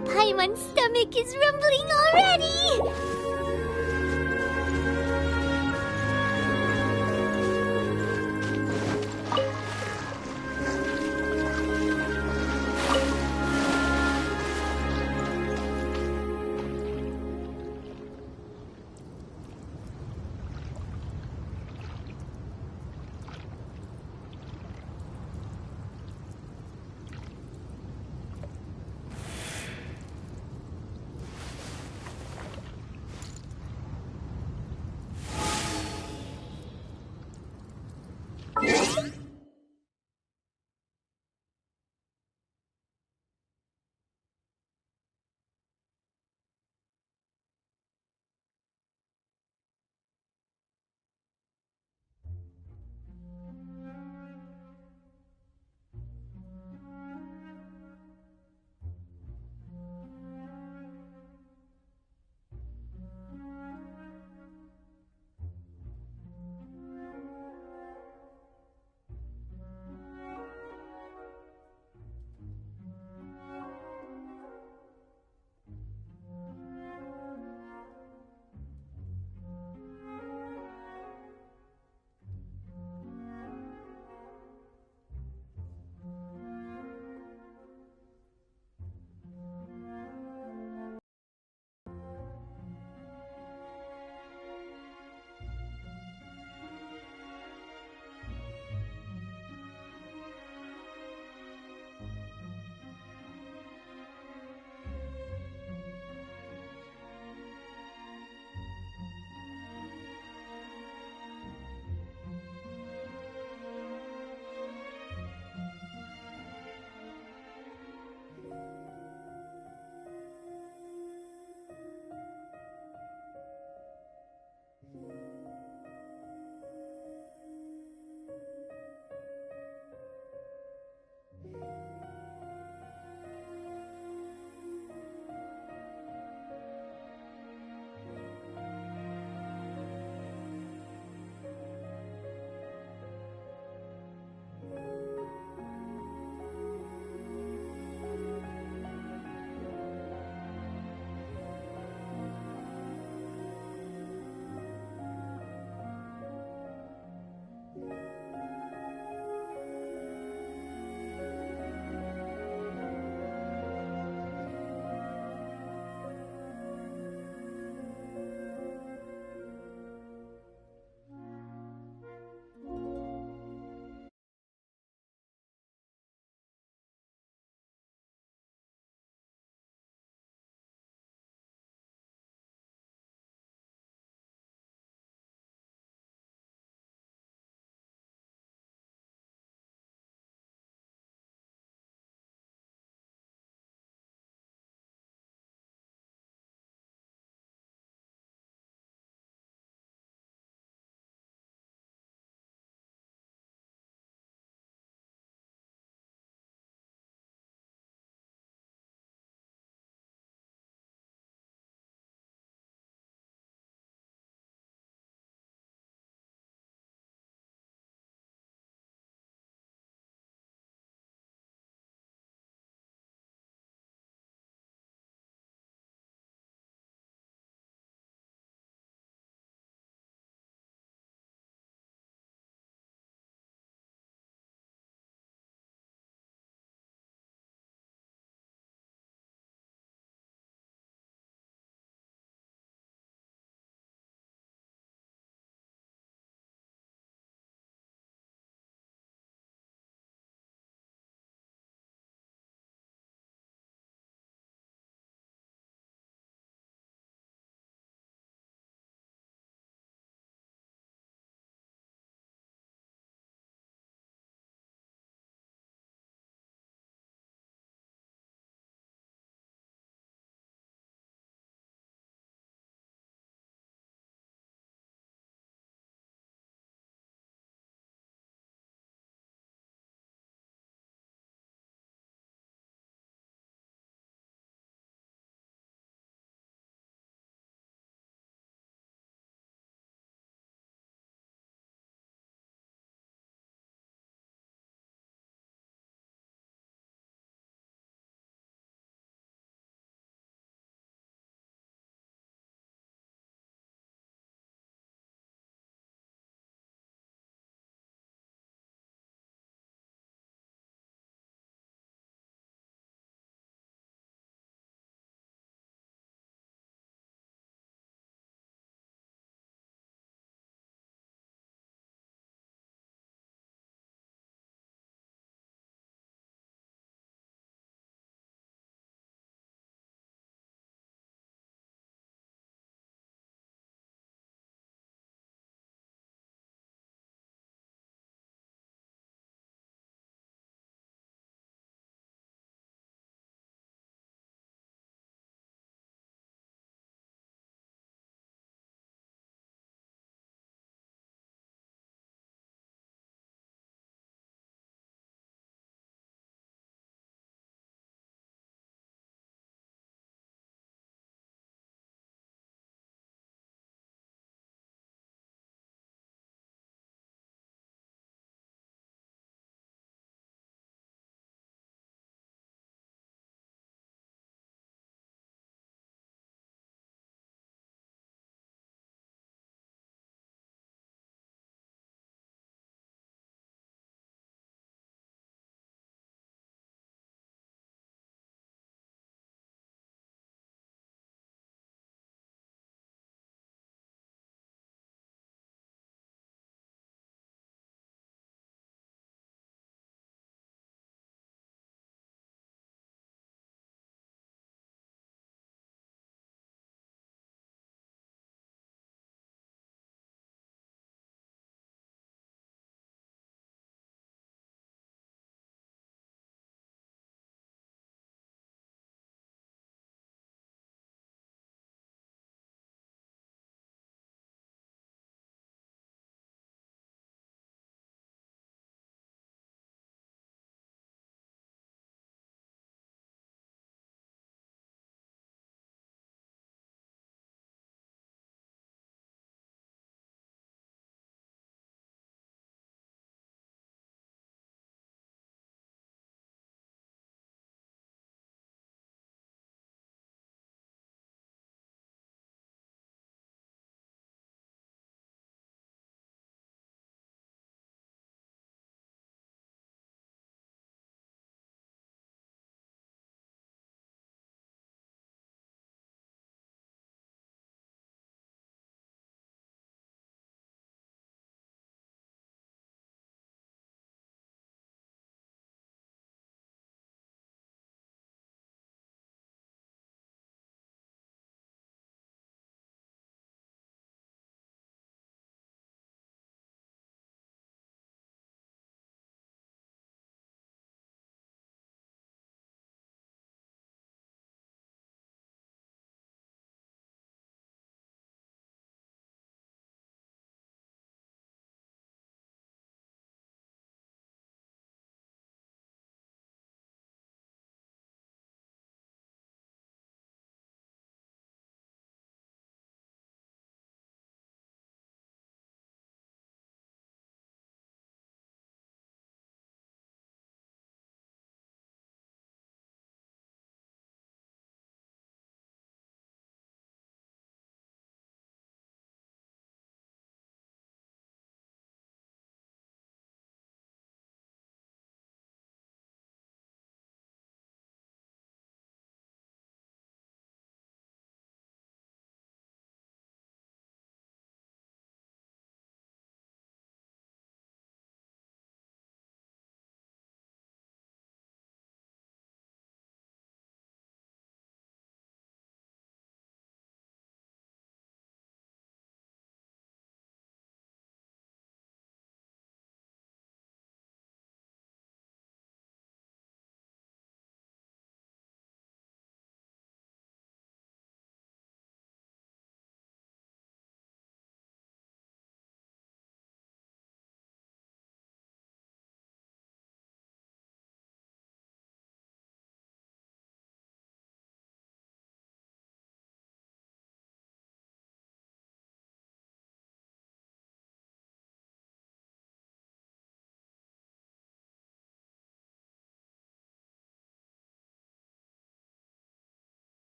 Paimon's stomach is rumbling already!